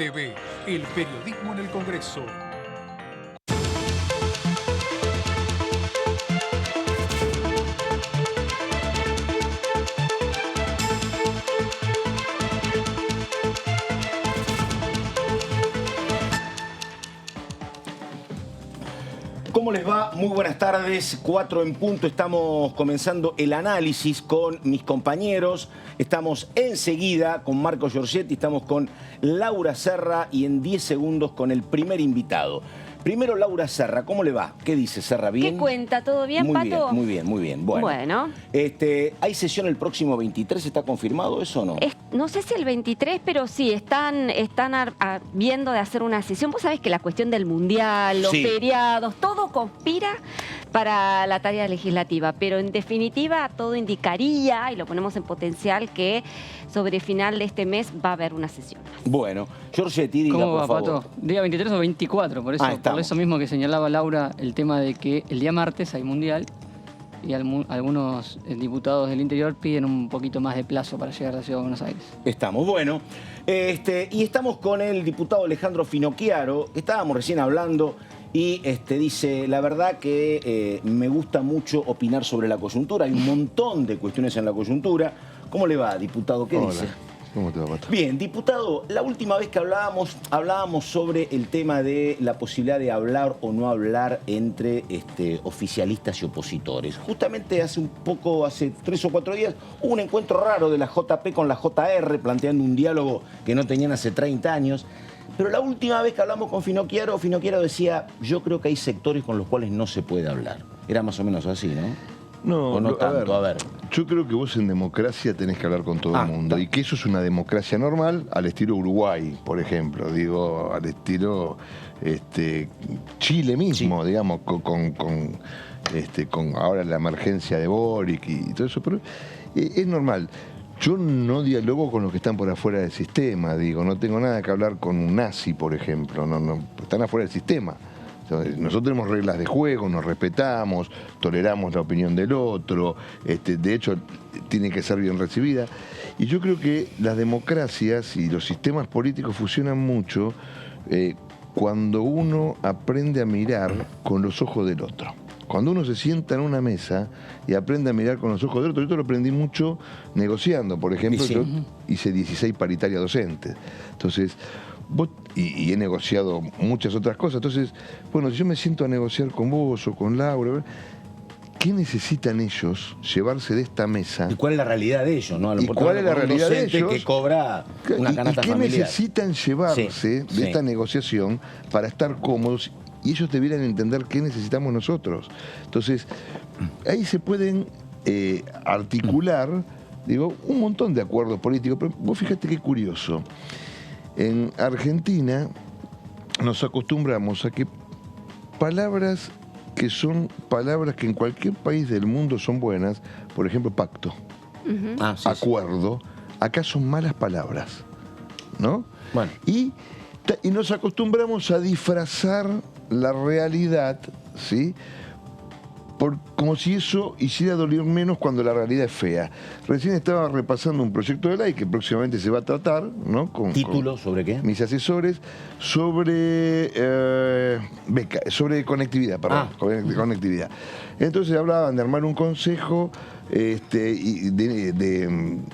TV, el periodismo en el Congreso. ¿Cómo les va? Muy buenas tardes, 4 en punto. Estamos comenzando el análisis con mis compañeros. Estamos enseguida con Marco Giorgetti, estamos con Laura Serra y en 10 segundos con el primer invitado. Primero Laura Serra, ¿cómo le va? ¿Qué dice Serra? ¿Bien? ¿Qué cuenta? ¿Todo bien, muy Pato? Bien, muy bien, muy bien. Bueno. ¿Hay sesión el próximo 23? ¿Está confirmado eso o no? No sé si el 23, pero sí, están viendo de hacer una sesión. Vos sabés que la cuestión del mundial, los feriados, todo conspira para la tarea legislativa, pero en definitiva todo indicaría, y lo ponemos en potencial, que sobre final de este mes va a haber una sesión. Bueno, Giorgetti, diga, ¿Cómo por va, favor. Pato? Día 23 o 24, por eso mismo que señalaba Laura, el tema de que el día martes hay mundial y algunos diputados del interior piden un poquito más de plazo para llegar a la Ciudad de Buenos Aires. Estamos, bueno. Y estamos con el diputado Alejandro Finocchiaro. Estábamos recién hablando y dice, la verdad que me gusta mucho opinar sobre la coyuntura. Hay un montón de cuestiones en la coyuntura. ¿Cómo le va, diputado? ¿Qué dice? ¿Cómo te va, Pato? Bien, diputado, la última vez que hablábamos sobre el tema de la posibilidad de hablar o no hablar entre oficialistas y opositores. Justamente hace 3 o 4 días, hubo un encuentro raro de la JP con la JR, planteando un diálogo que no tenían hace 30 años. Pero la última vez que hablamos con Finocchiaro decía, yo creo que hay sectores con los cuales no se puede hablar. Era más o menos así, ¿no? No, ¿O no tanto? A ver. Yo creo que vos en democracia tenés que hablar con todo el mundo y que eso es una democracia normal al estilo Uruguay, por ejemplo, digo, al estilo Chile mismo, digamos, con ahora la emergencia de Boric y todo eso, pero es normal. Yo no dialogo con los que están por afuera del sistema, digo, no tengo nada que hablar con un nazi, por ejemplo, no están afuera del sistema. Nosotros tenemos reglas de juego, nos respetamos, toleramos la opinión del otro, de hecho tiene que ser bien recibida. Y yo creo que las democracias y los sistemas políticos funcionan mucho cuando uno aprende a mirar con los ojos del otro. Cuando uno se sienta en una mesa y aprende a mirar con los ojos del otro, yo lo aprendí mucho negociando. Por ejemplo, yo hice 16 paritarias docentes. Entonces, y he negociado muchas otras cosas. Entonces, bueno, si yo me siento a negociar con vos o con Laura, ¿qué necesitan ellos llevarse de esta mesa? ¿Y cuál es la realidad de ellos? ¿No? ¿Y cuál es la realidad de ellos? Que cobra una canasta ¿Y qué familiar? necesitan llevarse de esta negociación para estar cómodos? Y ellos debieran entender qué necesitamos nosotros. Entonces, ahí se pueden articular, digo, un montón de acuerdos políticos. Pero vos fíjate qué curioso. En Argentina nos acostumbramos a que palabras que son palabras que en cualquier país del mundo son buenas, por ejemplo, pacto, acuerdo, acá son malas palabras, ¿no? Bueno. Y nos acostumbramos a disfrazar la realidad, ¿sí? Como si eso hiciera doler menos cuando la realidad es fea. Recién estaba repasando un proyecto de ley que próximamente se va a tratar, ¿no? ¿Título sobre qué? Mis asesores, sobre conectividad, conectividad. Entonces hablaban de armar un consejo de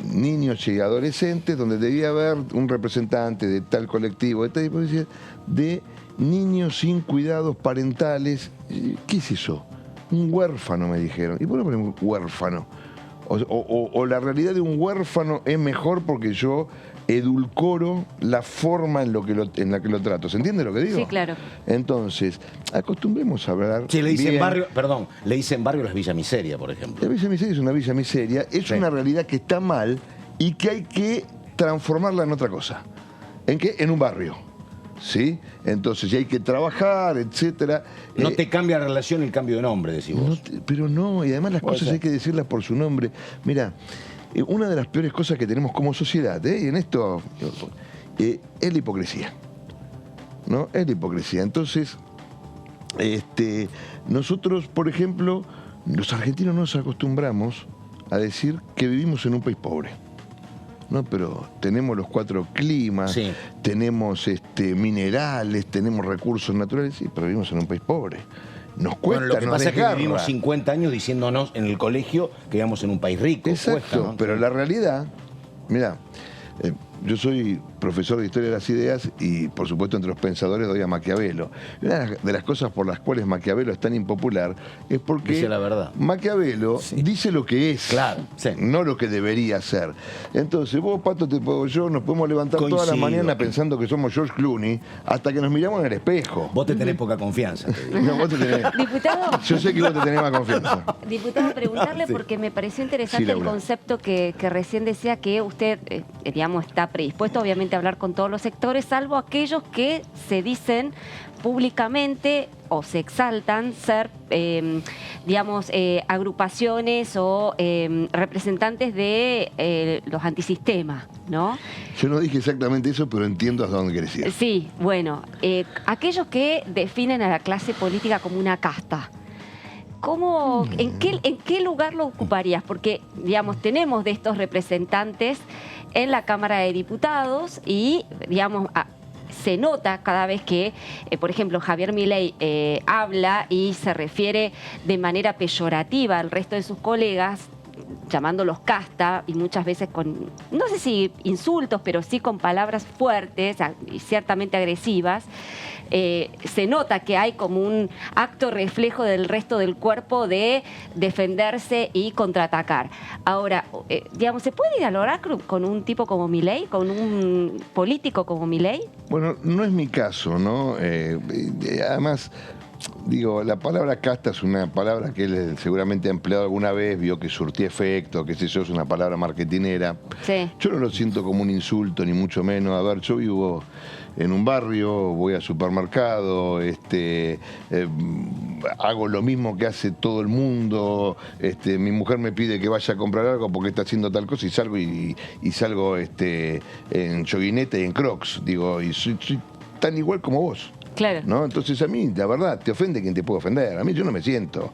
niños y adolescentes donde debía haber un representante de tal colectivo, de tal tipo de niños sin cuidados parentales. ¿Qué es eso? Un huérfano, me dijeron. ¿Y por qué ponemos huérfano? O la realidad de un huérfano es mejor porque yo edulcoro la forma en la que lo trato. ¿Se entiende lo que digo? Sí, claro. Entonces, acostumbremos a hablar. Sí, le dicen barrio las Villa Miseria, por ejemplo. La Villa Miseria es una Villa Miseria, es una realidad que está mal y que hay que transformarla en otra cosa. ¿En qué? En un barrio. ¿Sí? Entonces, ya hay que trabajar, etcétera. No te cambia la relación el cambio de nombre, decís vos. Pero no, y además las cosas hay que decirlas por su nombre. Mira, una de las peores cosas que tenemos como sociedad, y en esto, es la hipocresía. ¿No? Es la hipocresía. Entonces, nosotros, por ejemplo, los argentinos nos acostumbramos a decir que vivimos en un país pobre. No, pero tenemos los 4 climas, sí, tenemos minerales, tenemos recursos naturales, sí, pero vivimos en un país pobre. Nos cuesta, bueno, lo que nos pasa desgarra. es que vivimos 50 años diciéndonos en el colegio que vivamos en un país rico. Exacto, cuesta, ¿no? pero la realidad, mira, yo soy profesor de Historia de las Ideas y, por supuesto, entre los pensadores doy a Maquiavelo. Una de las cosas por las cuales Maquiavelo es tan impopular es porque dice la verdad. Maquiavelo dice lo que es, claro, sí, no lo que debería ser. Entonces, vos, Pato, yo, nos podemos levantar todas las mañanas pensando que somos George Clooney hasta que nos miramos en el espejo. Vos te tenés poca confianza. Te digo. No, vos te tenés... Diputado, Yo sé que vos te tenés más confianza. Diputado, preguntarle Sí. porque me pareció interesante Sí, el Laura. concepto que recién decía que usted, digamos, está predispuesto obviamente a hablar con todos los sectores, salvo aquellos que se dicen públicamente o se exaltan ser, digamos, agrupaciones o representantes de los antisistemas, ¿no? Yo no dije exactamente eso, pero entiendo hasta dónde querés ir. Sí, bueno, aquellos que definen a la clase política como una casta. ¿Cómo, en qué lugar lo ocuparías? Porque, digamos, tenemos de estos representantes en la Cámara de Diputados y, digamos, se nota cada vez que, por ejemplo, Javier Milei habla y se refiere de manera peyorativa al resto de sus colegas, llamándolos casta y muchas veces con, no sé si insultos, pero sí con palabras fuertes y ciertamente agresivas. Se nota que hay como un acto reflejo del resto del cuerpo de defenderse y contraatacar. Ahora, digamos, ¿se puede dialogar con un tipo como Milei, con un político como Milei? Bueno, no es mi caso, ¿no? Además, digo, la palabra casta es una palabra que él seguramente ha empleado alguna vez, vio que surtía efecto, qué sé yo, es una palabra marketinera. Sí. Yo no lo siento como un insulto, ni mucho menos. A ver, yo vivo en un barrio, voy al supermercado, hago lo mismo que hace todo el mundo, mi mujer me pide que vaya a comprar algo porque está haciendo tal cosa y salgo salgo en joguineta y en Crocs, digo, y soy tan igual como vos. Claro. ¿No? Entonces a mí, la verdad, te ofende quien te puede ofender. A mí yo no me siento,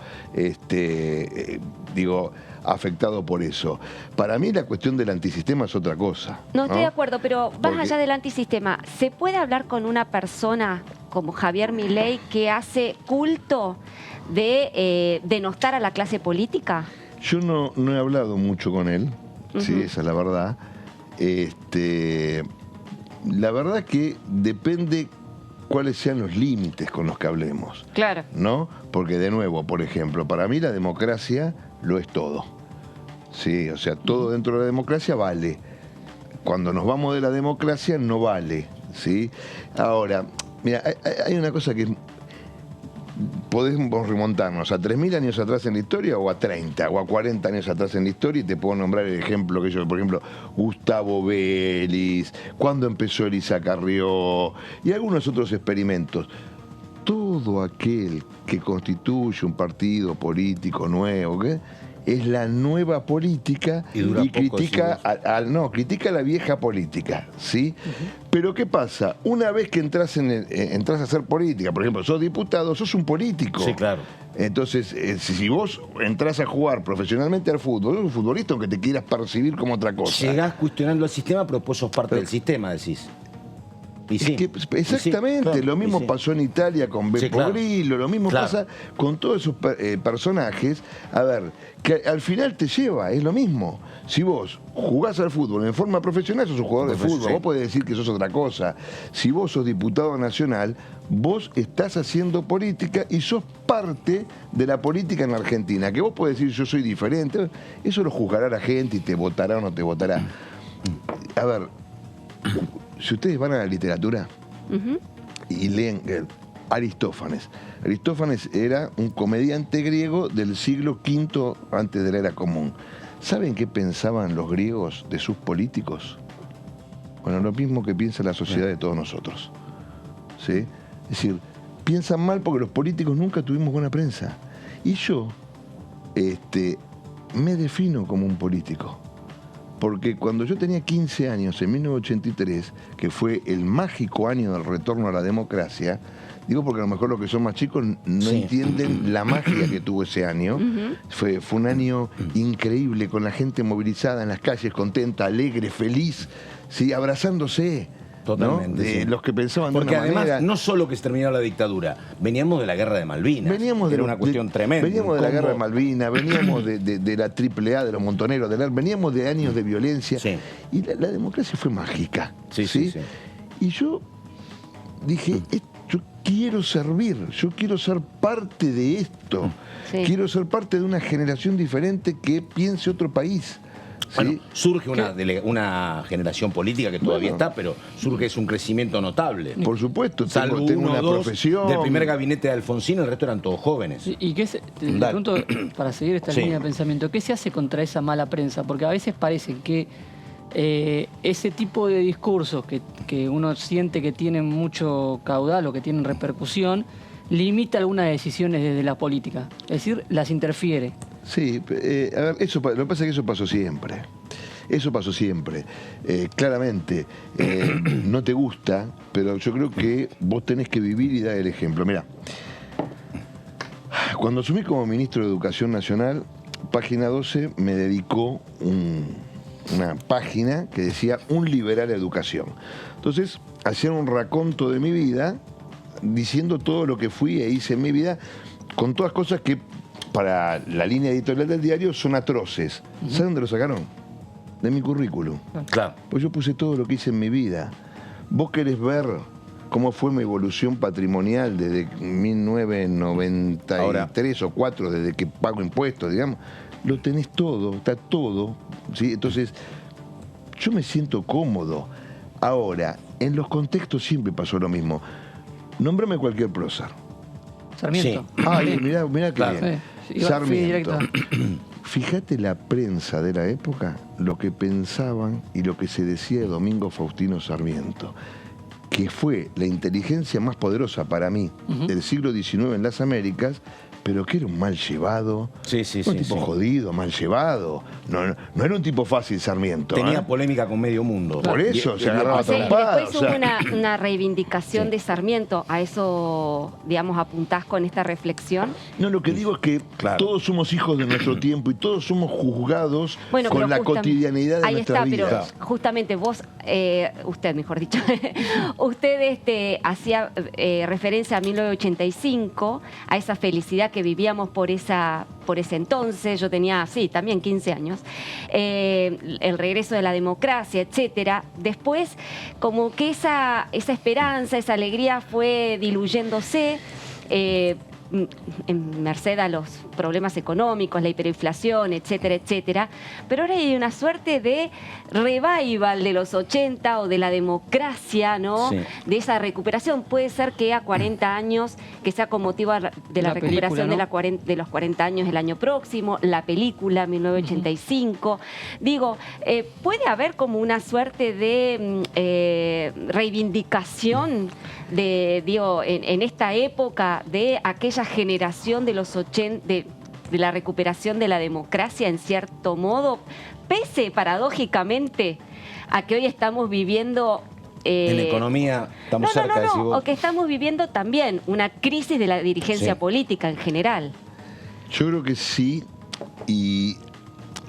afectado por eso. Para mí la cuestión del antisistema es otra cosa. No, estoy de acuerdo, pero más allá del antisistema, ¿se puede hablar con una persona como Javier Milei que hace culto de denostar a la clase política? Yo no he hablado mucho con él, sí, esa es la verdad. La verdad que depende cuáles sean los límites con los que hablemos. Claro. ¿No? Porque, de nuevo, por ejemplo, para mí la democracia lo es todo. Sí, o sea, todo dentro de la democracia vale. Cuando nos vamos de la democracia no vale, ¿sí? Ahora, mira, hay una cosa que podemos remontarnos a 3.000 años atrás en la historia o a 30 o a 40 años atrás en la historia y te puedo nombrar el ejemplo que yo, por ejemplo, Gustavo Vélez, cuando empezó Elisa Carrió y algunos otros experimentos. Todo aquel que constituye un partido político nuevo, ¿qué? Es la nueva política y critica critica la vieja política, ¿sí? Pero ¿qué pasa? Una vez que entras a hacer política, por ejemplo, sos diputado, sos un político. Sí, claro. Entonces, si vos entras a jugar profesionalmente al fútbol, sos un futbolista aunque te quieras percibir como otra cosa. Llegás cuestionando el sistema, pero vos sos parte del sistema, decís. Y sí. Exactamente, claro, lo mismo pasó en Italia con Beppe Grillo, lo mismo pasa con todos esos personajes. A ver, que al final te lleva, es lo mismo. Si vos jugás al fútbol en forma profesional, sos un jugador de fútbol, vos podés decir que sos otra cosa. Si vos sos diputado nacional, vos estás haciendo política y sos parte de la política en la Argentina. Que vos podés decir yo soy diferente, eso lo juzgará la gente y te votará o no te votará. A ver, si ustedes van a la literatura y leen Aristófanes. Aristófanes era un comediante griego del siglo V antes de la era común. ¿Saben qué pensaban los griegos de sus políticos? Bueno, lo mismo que piensa la sociedad de todos nosotros. ¿Sí? Es decir, piensan mal porque los políticos nunca tuvimos buena prensa. Y yo me defino como un político. porque cuando yo tenía 15 años, en 1983, que fue el mágico año del retorno a la democracia, digo porque a lo mejor los que son más chicos no entienden la magia que tuvo ese año. Fue un año increíble, con la gente movilizada en las calles, contenta, alegre, feliz, ¿sí? Abrazándose. Totalmente. ¿No? De los que pensaban porque de una además, manera. no solo que se terminó la dictadura, veníamos de la guerra de Malvinas. Era una cuestión tremenda. Veníamos de la guerra de Malvinas, veníamos de la AAA, de los montoneros, veníamos de años de violencia. Sí. Y la democracia fue mágica. Sí. Y yo dije, yo quiero servir, yo quiero ser parte de esto. Sí. Quiero ser parte de una generación diferente que piense otro país. Bueno, ¿sí? surge una generación política que todavía está, pero es un crecimiento notable. Por supuesto, Salvo tengo uno una o dos profesión. del primer gabinete de Alfonsín, el resto eran todos jóvenes. ¿Y qué le pregunto, para seguir esta línea de pensamiento, qué se hace contra esa mala prensa? Porque a veces parece que ese tipo de discursos que uno siente que tienen mucho caudal o que tienen repercusión, limita algunas decisiones desde la política. Es decir, las interfiere. Sí, a ver, lo que pasa es que eso pasó siempre. Eso pasó siempre. Claramente, no te gusta, pero yo creo que vos tenés que vivir y dar el ejemplo. Mirá, cuando asumí como ministro de Educación Nacional, Página 12 me dedicó una página que decía Un liberal a educación. Entonces, hacían un raconto de mi vida, diciendo todo lo que fui e hice en mi vida, con todas cosas que para la línea editorial del diario son atroces. ¿Saben dónde lo sacaron? De mi currículum. Claro. Pues yo puse todo lo que hice en mi vida. Vos querés ver cómo fue mi evolución patrimonial desde 1993 o 4, desde que pago impuestos, digamos. Lo tenés todo, está todo, ¿sí? Entonces, yo me siento cómodo. Ahora, en los contextos siempre pasó lo mismo. Nómbrame cualquier prócer. Sarmiento. Sí. Ay, mirá qué Claro. bien. Sí, Sarmiento. Fíjate la prensa de la época, lo que pensaban y lo que se decía de Domingo Faustino Sarmiento, que fue la inteligencia más poderosa para mí del siglo XIX en las Américas, pero que era un mal llevado, un tipo jodido, mal llevado. No era un tipo fácil, Sarmiento. Tenía polémica con medio mundo. Por eso se agarraba a trompadas. Después hubo una reivindicación de Sarmiento. ¿A eso, digamos, apuntás con esta reflexión? No, lo que digo es que todos somos hijos de nuestro tiempo y todos somos juzgados con la cotidianidad de nuestra vida. Pero justamente vos, usted mejor dicho, usted hacía referencia a 1985, a esa felicidad que vivíamos por ese entonces. Yo tenía, también 15 años. El regreso de la democracia, etcétera. Después, como que esa esperanza, esa alegría fue diluyéndose en merced a los problemas económicos, la hiperinflación, etcétera, etcétera. Pero ahora hay una suerte de revival de los 80 o de la democracia, ¿no? Sí. De esa recuperación. Puede ser que a 40 años, que sea con motivo de la recuperación película, ¿no? de los 40 años el año próximo, la película 1985. Digo, puede haber como una suerte de reivindicación en esta época de aquella generación de los 80, de la recuperación de la democracia en cierto modo, pese paradójicamente a que hoy estamos viviendo en economía estamos cerca de o que estamos viviendo también una crisis de la dirigencia política en general. Yo creo que sí, y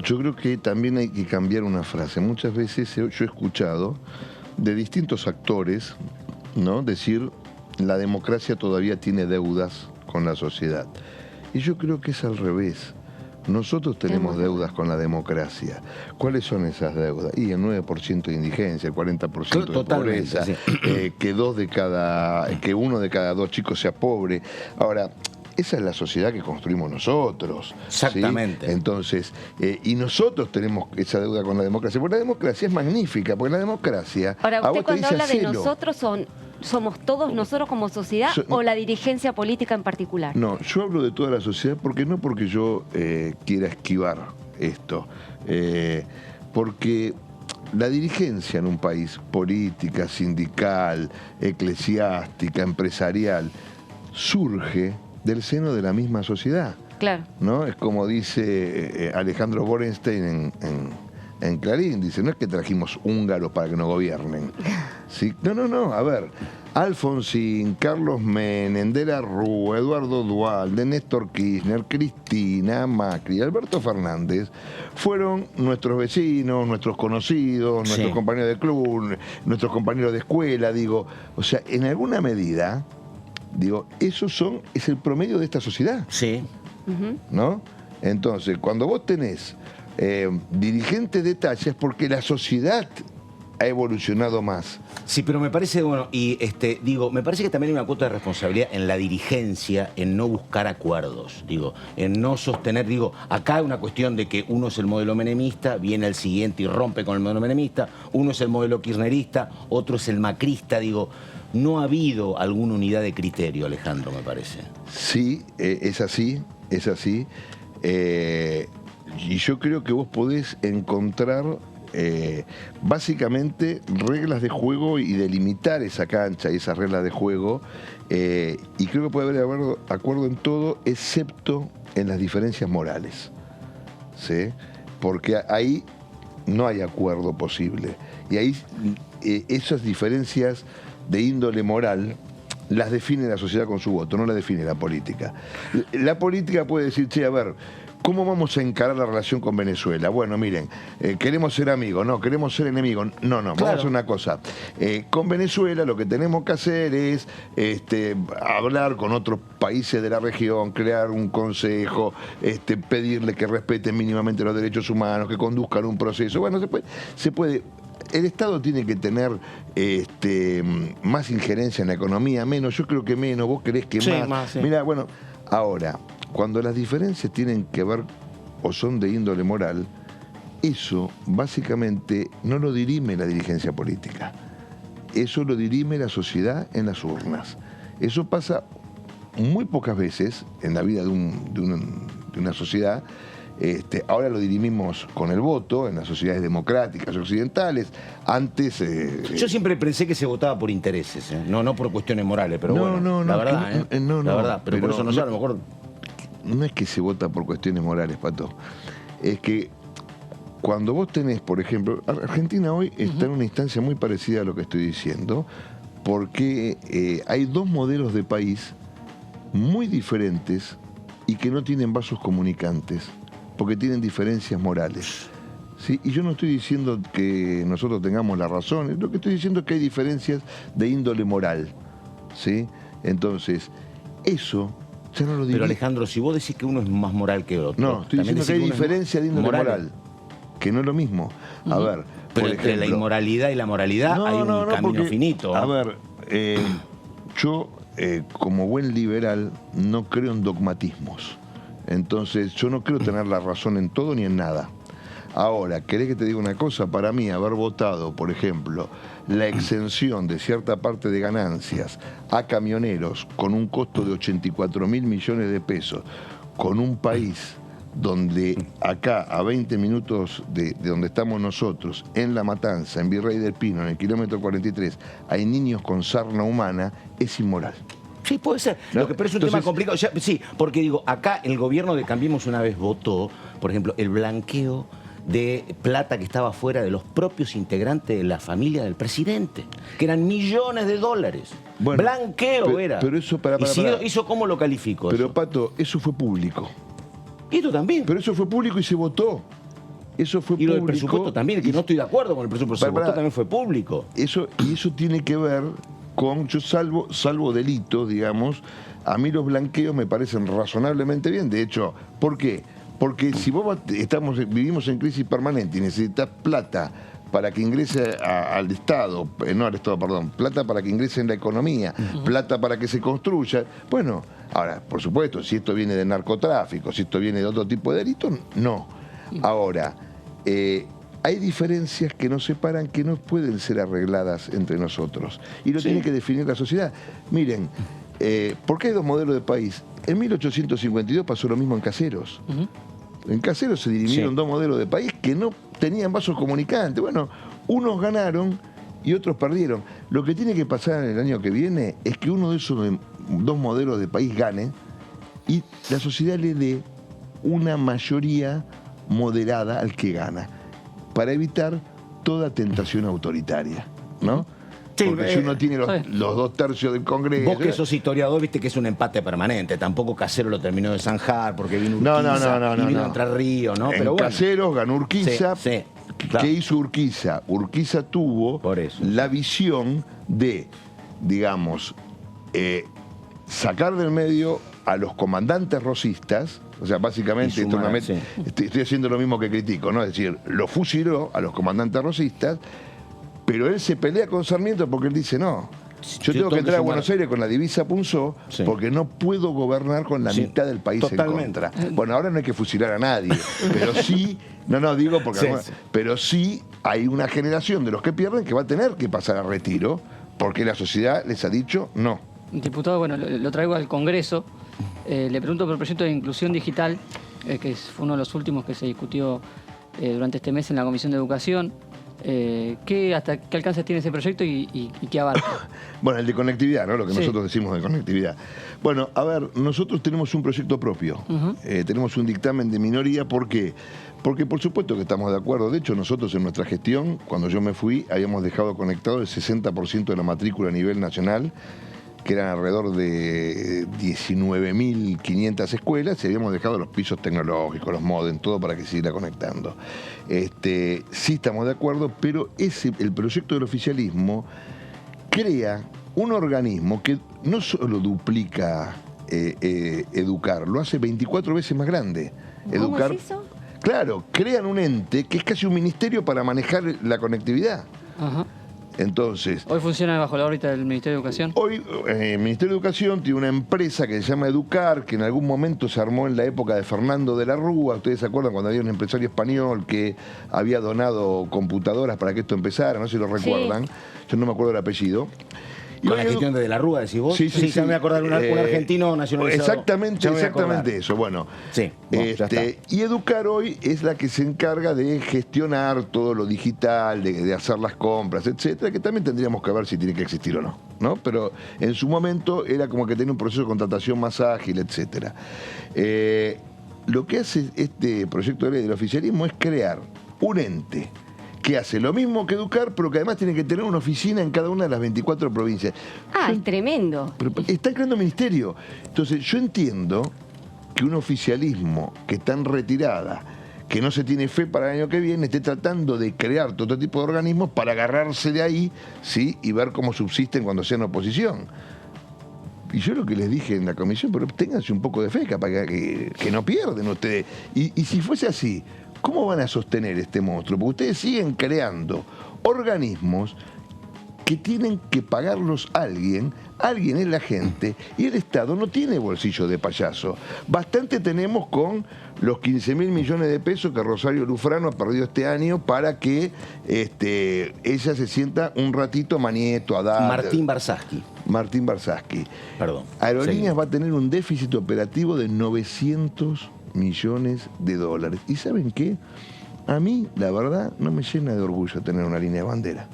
yo creo que también hay que cambiar una frase. Muchas veces yo he escuchado de distintos actores, ¿no?, decir la democracia todavía tiene deudas con la sociedad. Y yo creo que es al revés. Nosotros tenemos deudas con la democracia. ¿Cuáles son esas deudas? Y el 9% de indigencia, el 40% de pobreza, que uno de cada dos chicos sea pobre. Ahora, esa es la sociedad que construimos nosotros. Exactamente. ¿Sí? Entonces, y nosotros tenemos esa deuda con la democracia. Porque la democracia es magnífica, porque la democracia... Ahora, usted cuando habla de nosotros, ¿somos todos nosotros como sociedad o la dirigencia política en particular? No, yo hablo de toda la sociedad porque yo quiera esquivar esto. Porque la dirigencia en un país, política, sindical, eclesiástica, empresarial, surge del seno de la misma sociedad. Claro. ¿No? Es como dice Alejandro Borenstein en Clarín, dice, no es que trajimos húngaros para que nos gobiernen. ¿Sí? No, a ver, Alfonsín, Carlos Menem, de la Rúa, Eduardo Duhalde, Néstor Kirchner, Cristina, Macri, Alberto Fernández, fueron nuestros vecinos, nuestros conocidos, nuestros compañeros de club, nuestros compañeros de escuela, digo, o sea, en alguna medida, digo, es el promedio de esta sociedad. Sí. ¿No? Entonces, cuando vos tenés dirigentes de talla es porque la sociedad ha evolucionado más. Sí, pero me parece, bueno, y me parece que también hay una cuota de responsabilidad en la dirigencia, en no buscar acuerdos, en no sostener, acá hay una cuestión de que uno es el modelo menemista, viene el siguiente y rompe con el modelo menemista, uno es el modelo kirchnerista, otro es el macrista, no ha habido alguna unidad de criterio, Alejandro, me parece. Sí, es así. Y yo creo que vos podés encontrar básicamente reglas de juego y delimitar esa cancha y esas reglas de juego, y creo que puede haber acuerdo en todo excepto en las diferencias morales, ¿sí? Porque ahí no hay acuerdo posible y ahí esas diferencias de índole moral las define la sociedad con su voto, no la define la política. La política puede decir, che, a ver, ¿cómo vamos a encarar la relación con Venezuela? Bueno, miren, queremos ser amigos, no, queremos ser enemigos. No, vamos a hacer una cosa. Con Venezuela lo que tenemos que hacer es hablar con otros países de la región, crear un consejo, pedirle que respeten mínimamente los derechos humanos, que conduzcan un proceso. Bueno, se puede. El Estado tiene que tener más injerencia en la economía, menos, yo creo que menos, vos querés que más. Sí. Mirá, bueno, ahora, cuando las diferencias tienen que ver o son de índole moral, eso básicamente no lo dirime la dirigencia política. Eso lo dirime la sociedad en las urnas. Eso pasa muy pocas veces en la vida de una sociedad. Ahora lo dirimimos con el voto en las sociedades democráticas occidentales. Antes... Yo siempre pensé que se votaba por intereses, no por cuestiones morales, pero la verdad, la verdad, pero por eso no sé, a lo mejor... No es que se vota por cuestiones morales, Pato. Es que cuando vos tenés, por ejemplo, Argentina hoy está en una instancia muy parecida a lo que estoy diciendo, porque hay dos modelos de país muy diferentes y que no tienen vasos comunicantes, porque tienen diferencias morales. ¿Sí? Y yo no estoy diciendo que nosotros tengamos la razón, lo que estoy diciendo es que hay diferencias de índole moral. ¿Sí? Entonces, eso ya no lo digo. Pero Alejandro, si vos decís que uno es más moral que otro... No, estoy diciendo que hay diferencia de índole moral, que no es lo mismo. A ver, pero entre la inmoralidad y la moralidad hay un camino finito. A ver, yo como buen liberal no creo en dogmatismos. Entonces, yo no creo tener la razón en todo ni en nada. Ahora, ¿querés que te diga una cosa? Para mí, haber votado, por ejemplo, la exención de cierta parte de ganancias a camioneros con un costo de 84.000 millones de pesos, con un país donde acá, a 20 minutos de donde estamos nosotros, en La Matanza, en Virrey del Pino, en el kilómetro 43, hay niños con sarna humana, es inmoral. Sí, puede ser. Pero es un tema complicado. Sí, porque acá el gobierno de Cambiemos una vez votó, por ejemplo, el blanqueo de plata que estaba fuera de los propios integrantes de la familia del presidente, que eran millones de dólares. Bueno, blanqueo era. Pero eso, ¿Hizo cómo lo calificó? Pero eso? Pato, eso fue público. ¿Y esto también? Pero eso fue público y se votó. Eso fue público. Y lo del presupuesto también, que no estoy de acuerdo con el presupuesto. Se votó también fue público. Y eso tiene que ver con, yo salvo delitos, digamos, a mí los blanqueos me parecen razonablemente bien. De hecho, ¿por qué? Porque si vos vivimos en crisis permanente y necesitas plata para que ingrese al Estado, plata para que ingrese en la economía, plata para que se construya, bueno, ahora, por supuesto, si esto viene de narcotráfico, si esto viene de otro tipo de delitos, no. Ahora, hay diferencias que nos separan que no pueden ser arregladas entre nosotros. Y lo tiene que definir la sociedad. Miren, ¿por qué hay dos modelos de país? En 1852 pasó lo mismo en Caseros. En Caseros se dirimieron dos modelos de país que no tenían vasos comunicantes. Bueno, unos ganaron y otros perdieron. Lo que tiene que pasar en el año que viene es que uno de esos dos modelos de país gane y la sociedad le dé una mayoría moderada al que gana. para evitar toda tentación autoritaria, ¿no? Sí, porque si uno tiene los 2/3 del Congreso... Vos que sos historiador, viste que es un empate permanente. Tampoco Caseros lo terminó de zanjar porque vino Urquiza y vino Entre Ríos, ¿no? Pero bueno, Caseros ganó Urquiza. Sí, ¿Qué hizo Urquiza? Urquiza tuvo la visión de, digamos, sacar del medio a los comandantes rosistas. O sea, básicamente estoy haciendo lo mismo que critico, ¿no? Es decir, lo fusiló a los comandantes rosistas, pero él se pelea con Sarmiento porque él dice, no, yo tengo que entrar a Buenos Aires con la divisa Punzó porque no puedo gobernar con la mitad del país en contra. Bueno, ahora no hay que fusilar a nadie, pero sí, pero sí hay una generación de los que pierden que va a tener que pasar a retiro porque la sociedad les ha dicho no. Diputado, bueno, lo traigo al Congreso. Le pregunto por el proyecto de inclusión digital, que fue uno de los últimos que se discutió durante este mes en la Comisión de Educación. ¿Hasta qué alcance tiene ese proyecto y qué abarca? Bueno, el de conectividad, ¿no? Lo que nosotros decimos de conectividad. Bueno, a ver, nosotros tenemos un proyecto propio. Tenemos un dictamen de minoría. ¿Por qué? Porque por supuesto que estamos de acuerdo. De hecho, nosotros en nuestra gestión, cuando yo me fui, habíamos dejado conectado el 60% de la matrícula a nivel nacional, que eran alrededor de 19.500 escuelas, y habíamos dejado los pisos tecnológicos, los modems, todo para que se siguiera conectando. Sí estamos de acuerdo, pero el proyecto del oficialismo crea un organismo que no solo duplica Educar, lo hace 24 veces más grande. ¿Cómo es eso? Claro, crean un ente que es casi un ministerio para manejar la conectividad. Ajá. Entonces, ¿Hoy funciona bajo la órbita del Ministerio de Educación? Hoy el Ministerio de Educación tiene una empresa que se llama Educar, que en algún momento se armó en la época de Fernando de la Rúa. ¿Ustedes se acuerdan cuando había un empresario español que había donado computadoras para que esto empezara? No sé si lo recuerdan. Yo no me acuerdo el apellido. Con la gestión de la Rúa, decís vos. Sí, ya me voy a acordar, un argentino nacionalizado. Exactamente eso. Bueno, y Educar hoy es la que se encarga de gestionar todo lo digital, de hacer las compras, etcétera, que también tendríamos que ver si tiene que existir o no, ¿no? Pero en su momento era como que tenía un proceso de contratación más ágil, etcétera. Lo que hace este proyecto de ley del oficialismo es crear un ente que hace lo mismo que Educar, pero que además tiene que tener una oficina en cada una de las 24 provincias. Es tremendo. Pero están creando ministerio. Entonces, yo entiendo que un oficialismo que está en retirada, que no se tiene fe para el año que viene, esté tratando de crear todo tipo de organismos para agarrarse de ahí, ¿sí? Y ver cómo subsisten cuando sean oposición. Y yo lo que les dije en la comisión, pero ténganse un poco de fe, capaz que no pierden ustedes. Y si fuese así, ¿cómo van a sostener este monstruo? Porque ustedes siguen creando organismos que tienen que pagarlos alguien es la gente, y el Estado no tiene bolsillo de payaso. Bastante tenemos con los 15.000 millones de pesos que Rosario Lufrano ha perdido este año para que ella se sienta un ratito Manieto, Haddad. Martín Barsaski. Perdón. Aerolíneas va a tener un déficit operativo de 900 millones de dólares. ¿Y saben qué? A mí, la verdad, no me llena de orgullo tener una línea de bandera.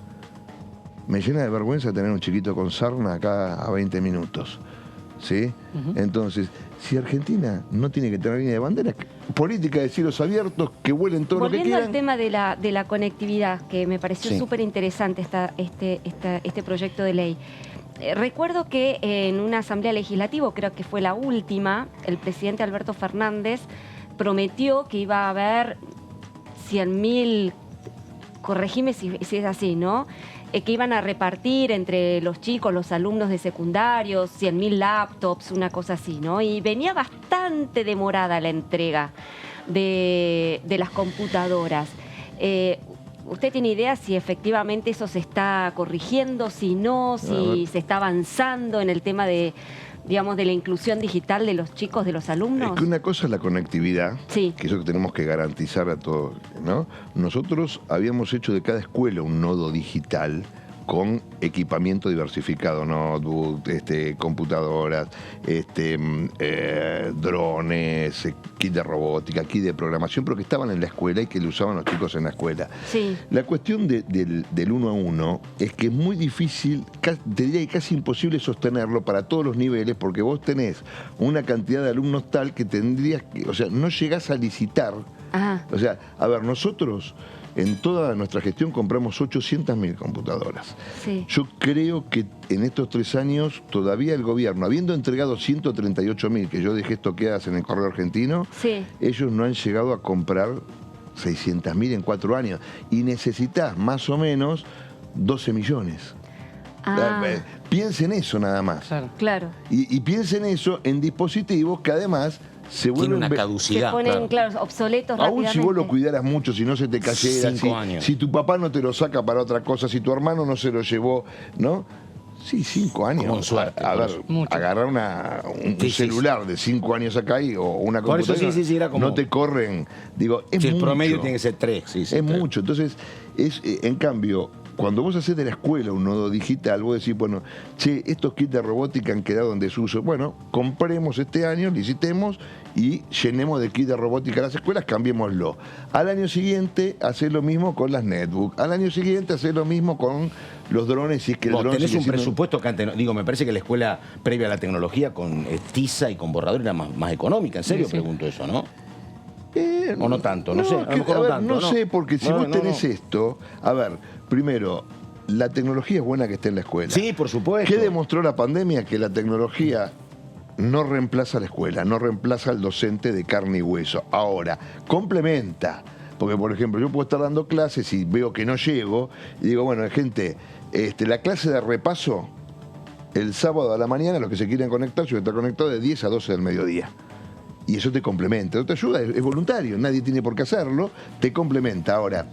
Me llena de vergüenza tener un chiquito con sarna acá a 20 minutos. ¿Sí? Entonces, si Argentina no tiene que tener línea de bandera, política de cielos abiertos, que vuelen todo lo que quieran. Volviendo al tema de la conectividad, que me pareció súper interesante este proyecto de ley. Recuerdo que en una asamblea legislativa, creo que fue la última, el presidente Alberto Fernández prometió que iba a haber 100.000, corregime si es así, ¿no? Que iban a repartir entre los chicos, los alumnos de secundarios, 100.000 laptops, una cosa así, ¿no? Y venía bastante demorada la entrega de las computadoras. ¿Usted tiene idea si efectivamente eso se está corrigiendo, si no, si se está avanzando en el tema de, digamos, de la inclusión digital de los chicos, de los alumnos? Es que una cosa es la conectividad, que es lo que tenemos que garantizar a todos, ¿no? Nosotros habíamos hecho de cada escuela un nodo digital con equipamiento diversificado, notebook, computadoras, drones, kit de robótica, kit de programación, pero que estaban en la escuela y que lo usaban los chicos en la escuela. Sí. La cuestión del 1 a 1 es que es muy difícil, te diría que casi imposible sostenerlo para todos los niveles, porque vos tenés una cantidad de alumnos tal que tendrías que, o sea, no llegás a licitar. Ajá. O sea, a ver, nosotros en toda nuestra gestión compramos 800.000 computadoras. Sí. Yo creo que en estos 3 años todavía el gobierno, habiendo entregado 138.000, que yo dejé estoqueadas en el correo argentino, Sí. ellos no han llegado a comprar 600.000 en 4 años. Y necesitas más o menos 12 millones. Piensen eso nada más. Claro. Y piensen eso en dispositivos que además se vuelven... Tiene una caducidad. Se ponen, claro, obsoletos Aún rápidamente. si vos lo cuidaras mucho, si no se te cayera, 5 años. si tu papá no te lo saca para otra cosa, si tu hermano no se lo llevó, ¿no? Sí, 5 años. Con suerte, A ver, mucho. agarrar un celular de 5 años acá o una Por eso computadora, sí, era como... no te corren. Digo, es Sí, mucho. el promedio tiene que ser 3. Sí, Es 3. mucho. Entonces, en cambio, cuando vos hacés de la escuela un nodo digital, vos decís, bueno, che, estos kits de robótica han quedado en desuso. Bueno, compremos este año, licitemos y llenemos de kits de robótica las escuelas, cambiémoslo. Al año siguiente, hacés lo mismo con las netbooks. Al año siguiente, hacés lo mismo con los drones, si es que el Vos dron tenés sigue un siendo... presupuesto que antes, me parece que la escuela previa a la tecnología con tiza y con borrador era más económica. En serio pregunto eso, ¿no? O no tanto, no sé. A lo mejor a ver, tanto, no sé, porque si vos tenés esto, a ver, primero, la tecnología es buena que esté en la escuela. Sí, por supuesto. ¿Qué demostró la pandemia? Que la tecnología no reemplaza a la escuela, no reemplaza al docente de carne y hueso. Ahora, complementa. Porque, por ejemplo, yo puedo estar dando clases y veo que no llego, y digo, bueno, gente, la clase de repaso, el sábado a la mañana, los que se quieran conectar, yo voy a estar conectado de 10 a 12 del mediodía. Y eso te complementa, no te ayuda, es voluntario, nadie tiene por qué hacerlo, te complementa. Ahora,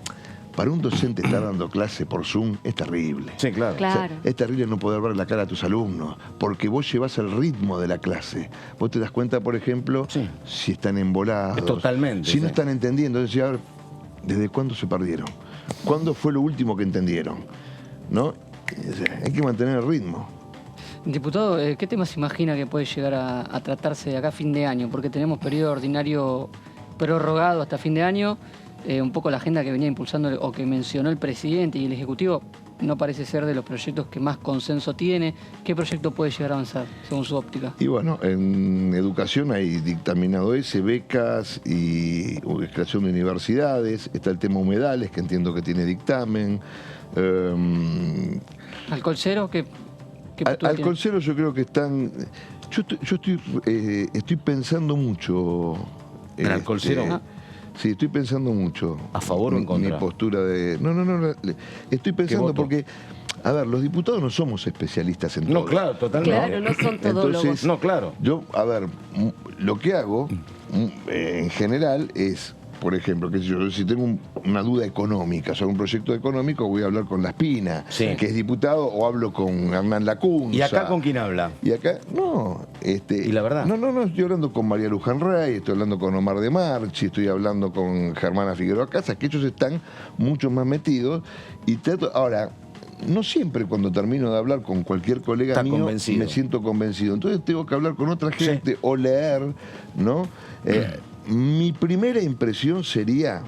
para un docente estar dando clase por Zoom es terrible. Sí, claro. O sea, es terrible no poder ver la cara a tus alumnos, porque vos llevás el ritmo de la clase. Vos te das cuenta, por ejemplo, si están embolados. Totalmente. Si no están entendiendo. Entonces, a ver, ¿desde cuándo se perdieron? ¿Cuándo fue lo último que entendieron? ¿No? Hay que mantener el ritmo. Diputado, ¿qué tema se imagina que puede llegar a tratarse de acá a fin de año? Porque tenemos periodo ordinario prorrogado hasta fin de año. Un poco la agenda que venía impulsando o que mencionó el presidente y el Ejecutivo no parece ser de los proyectos que más consenso tiene. ¿Qué proyecto puede llegar a avanzar, según su óptica? Y bueno, en educación hay dictaminado ese, becas y creación de universidades. Está el tema humedales, que entiendo que tiene dictamen. ¿Alcohol cero? Alcohol cero yo creo que están... Yo estoy pensando mucho... ¿En alcohol cero? Sí, estoy pensando mucho. ¿A favor o en contra? Mi postura de... No. Estoy pensando porque... A ver, los diputados no somos especialistas en todo. No, claro, totalmente. Claro, no son todólogos. Entonces, no, claro. Yo, a ver, lo que hago en general es, por ejemplo, que si tengo una duda económica sobre un proyecto económico, voy a hablar con La Espina, que es diputado, o hablo con Hernán Lacunza. ¿Y acá con quién habla? Y acá, no. ¿Y la verdad? No, estoy hablando con María Luján Rey, estoy hablando con Omar de Marchi, estoy hablando con Germana Figueroa Casas, que ellos están mucho más metidos. Y trato, ahora, no siempre cuando termino de hablar con cualquier colega mío convencido. Me siento convencido. Entonces tengo que hablar con otra gente o leer, ¿no? Mi primera impresión sería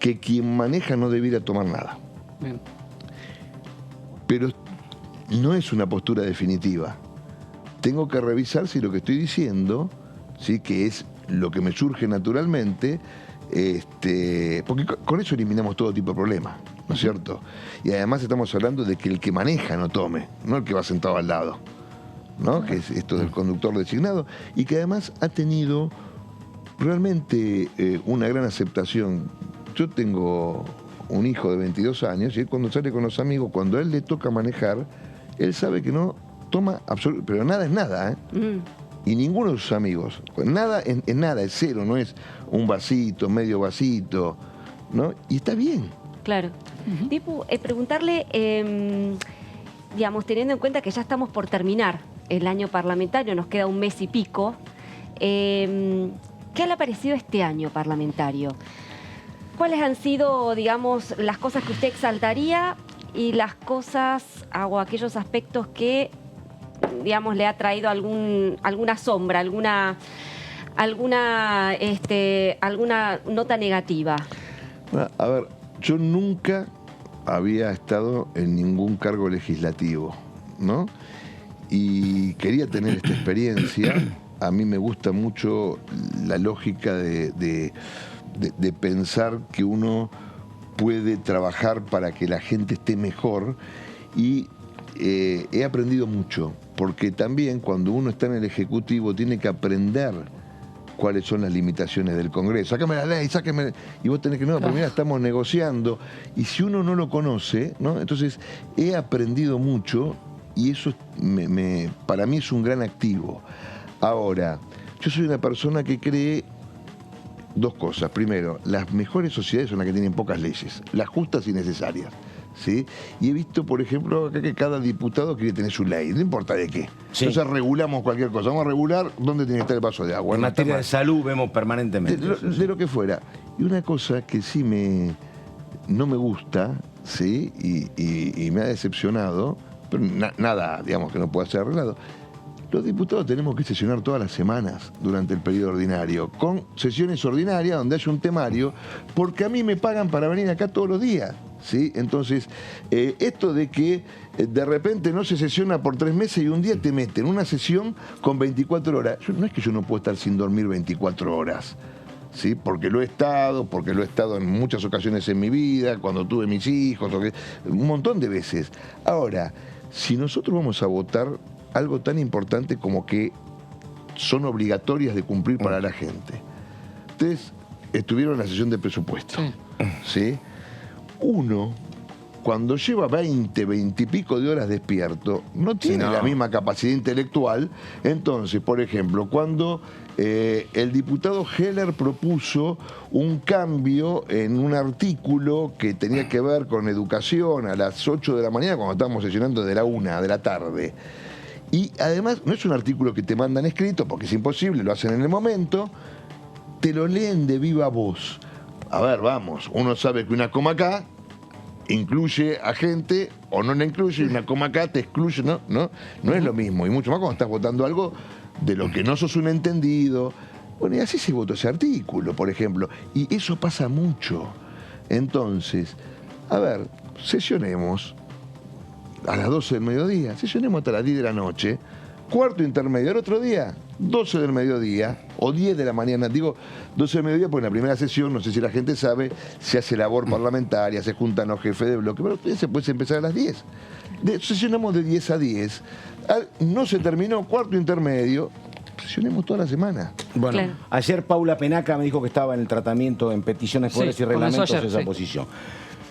que quien maneja no debiera tomar nada. Bien. Pero no es una postura definitiva. Tengo que revisar si lo que estoy diciendo, ¿sí?, que es lo que me surge naturalmente, porque con eso eliminamos todo tipo de problemas, ¿no es cierto? Y además estamos hablando de que el que maneja no tome, no el que va sentado al lado, ¿no? Que es esto del conductor designado, y que además ha tenido realmente una gran aceptación. Yo tengo un hijo de 22 años y él cuando sale con los amigos, cuando a él le toca manejar, él sabe que no toma absolutamente, pero nada es nada, ¿eh? Y ninguno de sus amigos, pues nada es nada, es cero, no es un vasito, medio vasito, ¿no? Y está bien. Claro. Dipu, preguntarle, digamos, teniendo en cuenta que ya estamos por terminar el año parlamentario, nos queda un mes y pico, ¿qué le ha parecido este año parlamentario? ¿Cuáles han sido, digamos, las cosas que usted exaltaría y las cosas o aquellos aspectos que, digamos, le ha traído alguna sombra, alguna nota negativa? A ver, yo nunca había estado en ningún cargo legislativo, ¿no? Y quería tener esta experiencia. A mí me gusta mucho la lógica de pensar que uno puede trabajar para que la gente esté mejor y he aprendido mucho, porque también cuando uno está en el Ejecutivo tiene que aprender cuáles son las limitaciones del Congreso. Sácame la ley, sáqueme. Y vos tenés que, no, pero mira, estamos negociando. Y si uno no lo conoce, ¿no? Entonces he aprendido mucho y eso para mí es un gran activo. Ahora, yo soy una persona que cree dos cosas. Primero, las mejores sociedades son las que tienen pocas leyes, las justas y necesarias. ¿Sí? Y he visto, por ejemplo, acá que cada diputado quiere tener su ley, no importa de qué. Sí. Entonces regulamos cualquier cosa. Vamos a regular dónde tiene que estar el vaso de agua. En materia de salud vemos permanentemente. De lo que fuera. Y una cosa que sí no me gusta, ¿sí? Y me ha decepcionado, pero nada, digamos, que no pueda ser arreglado. Los diputados tenemos que sesionar todas las semanas durante el periodo ordinario, con sesiones ordinarias donde haya un temario, porque a mí me pagan para venir acá todos los días. ¿Sí? Entonces, esto de que de repente no se sesiona por 3 meses y un día te meten una sesión con 24 horas. No es que yo no puedo estar sin dormir 24 horas, ¿sí? Porque lo he estado en muchas ocasiones en mi vida, cuando tuve mis hijos, un montón de veces. Ahora, si nosotros vamos a votar algo tan importante como que son obligatorias de cumplir para la gente. Ustedes estuvieron en la sesión de presupuesto, ¿sí? Uno, cuando lleva 20 y pico de horas despierto, no tiene la misma capacidad intelectual. Entonces, por ejemplo, cuando el diputado Heller propuso un cambio en un artículo que tenía que ver con educación a las 8 de la mañana, cuando estábamos sesionando de la 1 de la tarde. Y además, no es un artículo que te mandan escrito, porque es imposible, lo hacen en el momento, te lo leen de viva voz. A ver, vamos, uno sabe que una coma acá incluye a gente o no la incluye, y una coma acá te excluye, no es lo mismo. Y mucho más cuando estás votando algo de lo que no sos un entendido. Bueno, y así se votó ese artículo, por ejemplo. Y eso pasa mucho. Entonces, a ver, sesionemos a las 12 del mediodía, sesionemos hasta las 10 de la noche, cuarto intermedio, el otro día 12 del mediodía o 10 de la mañana, digo 12 del mediodía porque en la primera sesión, no sé si la gente sabe, se hace labor parlamentaria, se juntan los jefes de bloque, pero se puede empezar a las 10. Sesionamos de 10 a 10, no se terminó, cuarto intermedio, sesionemos toda la semana. Bueno, claro. Ayer Paula Penaca me dijo que estaba en el tratamiento en peticiones, poderes y reglamentos de esa posición.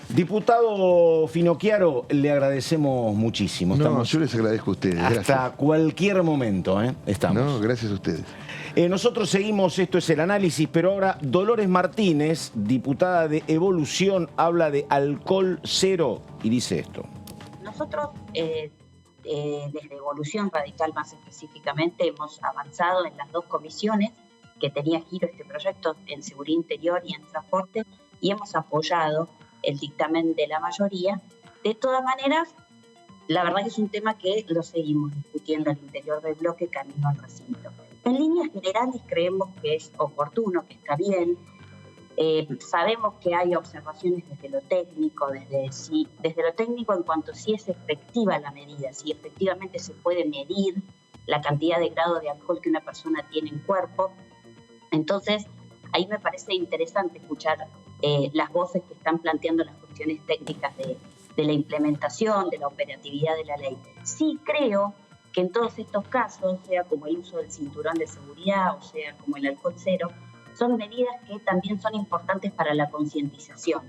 Diputado Finocchiaro, le agradecemos muchísimo. Yo les agradezco a ustedes. Hasta gracias. Cualquier momento, estamos. No, gracias a ustedes. Nosotros seguimos, esto es el análisis, pero ahora Dolores Martínez, diputada de Evolución, habla de alcohol cero y dice esto. Nosotros, desde Evolución Radical más específicamente, hemos avanzado en las 2 comisiones que tenía giro este proyecto, en Seguridad Interior y en Transporte, y hemos apoyado el dictamen de la mayoría. De todas maneras, la verdad que es un tema que lo seguimos discutiendo al interior del bloque camino al recinto. En líneas generales creemos que es oportuno, que está bien. Sabemos que hay observaciones desde lo técnico, desde lo técnico en cuanto a si es efectiva la medida, si efectivamente se puede medir la cantidad de grado de alcohol que una persona tiene en cuerpo. Entonces, ahí me parece interesante escuchar las voces que están planteando las cuestiones técnicas de la implementación, de la operatividad de la ley. Sí creo que en todos estos casos, sea como el uso del cinturón de seguridad o sea como el alcohol cero, son medidas que también son importantes para la concientización.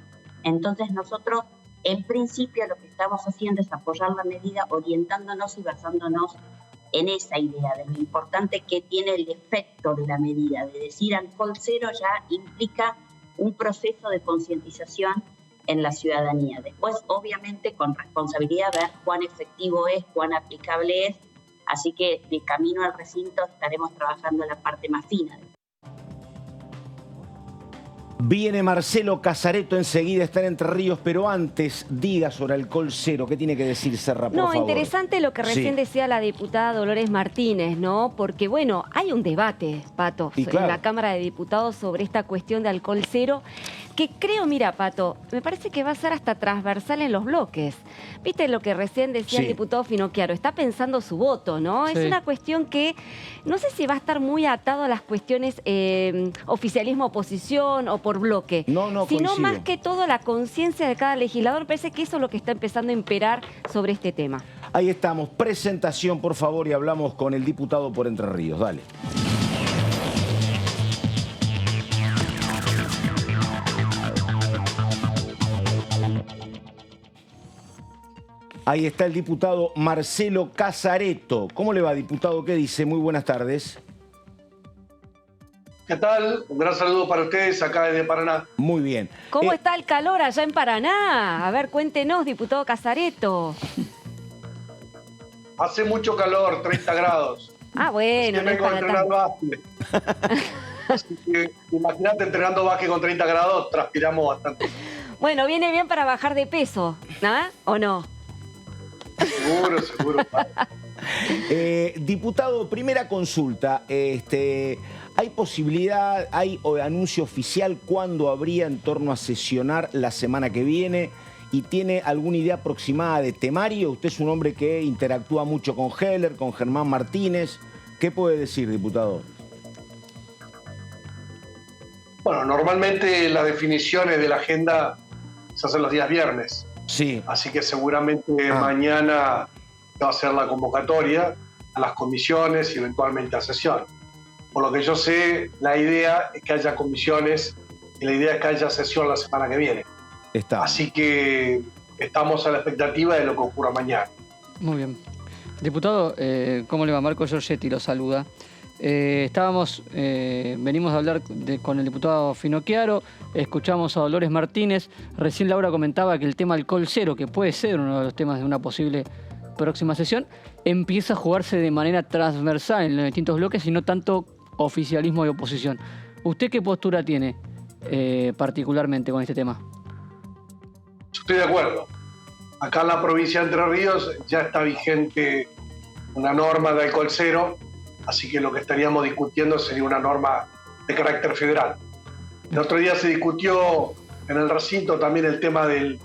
Entonces nosotros, en principio, lo que estamos haciendo es apoyar la medida orientándonos y basándonos en esa idea de lo importante que tiene el efecto de la medida. De decir alcohol cero ya implica un proceso de concientización en la ciudadanía. Después, obviamente, con responsabilidad, ver cuán efectivo es, cuán aplicable es. Así que de camino al recinto estaremos trabajando en la parte más fina. Viene Marcelo Casareto enseguida, está en Entre Ríos, pero antes diga sobre alcohol cero. ¿Qué tiene que decir Serra, por favor? No, interesante lo que recién decía la diputada Dolores Martínez, ¿no? Porque, bueno, hay un debate, Pato, en la Cámara de Diputados sobre esta cuestión de alcohol cero, que creo, mira, Pato, me parece que va a ser hasta transversal en los bloques. ¿Viste lo que recién decía el diputado Finocchiaro? Está pensando su voto, ¿no? Sí. Es una cuestión que no sé si va a estar muy atado a las cuestiones oficialismo-oposición o por bloque. No, sino coincido. más que todo la conciencia de cada legislador. Me parece que eso es lo que está empezando a imperar sobre este tema. Ahí estamos. Presentación, por favor, y hablamos con el diputado por Entre Ríos. Dale. Ahí está el diputado Marcelo Casareto. ¿Cómo le va, diputado? ¿Qué dice? Muy buenas tardes. ¿Qué tal? Un gran saludo para ustedes acá desde Paraná. Muy bien. ¿Cómo está el calor allá en Paraná? A ver, cuéntenos, diputado Casareto. Hace mucho calor, 30 grados. Ah, bueno. No vengo a entrenar básquet. Así que imagínate entrenando básquet con 30 grados, transpiramos bastante. Bueno, viene bien para bajar de peso, ¿no? ¿O no? Seguro. Diputado, primera consulta. ¿Hay posibilidad, hay anuncio oficial cuándo habría en torno a sesionar la semana que viene? ¿Y tiene alguna idea aproximada de temario? Usted es un hombre que interactúa mucho con Heller, con Germán Martínez. ¿Qué puede decir, diputado? Bueno, normalmente las definiciones de la agenda se hacen los días viernes. Sí. Así que seguramente mañana va a ser la convocatoria a las comisiones y eventualmente a sesión. Por lo que yo sé, la idea es que haya comisiones y la idea es que haya sesión la semana que viene. Así que estamos a la expectativa de lo que ocurra mañana. Muy bien. Diputado, ¿cómo le va? Marco Giorgetti lo saluda. Venimos a hablar con el diputado Finocchiaro, escuchamos a Dolores Martínez, recién Laura comentaba que el tema alcohol cero, que puede ser uno de los temas de una posible próxima sesión, empieza a jugarse de manera transversal en los distintos bloques y no tanto oficialismo y oposición. ¿Usted qué postura tiene particularmente con este tema? Estoy de acuerdo. Acá en la provincia de Entre Ríos ya está vigente una norma de alcohol cero, así que lo que estaríamos discutiendo sería una norma de carácter federal. El otro día se discutió en el recinto también el tema del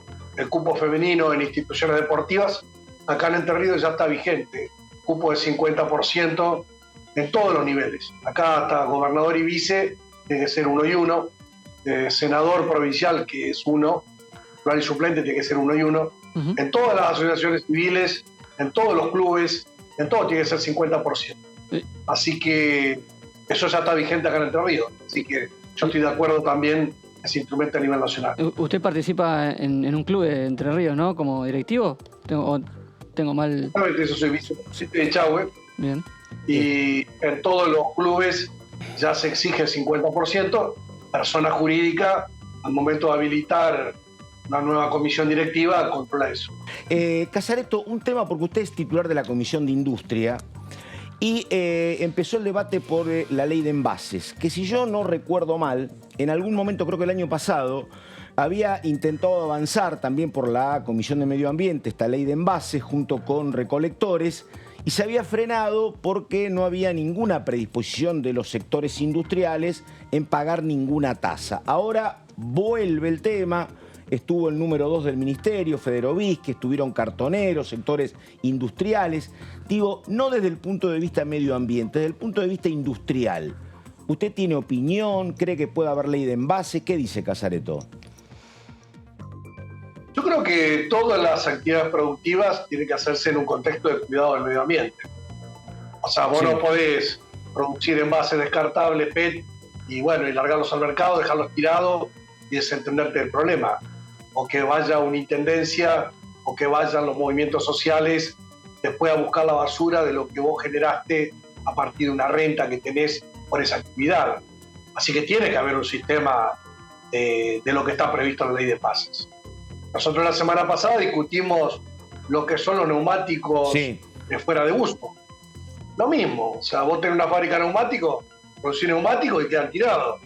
cupo femenino en instituciones deportivas. Acá en Entre Ríos ya está vigente, cupo de 50% en todos los niveles. Acá hasta gobernador y vice tiene que ser 1 y 1, senador provincial que es 1, plural y suplente tiene que ser 1 y 1. Uh-huh. En todas las asociaciones civiles, en todos los clubes, en todo tiene que ser 50%. Así que eso ya está vigente acá en Entre Ríos. Así que yo estoy de acuerdo también que se instrumente a nivel nacional. ¿Usted participa en un club de Entre Ríos, no? ¿Como directivo? ¿Tengo mal...? Yo soy vicepresidente de Chahue. Bien. Y en todos los clubes ya se exige 50%. Persona jurídica, al momento de habilitar una nueva comisión directiva, controla eso. Casareto, un tema, porque usted es titular de la Comisión de Industria y empezó el debate por la ley de envases, que si yo no recuerdo mal, en algún momento, creo que el año pasado, había intentado avanzar también por la Comisión de Medio Ambiente esta ley de envases junto con recolectores y se había frenado porque no había ninguna predisposición de los sectores industriales en pagar ninguna tasa. Ahora vuelve el tema. Estuvo el número 2 del Ministerio, Federovisky, estuvieron cartoneros, sectores industriales. Digo, no desde el punto de vista medio ambiente, desde el punto de vista industrial. ¿Usted tiene opinión? ¿Cree que puede haber ley de envase? ¿Qué dice Casareto? Yo creo que todas las actividades productivas tienen que hacerse en un contexto de cuidado del medio ambiente. O sea, vos no podés producir envases descartables, PET, y largarlos al mercado, dejarlos tirados y desentenderte del problema. O que vaya una intendencia o que vayan los movimientos sociales después a buscar la basura de lo que vos generaste a partir de una renta que tenés por esa actividad. Así que tiene que haber un sistema de lo que está previsto en la ley de envases. Nosotros la semana pasada discutimos lo que son los neumáticos de fuera de uso. Lo mismo, o sea, vos tenés una fábrica de neumáticos, producís neumáticos y quedan tirados.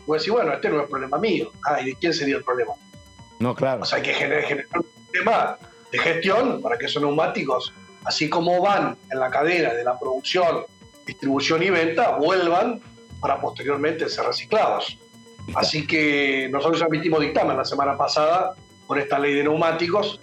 Vos decís, bueno, este no es problema mío. ¿Y de quién sería el problema? No, claro. O sea, hay que generar un sistema de gestión para que esos neumáticos, así como van en la cadena de la producción, distribución y venta, vuelvan para posteriormente ser reciclados. Así que nosotros ya emitimos dictamen la semana pasada por esta ley de neumáticos.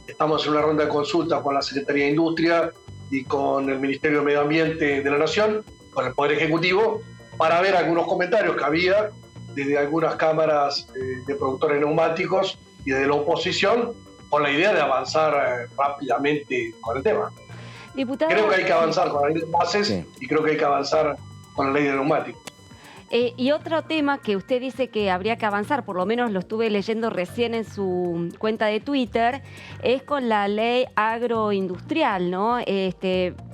Estamos en una ronda de consulta con la Secretaría de Industria y con el Ministerio de Medio Ambiente de la Nación, con el Poder Ejecutivo, para ver algunos comentarios que había desde algunas cámaras de productores neumáticos y de la oposición, con la idea de avanzar rápidamente con el tema. Diputado, creo que hay que avanzar con la ley de bases y creo que hay que avanzar con la ley de neumáticos. Y otro tema que usted dice que habría que avanzar, por lo menos lo estuve leyendo recién en su cuenta de Twitter, es con la ley agroindustrial, ¿no?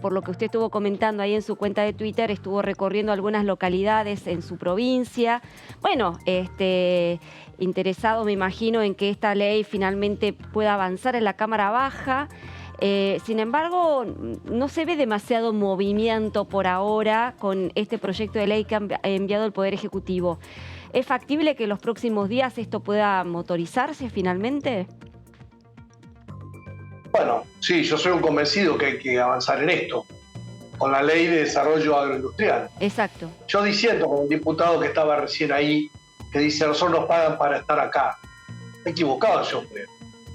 Por lo que usted estuvo comentando ahí en su cuenta de Twitter, estuvo recorriendo algunas localidades en su provincia. Bueno, interesado me imagino en que esta ley finalmente pueda avanzar en la Cámara Baja. Sin embargo, no se ve demasiado movimiento por ahora con este proyecto de ley que ha enviado el Poder Ejecutivo. ¿Es factible que en los próximos días esto pueda motorizarse finalmente? Bueno, sí, yo soy un convencido que hay que avanzar en esto, con la ley de desarrollo agroindustrial. Exacto. Yo diciendo con un diputado que estaba recién ahí, que dice, nosotros nos pagan para estar acá. Equivocado ese hombre.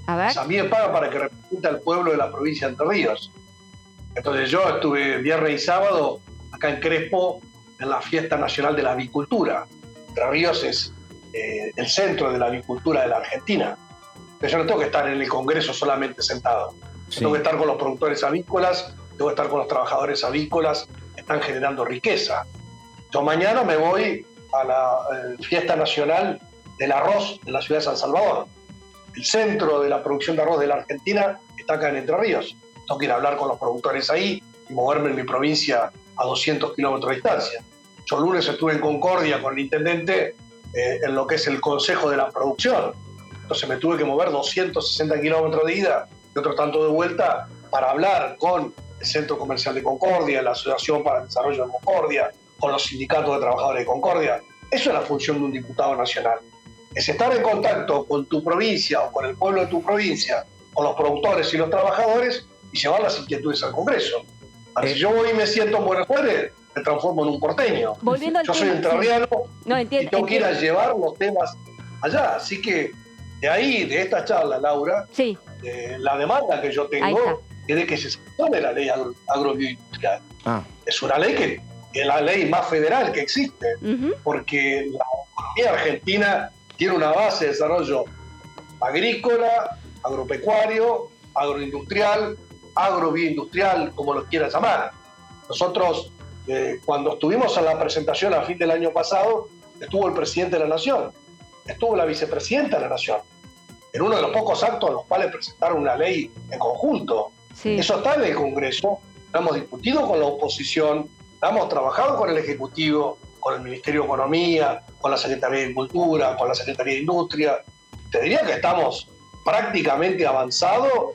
A ver. A mí me pagan para que represente al pueblo de la provincia de Entre Ríos. Entonces yo estuve viernes y sábado acá en Crespo en la Fiesta Nacional de la Avicultura. Entre Ríos es el centro de la avicultura de la Argentina. Pero yo no tengo que estar en el Congreso solamente sentado. Sí. Tengo que estar con los productores avícolas, tengo que estar con los trabajadores avícolas que están generando riqueza. Yo mañana me voy a la Fiesta Nacional del Arroz de la ciudad de San Salvador. El centro de la producción de arroz de la Argentina está acá en Entre Ríos. Tengo que ir a hablar con los productores ahí y moverme en mi provincia a 200 kilómetros de distancia. Yo el lunes estuve en Concordia con el intendente en lo que es el Consejo de la Producción. Entonces me tuve que mover 260 kilómetros de ida y otro tanto de vuelta para hablar con el Centro Comercial de Concordia, la Asociación para el Desarrollo de Concordia, con los sindicatos de trabajadores de Concordia. Eso es la función de un diputado nacional. Es estar en contacto con tu provincia o con el pueblo de tu provincia, con los productores y los trabajadores y llevar las inquietudes al Congreso. Ahora, si yo voy y me siento en Buenos Aires, me transformo en un porteño. Yo soy entrerriano y tengo que ir a llevar los temas allá. Así que de ahí, de esta charla, Laura, sí, la demanda que yo tengo es de que se sancione la ley agrobioindustrial. Es una ley que es la ley más federal que existe, porque la economía argentina tiene una base de desarrollo agrícola, agropecuario, agroindustrial, agrobioindustrial, como lo quieras llamar. Nosotros, cuando estuvimos en la presentación a fin del año pasado, estuvo el presidente de la Nación, estuvo la vicepresidenta de la Nación, en uno de los pocos actos en los cuales presentaron una ley en conjunto. Sí. Eso está en el Congreso, lo hemos discutido con la oposición, lo hemos trabajado con el Ejecutivo, con el Ministerio de Economía, con la Secretaría de Agricultura, con la Secretaría de Industria. Te diría que estamos prácticamente avanzados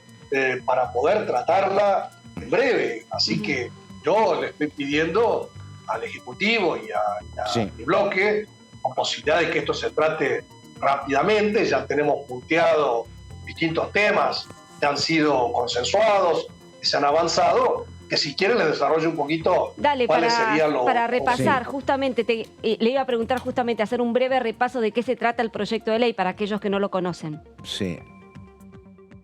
para poder tratarla en breve. Así que yo le estoy pidiendo al Ejecutivo y a mi bloque la posibilidad de que esto se trate rápidamente. Ya tenemos punteado distintos temas que han sido consensuados, que se han avanzado, que si quieren les desarrollo un poquito cuáles serían los... Para repasar, justamente, le iba a preguntar justamente, hacer un breve repaso de qué se trata el proyecto de ley para aquellos que no lo conocen. Sí.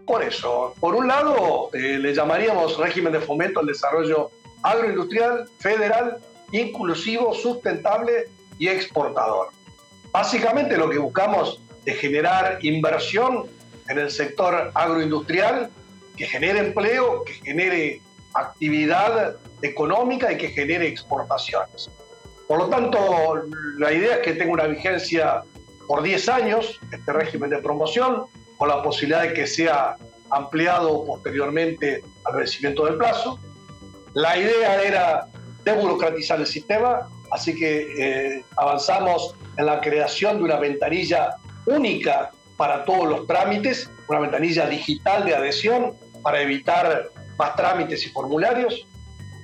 Por eso, por un lado, le llamaríamos régimen de fomento al desarrollo agroindustrial, federal, inclusivo, sustentable y exportador. Básicamente lo que buscamos es generar inversión en el sector agroindustrial, que genere empleo, que genere actividad económica y que genere exportaciones. Por lo tanto, la idea es que tenga una vigencia por 10 años, este régimen de promoción, con la posibilidad de que sea ampliado posteriormente al vencimiento del plazo. La idea era desburocratizar el sistema, así que avanzamos en la creación de una ventanilla única para todos los trámites, una ventanilla digital de adhesión para evitar más trámites y formularios,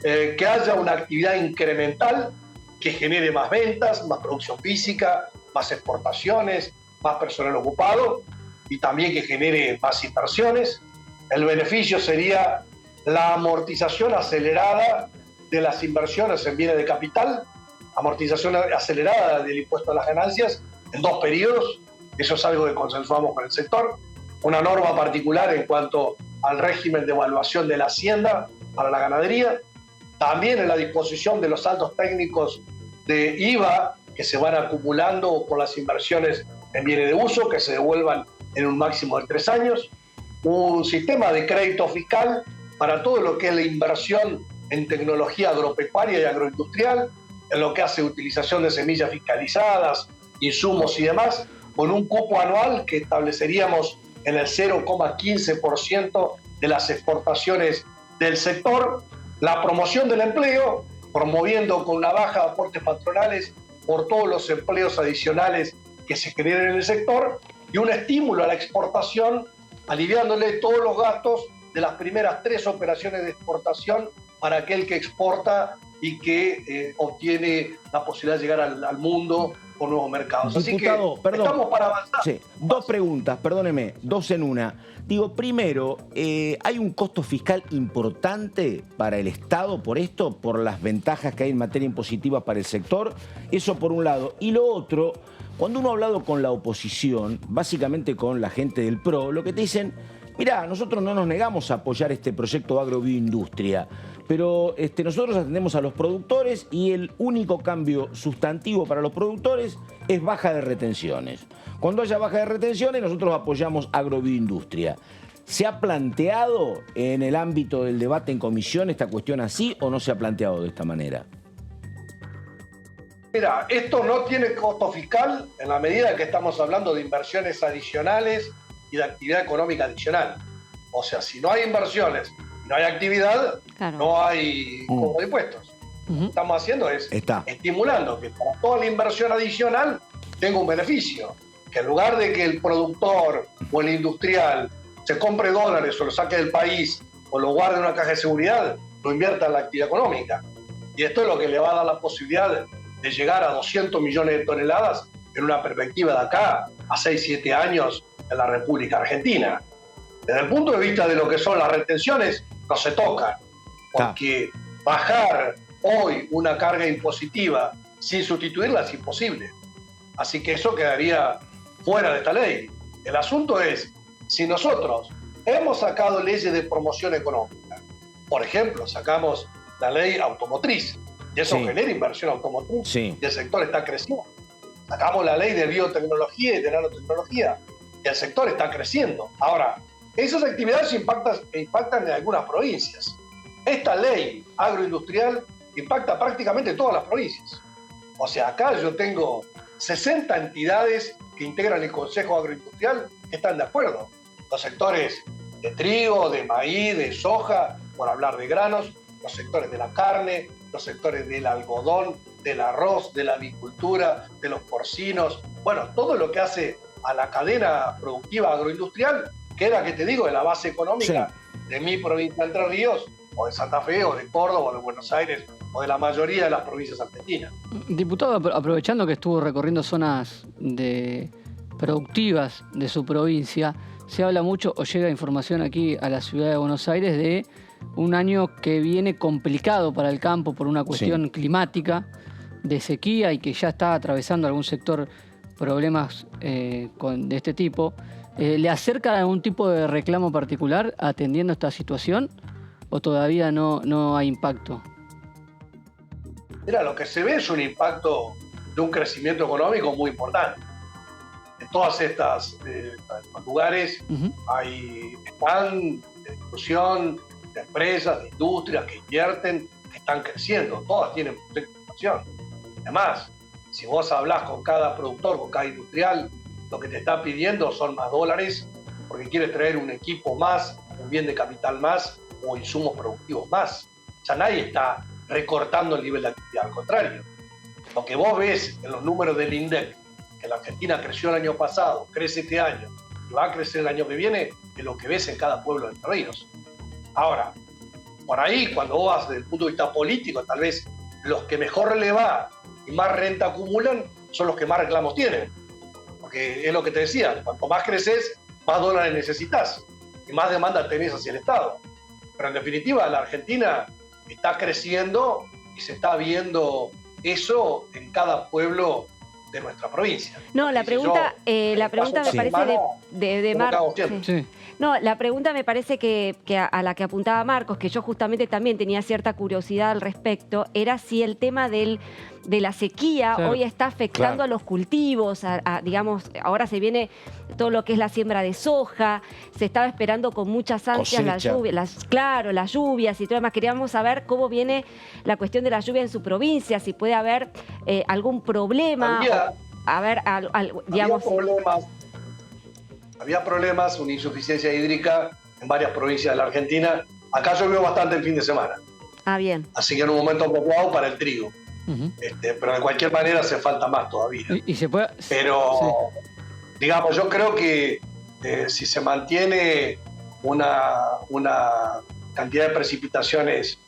que haya una actividad incremental que genere más ventas, más producción física, más exportaciones, más personal ocupado y también que genere más inversiones. El beneficio sería la amortización acelerada de las inversiones en bienes de capital, amortización acelerada del impuesto a las ganancias en 2 periodos. Eso es algo que consensuamos con el sector. Una norma particular en cuanto al régimen de evaluación de la hacienda para la ganadería. También en la disposición de los saldos técnicos de IVA que se van acumulando por las inversiones en bienes de uso, que se devuelvan en un máximo de 3 años. Un sistema de crédito fiscal para todo lo que es la inversión en tecnología agropecuaria y agroindustrial, en lo que hace utilización de semillas fiscalizadas, insumos y demás, con un cupo anual que estableceríamos en el 0,15% de las exportaciones del sector. La promoción del empleo, promoviendo con una baja de aportes patronales por todos los empleos adicionales que se generen en el sector, y un estímulo a la exportación, aliviándole todos los gastos de las primeras 3 operaciones de exportación para aquel que exporta y que obtiene la posibilidad de llegar al mundo con nuevos mercados. Diputado, así que estamos para avanzar. Sí, 2 preguntas, perdóneme, 2 en una. Digo, primero, ¿hay un costo fiscal importante para el Estado por esto, por las ventajas que hay en materia impositiva para el sector? Eso por un lado. Y lo otro, cuando uno ha hablado con la oposición, básicamente con la gente del PRO, lo que te dicen, mirá, nosotros no nos negamos a apoyar este proyecto de agrobioindustria, pero nosotros atendemos a los productores y el único cambio sustantivo para los productores es baja de retenciones. Cuando haya baja de retenciones, nosotros apoyamos agrobioindustria. ¿Se ha planteado en el ámbito del debate en comisión esta cuestión así o no se ha planteado de esta manera? Mira, esto no tiene costo fiscal en la medida que estamos hablando de inversiones adicionales y de actividad económica adicional. O sea, si no hay inversiones y no hay actividad, claro, no hay cobro de impuestos. Lo que estamos haciendo es estimulando que para toda la inversión adicional tenga un beneficio. Que en lugar de que el productor o el industrial se compre dólares o lo saque del país o lo guarde en una caja de seguridad, lo invierta en la actividad económica. Y esto es lo que le va a dar la posibilidad de llegar a 200 millones de toneladas en una perspectiva de acá a 6-7 años en la República Argentina. Desde el punto de vista de lo que son las retenciones, no se tocan, porque bajar hoy una carga impositiva sin sustituirla es imposible. Así que eso quedaría fuera de esta ley. El asunto es, si nosotros hemos sacado leyes de promoción económica, por ejemplo, sacamos la ley automotriz, y eso genera inversión automotriz, y el sector está creciendo. Sacamos la ley de biotecnología y de nanotecnología, y el sector está creciendo. Ahora, esas actividades impactan en algunas provincias. Esta ley agroindustrial impacta prácticamente todas las provincias. O sea, acá yo tengo 60 entidades que integran el Consejo Agroindustrial que están de acuerdo. Los sectores de trigo, de maíz, de soja, por hablar de granos, los sectores de la carne, los sectores del algodón, del arroz, de la avicultura, de los porcinos, bueno, todo lo que hace a la cadena productiva agroindustrial, que era, que te digo, de la base económica de mi provincia de Entre Ríos, o de Santa Fe, o de Córdoba, o de Buenos Aires, o de la mayoría de las provincias argentinas. Diputado, aprovechando que estuvo recorriendo zonas productivas de su provincia, se habla mucho, o llega información aquí a la ciudad de Buenos Aires, de un año que viene complicado para el campo por una cuestión climática, de sequía, y que ya está atravesando algún sector problemas de este tipo. ¿Le acerca algún tipo de reclamo particular atendiendo esta situación o todavía no hay impacto? Mira, lo que se ve es un impacto de un crecimiento económico muy importante. En todas estas lugares hay están de discusión, de empresas, de industrias que invierten, que están creciendo, todas tienen exportación. Además, si vos hablás con cada productor, con cada industrial, lo que te está pidiendo son más dólares porque quiere traer un equipo más, un bien de capital más o insumos productivos más. O sea, nadie está recortando el nivel de actividad, al contrario. Lo que vos ves en los números del INDEC, que la Argentina creció el año pasado, crece este año y va a crecer el año que viene, es lo que ves en cada pueblo de Entre Ríos. Ahora, por ahí, cuando vos vas desde el punto de vista político, tal vez los que mejor le va y más renta acumulan son los que más reclamos tienen. Porque es lo que te decía, cuanto más creces, más dólares necesitas y más demanda tenés hacia el Estado. Pero en definitiva, la Argentina está creciendo y se está viendo eso en cada pueblo de nuestra provincia. No, la pregunta, me parece de Marcos. Sí. No, la pregunta me parece que a la que apuntaba Marcos, que yo justamente también tenía cierta curiosidad al respecto, era si el tema de la sequía hoy está afectando a los cultivos, digamos, ahora se viene todo lo que es la siembra de soja, se estaba esperando con muchas ansias las lluvias y todo demás. Queríamos saber cómo viene la cuestión de la lluvia en su provincia, si puede haber algún problema. Había problemas, una insuficiencia hídrica en varias provincias de la Argentina. Acá llovió bastante el fin de semana. Bien. Así que en un momento apropiado para el trigo. Pero de cualquier manera hace falta más todavía. Y se puede... Pero, digamos, yo creo que si se mantiene una cantidad de precipitaciones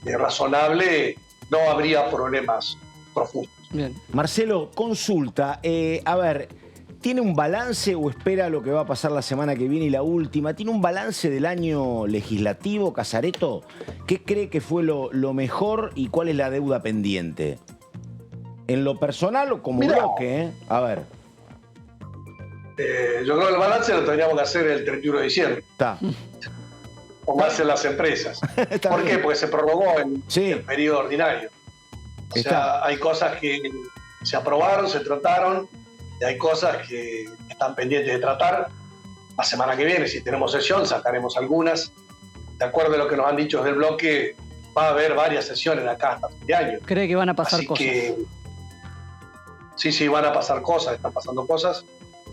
razonable, no habría problemas profundos. Bien. Marcelo, consulta. ¿Tiene un balance o espera lo que va a pasar la semana que viene y la última? ¿Tiene un balance del año legislativo, Casareto? ¿Qué cree que fue lo mejor y cuál es la deuda pendiente? ¿En lo personal o como bloque? A ver. Yo creo que el balance lo tendríamos que hacer el 31 de diciembre. Está. Como hacen las empresas. ¿Por qué? Porque se prorrogó el periodo ordinario. O sea, hay cosas que se aprobaron, se trataron, y hay cosas que están pendientes de tratar. La semana que viene, si tenemos sesión, sacaremos algunas. De acuerdo a lo que nos han dicho del bloque, va a haber varias sesiones de acá hasta fin de año. ¿Cree que van a pasar cosas? Sí, van a pasar cosas, están pasando cosas.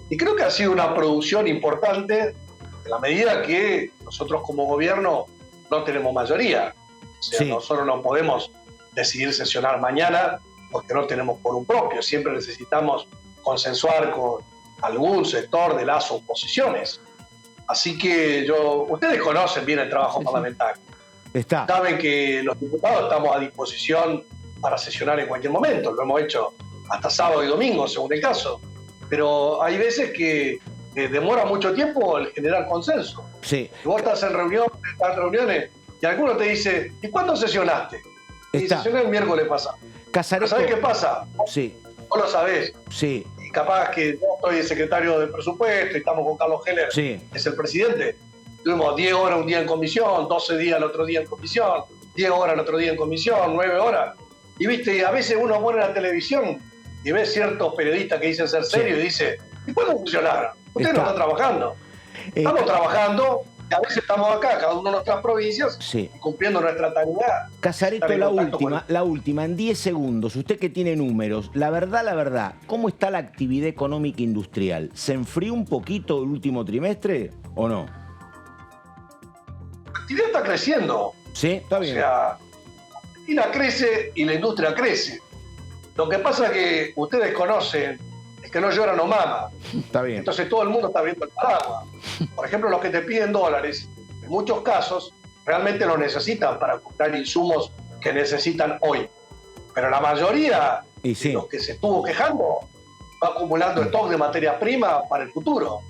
Y creo que ha sido una producción importante en la medida que nosotros como gobierno no tenemos mayoría. O sea, nosotros no podemos decidir sesionar mañana porque no tenemos quórum propio. Siempre necesitamos consensuar con algún sector de las oposiciones. Así que ustedes conocen bien el trabajo parlamentario. Saben que los diputados estamos a disposición para sesionar en cualquier momento. Lo hemos hecho hasta sábado y domingo, según el caso. Pero hay veces que demora mucho tiempo el generar consenso. Sí. Vos estás en reuniones y alguno te dice, ¿y cuándo sesionaste? Y sesioné el miércoles pasado. Casareto. ¿Sabés qué pasa? Sí. Vos lo sabés. Sí. Y capaz que yo soy el secretario de presupuesto y estamos con Carlos Heller, es el presidente. Tuvimos 10 horas un día en comisión, 12 días el otro día en comisión, 10 horas el otro día en comisión, 9 horas. Y viste, a veces uno pone la televisión y ve ciertos periodistas que dicen ser serios y dice, ¿y cuándo funcionaron? Ustedes no están trabajando. Estamos trabajando, y a veces estamos acá, cada uno de nuestras provincias, cumpliendo nuestra tarea. Casareto, la última, en 10 segundos, usted que tiene números, la verdad, ¿cómo está la actividad económica industrial? ¿Se enfrió un poquito el último trimestre o no? La actividad está creciendo. Sí, está bien. O sea, Argentina crece y la industria crece. Lo que pasa es que ustedes conocen, es que no llora no mama. Está bien. Entonces todo el mundo está viendo el paraguas. Por ejemplo, los que te piden dólares, en muchos casos, realmente lo necesitan para comprar insumos que necesitan hoy. Pero la mayoría de los que se estuvo quejando va acumulando stock de materia prima para el futuro.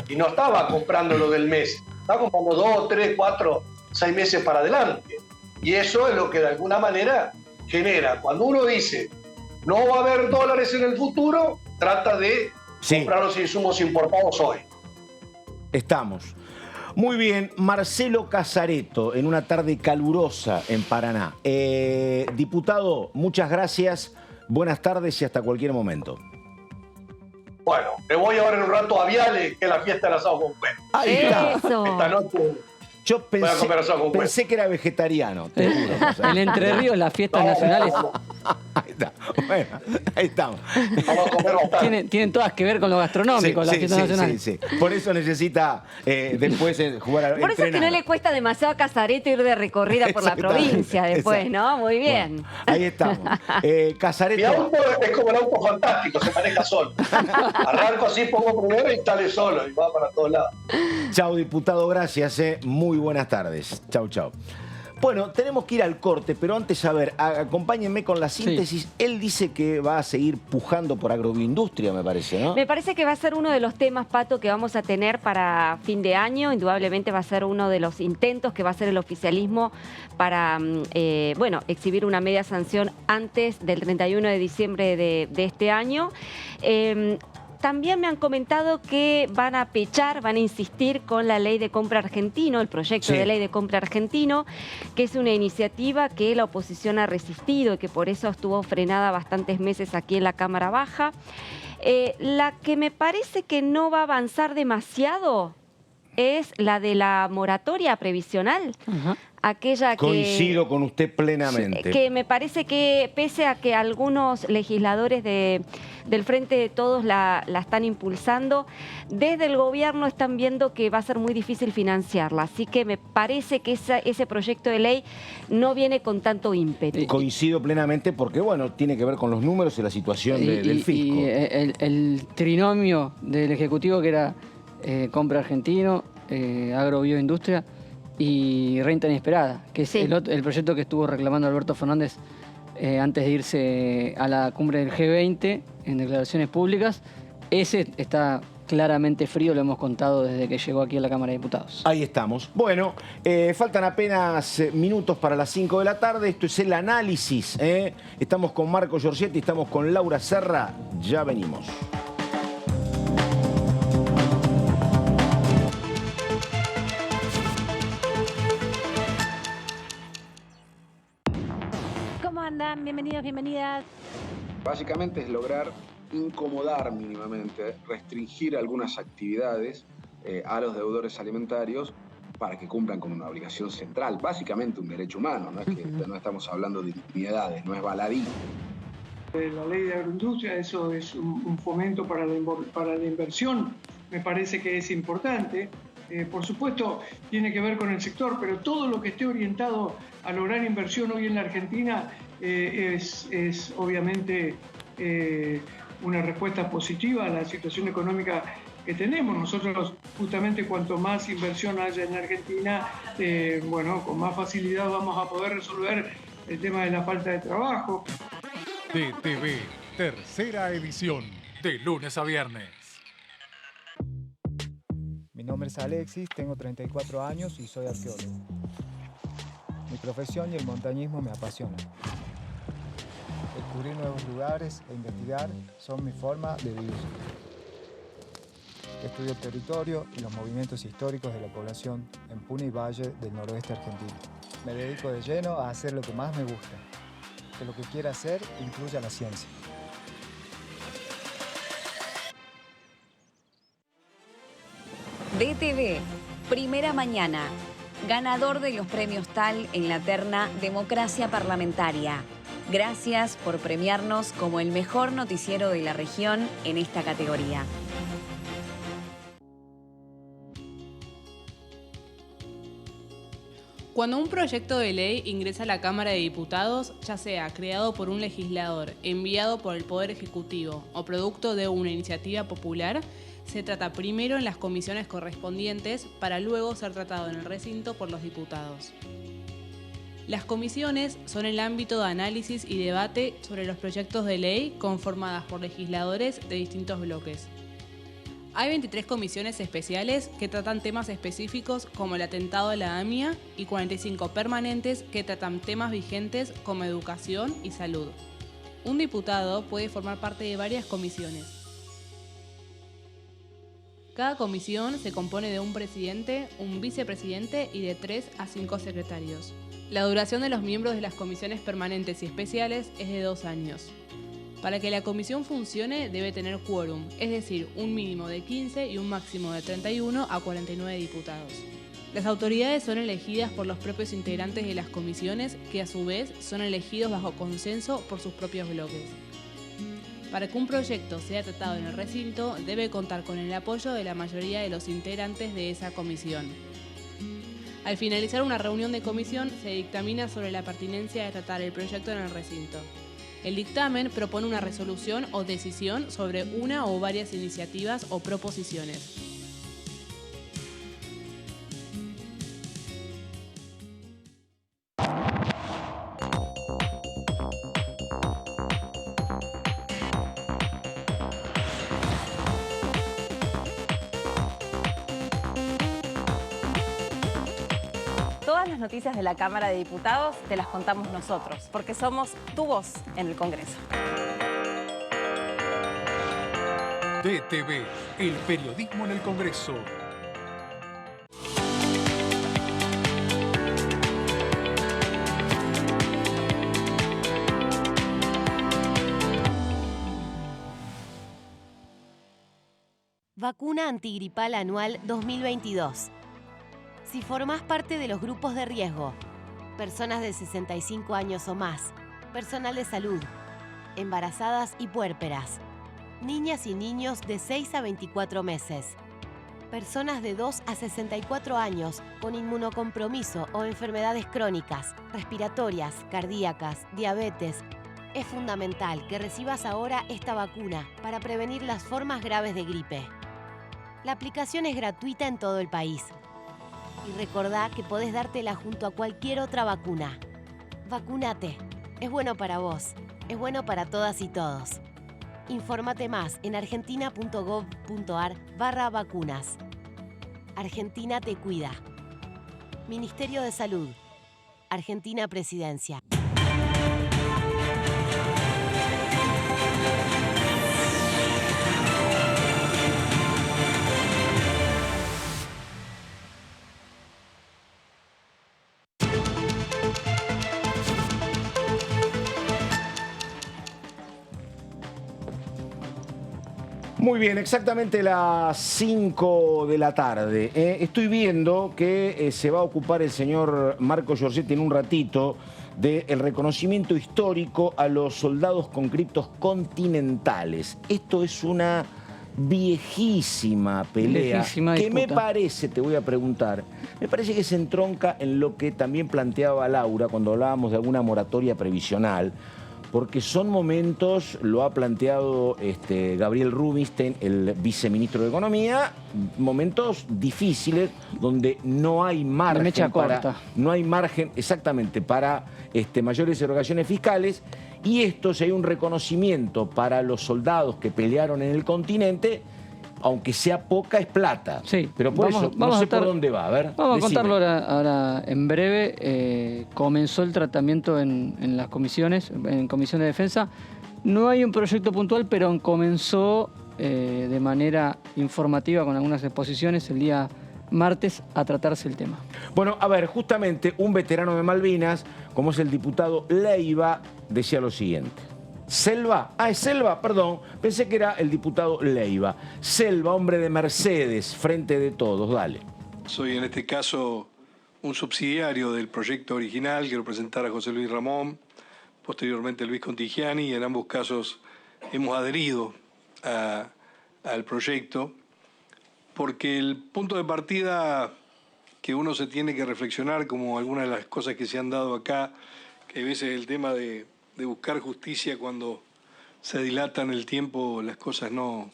Y no estaba comprando lo del mes, estaba comprando 2, 3, 4, 6 meses para adelante. Y eso es lo que de alguna manera genera. Cuando uno dice no va a haber dólares en el futuro, trata de comprar los insumos importados hoy. Estamos. Muy bien, Marcelo Casareto, en una tarde calurosa en Paraná. Diputado, muchas gracias, buenas tardes y hasta cualquier momento. Bueno, me voy ahora en un rato a Viale, que es la fiesta del asado con cuero. Ahí está. Esta noche yo pensé que era vegetariano. Te juro, en Entre Ríos las fiestas nacionales... Ahí está. Bueno, ahí estamos. Vamos a comer bastante. Tienen todas que ver con lo gastronómico, las fiestas nacionales. Sí. Por eso necesita después jugar a Por eso es que no le cuesta demasiado a Casareto ir de recorrida por la provincia después, ¿no? Muy bien. Bueno, ahí estamos. Casareto. Mi auto es como el auto fantástico, se maneja solo. Arranco así, pongo primero y sale solo y va para todos lados. Chau, diputado, gracias. Muy buenas tardes. Chau. Bueno, tenemos que ir al corte, pero antes, a ver, acompáñenme con la síntesis. Sí. Él dice que va a seguir pujando por agroindustria, me parece, ¿no? Me parece que va a ser uno de los temas, Pato, que vamos a tener para fin de año. Indudablemente va a ser uno de los intentos que va a hacer el oficialismo para, bueno, exhibir una media sanción antes del 31 de diciembre de este año. También me han comentado que van a pechar, van a insistir con la ley de compra argentino, el proyecto de ley de compra argentino, que es una iniciativa que la oposición ha resistido y que por eso estuvo frenada bastantes meses aquí en la Cámara Baja. La que me parece que no va a avanzar demasiado es la de la moratoria previsional. Aquella que... Coincido con usted plenamente. Que me parece que, pese a que algunos legisladores del Frente de Todos la están impulsando, desde el gobierno están viendo que va a ser muy difícil financiarla. Así que me parece que ese proyecto de ley no viene con tanto ímpetu. Coincido plenamente porque, bueno, tiene que ver con los números y la situación del fisco. Y el trinomio del Ejecutivo, que era compra argentino, agrobioindustria y renta inesperada, que es el proyecto que estuvo reclamando Alberto Fernández antes de irse a la cumbre del G20 en declaraciones públicas. Ese está claramente frío, lo hemos contado desde que llegó aquí a la Cámara de Diputados. Ahí estamos. Bueno, faltan apenas minutos para las 5 de la tarde. Esto es el análisis. Estamos con Marco Giorgetti, estamos con Laura Serra. Ya venimos. Bienvenidos, bienvenidas. Básicamente es lograr incomodar mínimamente, restringir algunas actividades a los deudores alimentarios para que cumplan con una obligación central, básicamente un derecho humano, no es que no estamos hablando de intimidades, no es baladí. La ley de agroindustria, eso es un fomento para la inversión, me parece que es importante. Por supuesto, tiene que ver con el sector, pero todo lo que esté orientado a lograr inversión hoy en la Argentina es obviamente una respuesta positiva a la situación económica que tenemos. Nosotros, justamente, cuanto más inversión haya en Argentina, bueno, con más facilidad vamos a poder resolver el tema de la falta de trabajo. DTV, tercera edición, de lunes a viernes. Mi nombre es Alexis, tengo 34 años y soy arqueólogo. Mi profesión y el montañismo me apasionan. Descubrir nuevos lugares e investigar son mi forma de vivir. Estudio el territorio y los movimientos históricos de la población en Puna y Valle del noroeste argentino. Me dedico de lleno a hacer lo que más me gusta, que lo que quiera hacer incluya la ciencia. DTV, Primera Mañana, ganador de los premios TAL en la terna Democracia Parlamentaria. Gracias por premiarnos como el mejor noticiero de la región en esta categoría. Cuando un proyecto de ley ingresa a la Cámara de Diputados, ya sea creado por un legislador, enviado por el Poder Ejecutivo o producto de una iniciativa popular, se trata primero en las comisiones correspondientes para luego ser tratado en el recinto por los diputados. Las comisiones son el ámbito de análisis y debate sobre los proyectos de ley conformadas por legisladores de distintos bloques. Hay 23 comisiones especiales que tratan temas específicos como el atentado a la AMIA y 45 permanentes que tratan temas vigentes como educación y salud. Un diputado puede formar parte de varias comisiones. Cada comisión se compone de un presidente, un vicepresidente y de 3 a 5 secretarios. La duración de los miembros de las comisiones permanentes y especiales es de 2 años. Para que la comisión funcione debe tener quórum, es decir, un mínimo de 15 y un máximo de 31 a 49 diputados. Las autoridades son elegidas por los propios integrantes de las comisiones, que a su vez son elegidos bajo consenso por sus propios bloques. Para que un proyecto sea tratado en el recinto, debe contar con el apoyo de la mayoría de los integrantes de esa comisión. Al finalizar una reunión de comisión, se dictamina sobre la pertinencia de tratar el proyecto en el recinto. El dictamen propone una resolución o decisión sobre una o varias iniciativas o proposiciones. las noticias de la Cámara de Diputados te las contamos nosotros, porque somos tu voz en el Congreso. DTV, el periodismo en el Congreso. Vacuna antigripal anual 2022. Si formás parte de los grupos de riesgo, personas de 65 años o más, personal de salud, embarazadas y puérperas, niñas y niños de 6 a 24 meses, personas de 2 a 64 años con inmunocompromiso o enfermedades crónicas, respiratorias, cardíacas, diabetes, es fundamental que recibas ahora esta vacuna para prevenir las formas graves de gripe. La aplicación es gratuita en todo el país. Y recordá que podés dártela junto a cualquier otra vacuna. Vacúnate. Es bueno para vos. Es bueno para todas y todos. Infórmate más en argentina.gov.ar/vacunas. Argentina te cuida. Ministerio de Salud. Argentina Presidencia. Muy bien, exactamente las 5 de la tarde. Estoy viendo que se va a ocupar el señor Marco Giorgetti en un ratito del reconocimiento histórico a los soldados con criptos continentales. Esto es una viejísima pelea que me parece, te voy a preguntar, me parece que se entronca en lo que también planteaba Laura cuando hablábamos de alguna moratoria previsional, porque son momentos, lo ha planteado Gabriel Rubinstein, el viceministro de Economía, momentos difíciles donde no hay margen no hay margen exactamente para mayores erogaciones fiscales, y esto, si hay un reconocimiento para los soldados que pelearon en el continente, aunque sea poca, es plata. Sí, pero por eso no sé por dónde va. A ver, vamos a contarlo ahora en breve. Comenzó el tratamiento en las comisiones, en Comisión de Defensa. No hay un proyecto puntual, pero comenzó de manera informativa con algunas exposiciones el día martes a tratarse el tema. Bueno, a ver, justamente un veterano de Malvinas, como es el diputado Leiva, decía lo siguiente. Selva, es Selva, perdón, pensé que era el diputado Leiva. Selva, hombre de Mercedes, Frente de Todos, dale. Soy en este caso un subsidiario del proyecto original que lo presentara José Luis Ramón, posteriormente Luis Contigiani, y en ambos casos hemos adherido al proyecto, porque el punto de partida que uno se tiene que reflexionar, como algunas de las cosas que se han dado acá, que a veces el tema de buscar justicia cuando se dilatan el tiempo, las cosas no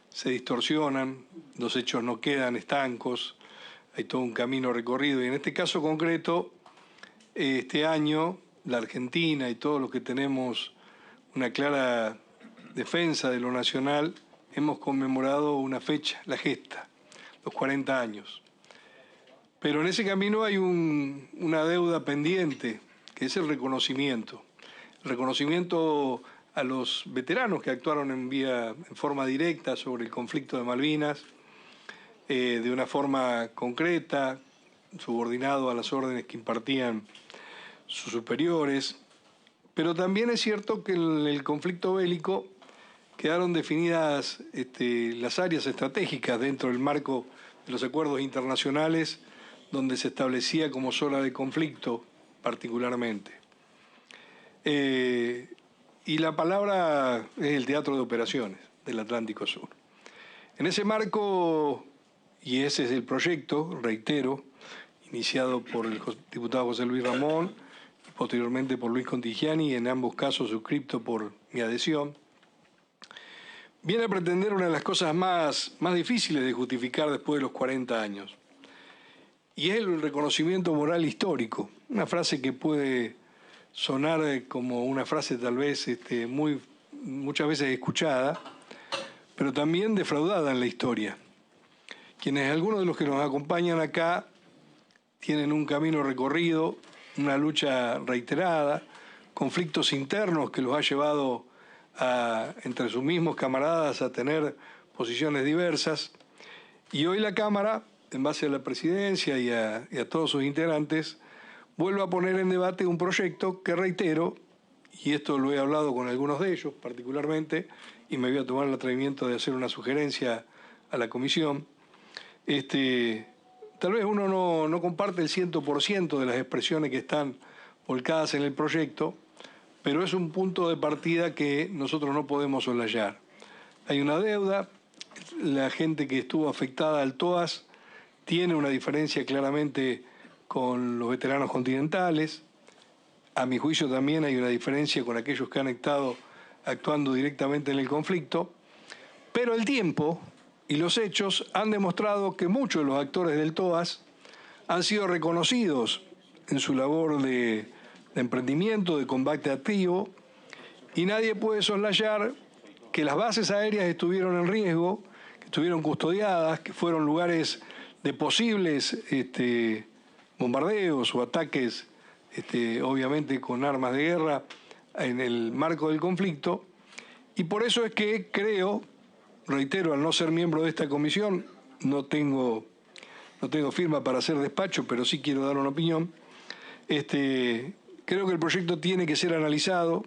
se distorsionan, los hechos no quedan estancos, hay todo un camino recorrido. Y en este caso concreto, este año, la Argentina y todos los que tenemos una clara defensa de lo nacional, hemos conmemorado una fecha, la gesta, los 40 años. Pero en ese camino hay una deuda pendiente, que es el reconocimiento. El reconocimiento a los veteranos que actuaron en forma directa sobre el conflicto de Malvinas, de una forma concreta, subordinado a las órdenes que impartían sus superiores. Pero también es cierto que en el conflicto bélico quedaron definidas las áreas estratégicas dentro del marco de los acuerdos internacionales, donde se establecía como zona de conflicto particularmente. Y la palabra es el teatro de operaciones del Atlántico Sur. En ese marco, y ese es el proyecto, reitero, iniciado por el diputado José Luis Ramón, y posteriormente por Luis Contigiani, y en ambos casos suscripto por mi adhesión, viene a pretender una de las cosas más difíciles de justificar después de los 40 años. Y es el reconocimiento moral histórico, una frase que puede sonar como una frase tal vez muchas veces escuchada, pero también defraudada en la historia. Algunos de los que nos acompañan acá tienen un camino recorrido, una lucha reiterada, conflictos internos que los ha llevado entre sus mismos camaradas a tener posiciones diversas. Y hoy la Cámara, en base a la presidencia y a todos sus integrantes, vuelve a poner en debate un proyecto que, reitero, y esto lo he hablado con algunos de ellos particularmente, y me voy a tomar el atrevimiento de hacer una sugerencia a la comisión. Tal vez uno no comparte el 100% de las expresiones que están volcadas en el proyecto, pero es un punto de partida que nosotros no podemos soslayar. Hay una deuda, la gente que estuvo afectada al TOAS tiene una diferencia claramente con los veteranos continentales. A mi juicio también hay una diferencia con aquellos que han estado actuando directamente en el conflicto, pero el tiempo y los hechos han demostrado que muchos de los actores del TOAS han sido reconocidos en su labor de emprendimiento, de combate activo, y nadie puede soslayar que las bases aéreas estuvieron en riesgo, que estuvieron custodiadas, que fueron lugares de posibles bombardeos o ataques, obviamente con armas de guerra en el marco del conflicto. Y por eso es que creo, reitero, al no ser miembro de esta comisión, no tengo firma para hacer despacho, pero sí quiero dar una opinión. Creo que el proyecto tiene que ser analizado.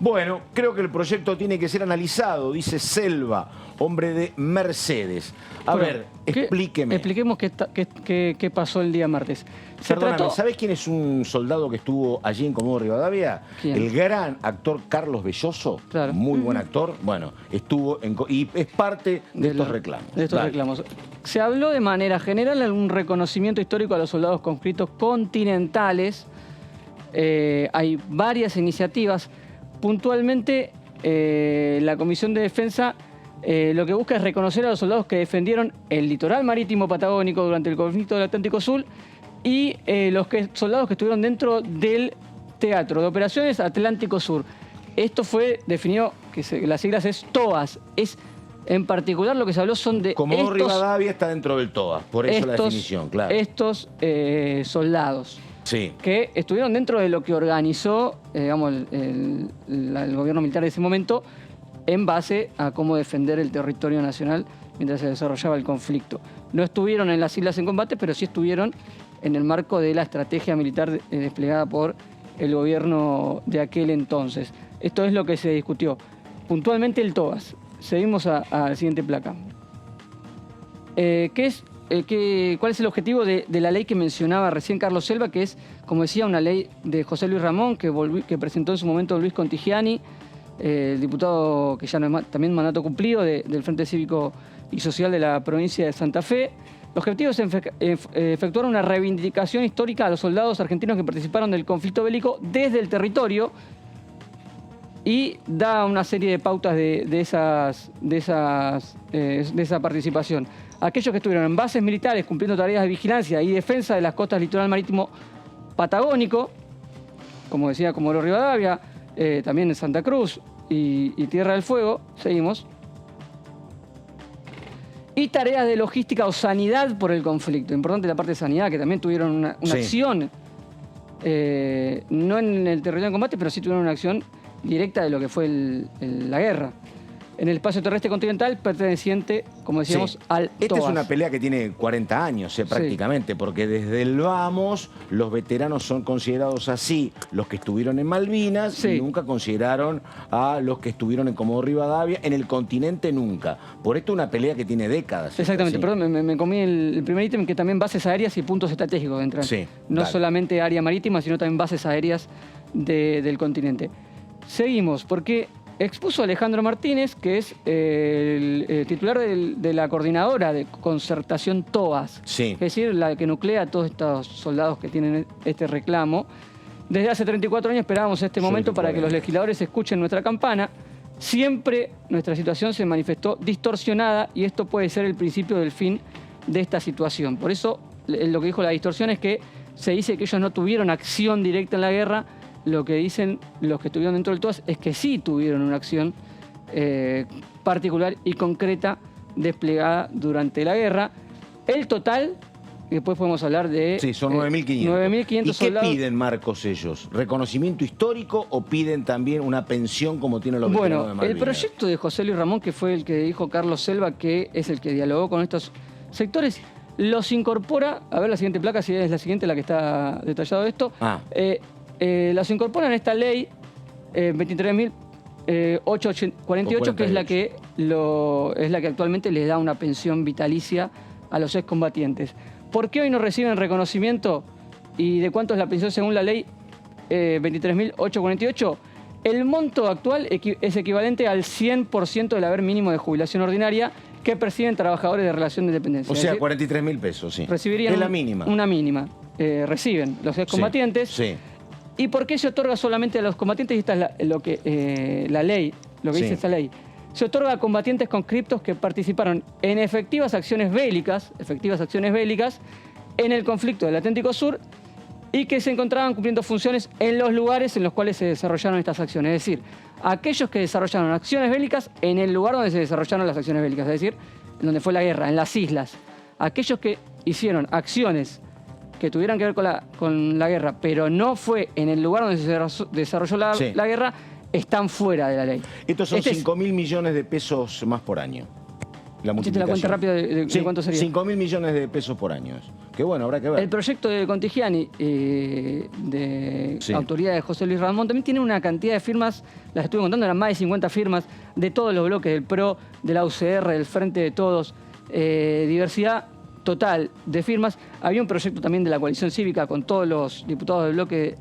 Bueno, creo que el proyecto tiene que ser analizado, dice Selva, hombre de Mercedes. A ver, explíqueme. Expliquemos qué pasó el día martes. Perdóname, ¿sabés quién es un soldado que estuvo allí en Comodoro Rivadavia? ¿Quién? El gran actor Carlos Belloso, claro. Muy buen actor. Bueno, estuvo y es parte de estos reclamos. De estos reclamos. Se habló de manera general de un reconocimiento histórico a los soldados conscriptos continentales. Hay varias iniciativas. Puntualmente, la Comisión de Defensa lo que busca es reconocer a los soldados que defendieron el litoral marítimo patagónico durante el conflicto del Atlántico Sur y soldados que estuvieron dentro del Teatro de Operaciones Atlántico Sur. Esto fue definido, las siglas es TOAS. En particular lo que se habló son de Comodoro Rivadavia está dentro del TOAS, por eso la definición, claro. Estos soldados. Sí. Que estuvieron dentro de lo que organizó el gobierno militar de ese momento en base a cómo defender el territorio nacional mientras se desarrollaba el conflicto. No estuvieron en las islas en combate, pero sí estuvieron en el marco de la estrategia militar desplegada por el gobierno de aquel entonces. Esto es lo que se discutió. Puntualmente el TOAS. Seguimos a la siguiente placa. ¿Cuál es el objetivo de la ley que mencionaba recién Carlos Selva? Que es, como decía, una ley de José Luis Ramón que presentó en su momento Luis Contigiani, el diputado que ya no es también mandato cumplido del Frente Cívico y Social de la provincia de Santa Fe. El objetivo es efectuar una reivindicación histórica a los soldados argentinos que participaron del conflicto bélico desde el territorio y da una serie de pautas de esa participación. Aquellos que estuvieron en bases militares cumpliendo tareas de vigilancia y defensa de las costas del litoral marítimo patagónico, como decía Comodoro Rivadavia, también en Santa Cruz y Tierra del Fuego, seguimos, y tareas de logística o sanidad por el conflicto. Importante la parte de sanidad, que también tuvieron una acción, no en el territorio de combate, pero sí tuvieron una acción directa de lo que fue la guerra. En el espacio terrestre continental perteneciente, como decíamos, al TOAS. Esta es una pelea que tiene 40 años prácticamente, porque desde el vamos los veteranos son considerados así, los que estuvieron en Malvinas, y nunca consideraron a los que estuvieron en Comodoro Rivadavia, en el continente nunca. Por esto es una pelea que tiene décadas. Exactamente, perdón, me comí el primer ítem, que también bases aéreas y puntos estratégicos entran. No solamente área marítima, sino también bases aéreas del continente. Seguimos, porque expuso Alejandro Martínez, que es el titular de la coordinadora de concertación TOAS, es decir, la que nuclea a todos estos soldados que tienen este reclamo. Desde hace 34 años esperábamos este momento para que los legisladores escuchen nuestra campana. Siempre nuestra situación se manifestó distorsionada y esto puede ser el principio del fin de esta situación. Por eso lo que dijo la distorsión es que se dice que ellos no tuvieron acción directa en la guerra. Lo que dicen los que estuvieron dentro del TOAS es que sí tuvieron una acción particular y concreta desplegada durante la guerra. El total, y después podemos hablar de... Sí, son 9.500. 9.500 ¿Y qué soldados. piden, Marcos, ellos? ¿Reconocimiento histórico o piden también una pensión como tienen los veteranos de Bueno, Malvinas? el proyecto de José Luis Ramón, que fue el que dijo Carlos Selva, que es el que dialogó con estos sectores, los incorpora, a ver la siguiente placa, si es la siguiente la que está detallado esto, los incorpora en esta ley 23.848, que es la que actualmente les da una pensión vitalicia a los excombatientes. ¿Por qué hoy no reciben reconocimiento y de cuánto es la pensión según la ley 23.848? El monto actual es equivalente al 100% del haber mínimo de jubilación ordinaria que perciben trabajadores de relación de dependencia. O sea, 43.000 pesos, sí. Recibirían es la mínima. Una mínima. Reciben los excombatientes. Sí. ¿Y por qué se otorga solamente a los combatientes? Y esta es la ley, lo que dice esta ley. Se otorga a combatientes conscriptos que participaron en efectivas acciones bélicas en el conflicto del Atlántico Sur y que se encontraban cumpliendo funciones en los lugares en los cuales se desarrollaron estas acciones. Es decir, aquellos que desarrollaron acciones bélicas en el lugar donde se desarrollaron las acciones bélicas, es decir, donde fue la guerra, en las islas. Aquellos que hicieron acciones que tuvieran que ver con la guerra, pero no fue en el lugar donde se desarrolló la guerra, están fuera de la ley. Estos son 5.000 millones de pesos más por año. La multiplicación. La cuenta rápida de cuánto sería. 5.000 millones de pesos por año. Qué bueno, habrá que ver. El proyecto de Contigiani, de autoridad de José Luis Ramón, también tiene una cantidad de firmas, las estuve contando, eran más de 50 firmas de todos los bloques, del PRO, de la UCR, del Frente de Todos, diversidad total de firmas. Había un proyecto también de la coalición cívica con todos los diputados del bloque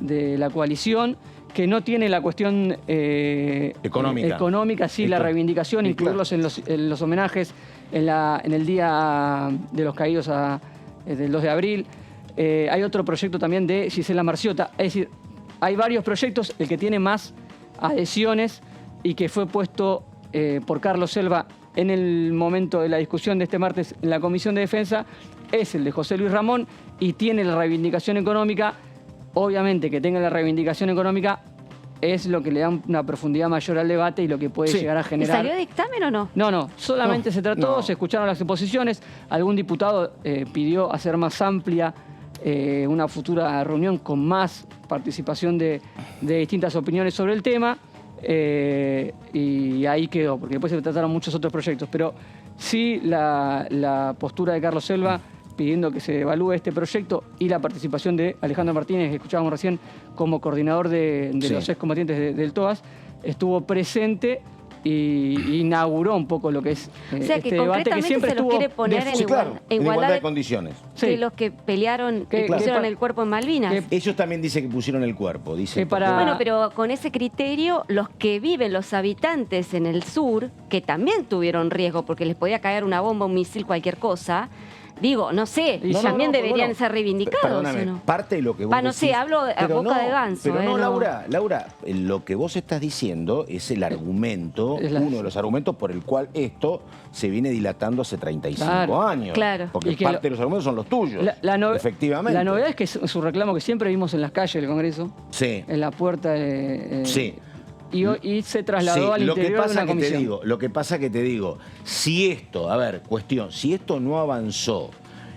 de la coalición, que no tiene la cuestión económica, sí, la reivindicación, incluirlos en los homenajes, en el Día de los Caídos del 2 de abril. Hay otro proyecto también de Gisela Marciota. Es decir, hay varios proyectos, el que tiene más adhesiones y que fue puesto por Carlos Selva en el momento de la discusión de este martes en la Comisión de Defensa, es el de José Luis Ramón y tiene la reivindicación económica. Obviamente que tenga la reivindicación económica es lo que le da una profundidad mayor al debate y lo que puede llegar a generar. ¿Y salió dictamen o no? No, solamente se trató, se escucharon las exposiciones, algún diputado pidió hacer más amplia una futura reunión con más participación de distintas opiniones sobre el tema y ahí quedó, porque después se trataron muchos otros proyectos, pero sí la postura de Carlos Selva pidiendo que se evalúe este proyecto y la participación de Alejandro Martínez, que escuchábamos recién como coordinador de los excombatientes del TOAS, estuvo presente y inauguró un poco lo que es este debate que siempre estuvo quiere poner en igualdad de condiciones. Que los que pelearon, que pusieron el cuerpo en Malvinas. Ellos también dicen que pusieron el cuerpo. Bueno, pero con ese criterio, los que viven, los habitantes en el sur, que también tuvieron riesgo porque les podía caer una bomba, un misil, cualquier cosa. Digo, no sé, también deberían ser reivindicados. Perdóname, ¿no? Parte de lo que vos no decís, sé, hablo a boca de ganso. Pero no, Laura, lo que vos estás diciendo es el argumento, uno de los argumentos por el cual esto se viene dilatando hace 35 años. Claro. Porque parte de los argumentos son los tuyos, efectivamente. La novedad es que es su reclamo que siempre vimos en las calles del Congreso, en la puerta y se trasladó al interior de una comisión. Lo que pasa que te digo, si esto no avanzó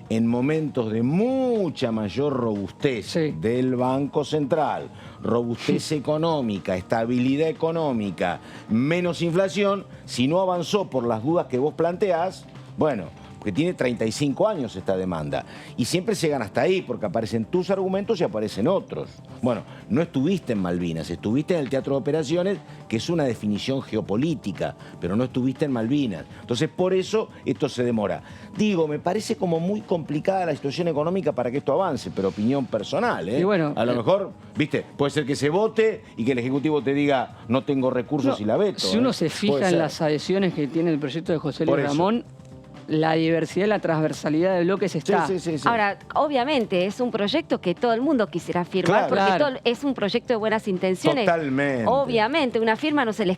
en momentos de mucha mayor robustez del Banco Central, robustez económica, estabilidad económica, menos inflación, si no avanzó por las dudas que vos planteás, bueno, porque tiene 35 años esta demanda. Y siempre se gana hasta ahí, porque aparecen tus argumentos y aparecen otros. Bueno, no estuviste en Malvinas, estuviste en el Teatro de Operaciones, que es una definición geopolítica, pero no estuviste en Malvinas. Entonces, por eso esto se demora. Digo, me parece como muy complicada la situación económica para que esto avance, pero opinión personal, ¿eh? Y bueno, a lo mejor, viste, puede ser que se vote y que el Ejecutivo te diga, no tengo recursos y la veto. Si uno se fija en las adhesiones que tiene el proyecto de José Luis Ramón, la diversidad y la transversalidad de bloques está. Ahora, obviamente, es un proyecto que todo el mundo quisiera firmar, porque es un proyecto de buenas intenciones. Totalmente. Obviamente, una firma no se le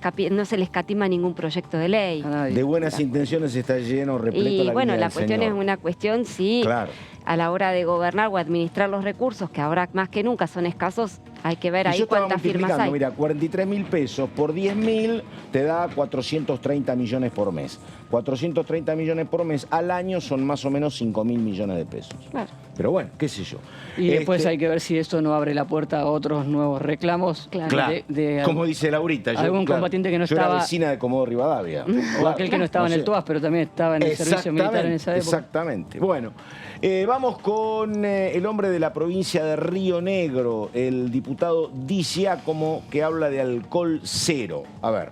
escatima ningún proyecto de ley. De buenas intenciones está lleno, repleto y la bueno, vida la del cuestión Señor. es una cuestión, sí. Claro. a la hora de gobernar o administrar los recursos, que ahora más que nunca son escasos, hay que ver ahí cuántas firmas hay. Mira, 43.000 pesos por 10.000 te da 430 millones por mes. 430 millones por mes al año son más o menos 5.000 millones de pesos. Claro. Pero bueno, qué sé yo. Y después hay que ver si esto no abre la puerta a otros nuevos reclamos. Claro. Como dice Laurita. Algún combatiente que no estaba... Yo era vecina de Comodoro Rivadavia. O aquel que no estaba en el TUAS, pero también estaba en el servicio militar en esa época. Exactamente. Bueno, vamos con el hombre de la provincia de Río Negro, el diputado Di Giacomo, que habla de alcohol cero. A ver.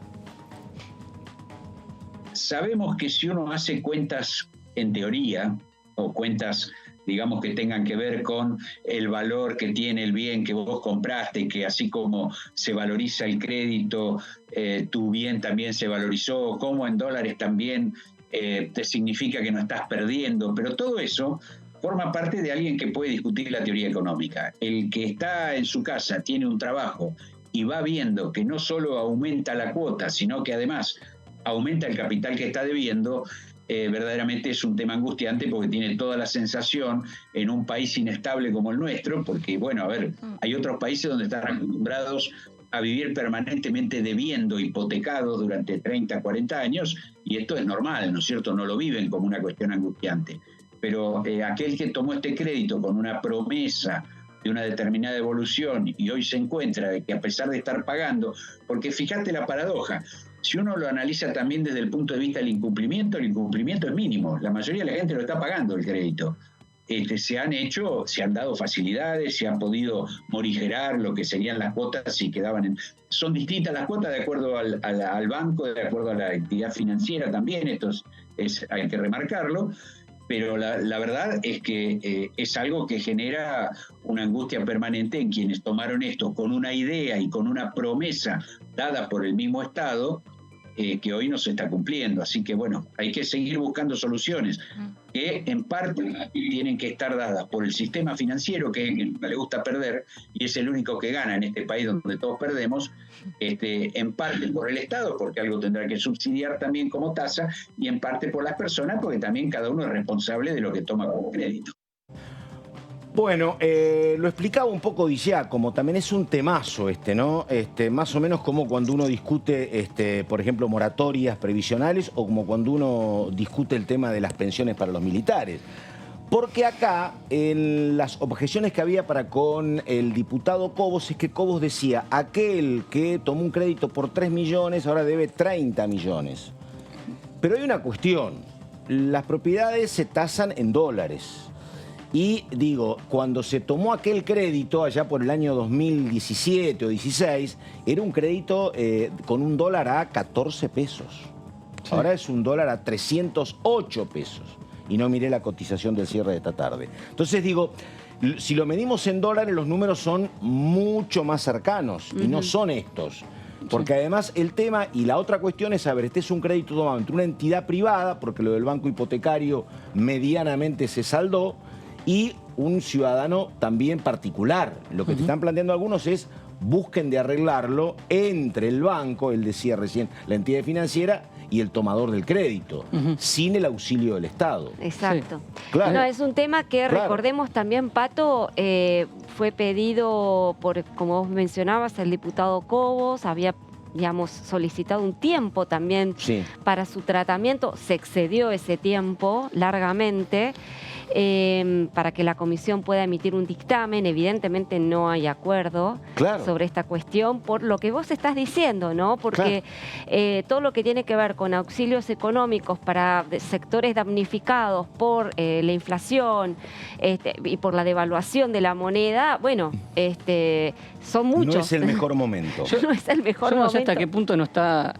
Sabemos que si uno hace cuentas en teoría, o cuentas, digamos, que tengan que ver con el valor que tiene el bien que vos compraste, que así como se valoriza el crédito, tu bien también se valorizó, como en dólares también te significa que no estás perdiendo, pero todo eso forma parte de alguien que puede discutir la teoría económica. El que está en su casa, tiene un trabajo y va viendo que no solo aumenta la cuota, sino que además aumenta el capital que está debiendo, verdaderamente es un tema angustiante porque tiene toda la sensación en un país inestable como el nuestro, porque bueno, a ver, hay otros países donde están acostumbrados a vivir permanentemente debiendo, hipotecados durante 30, 40 años, y esto es normal, ¿no es cierto? No lo viven como una cuestión angustiante. Pero aquel que tomó este crédito con una promesa de una determinada evolución y hoy se encuentra de que a pesar de estar pagando, porque fíjate la paradoja, si uno lo analiza también desde el punto de vista del incumplimiento, el incumplimiento es mínimo. La mayoría de la gente lo está pagando el crédito. Se han dado facilidades, se han podido morigerar lo que serían las cuotas si quedaban son distintas las cuotas de acuerdo al banco, de acuerdo a la entidad financiera también, hay que remarcarlo. Pero la verdad es que es algo que genera una angustia permanente en quienes tomaron esto con una idea y con una promesa dada por el mismo Estado que hoy no se está cumpliendo. Así que bueno, hay que seguir buscando soluciones que en parte tienen que estar dadas por el sistema financiero, que no le gusta perder y es el único que gana en este país donde todos perdemos, en parte por el Estado, porque algo tendrá que subsidiar también como tasa, y en parte por las personas, porque también cada uno es responsable de lo que toma como crédito. Bueno, lo explicaba un poco Di Giacomo, también es un temazo ¿no? Más o menos como cuando uno discute, por ejemplo, moratorias previsionales o como cuando uno discute el tema de las pensiones para los militares. Porque acá, en las objeciones que había para con el diputado Cobos, es que Cobos decía, aquel que tomó un crédito por 3 millones ahora debe 30 millones. Pero hay una cuestión, las propiedades se tasan en dólares. Y digo, cuando se tomó aquel crédito allá por el año 2017 o 16, era un crédito con un dólar a 14 pesos. Sí. Ahora es un dólar a 308 pesos. Y no miré la cotización del cierre de esta tarde. Entonces digo, si lo medimos en dólares, los números son mucho más cercanos y no son estos. Porque además el tema y la otra cuestión es, a ver, este es un crédito tomado entre una entidad privada, porque lo del banco hipotecario medianamente se saldó, y un ciudadano también particular. Lo que te están planteando algunos es busquen de arreglarlo entre el banco, él decía recién, la entidad financiera y el tomador del crédito, sin el auxilio del Estado. Exacto. Sí. Claro. No, es un tema que recordemos también, Pato, fue pedido por, como vos mencionabas, el diputado Cobos, había solicitado un tiempo también para su tratamiento, se excedió ese tiempo largamente para que la comisión pueda emitir un dictamen. Evidentemente no hay acuerdo sobre esta cuestión por lo que vos estás diciendo, ¿no? Porque todo lo que tiene que ver con auxilios económicos para sectores damnificados por la inflación y por la devaluación de la moneda, bueno, son muchos. No es el mejor momento. No es el mejor momento. Yo no sé hasta qué punto no está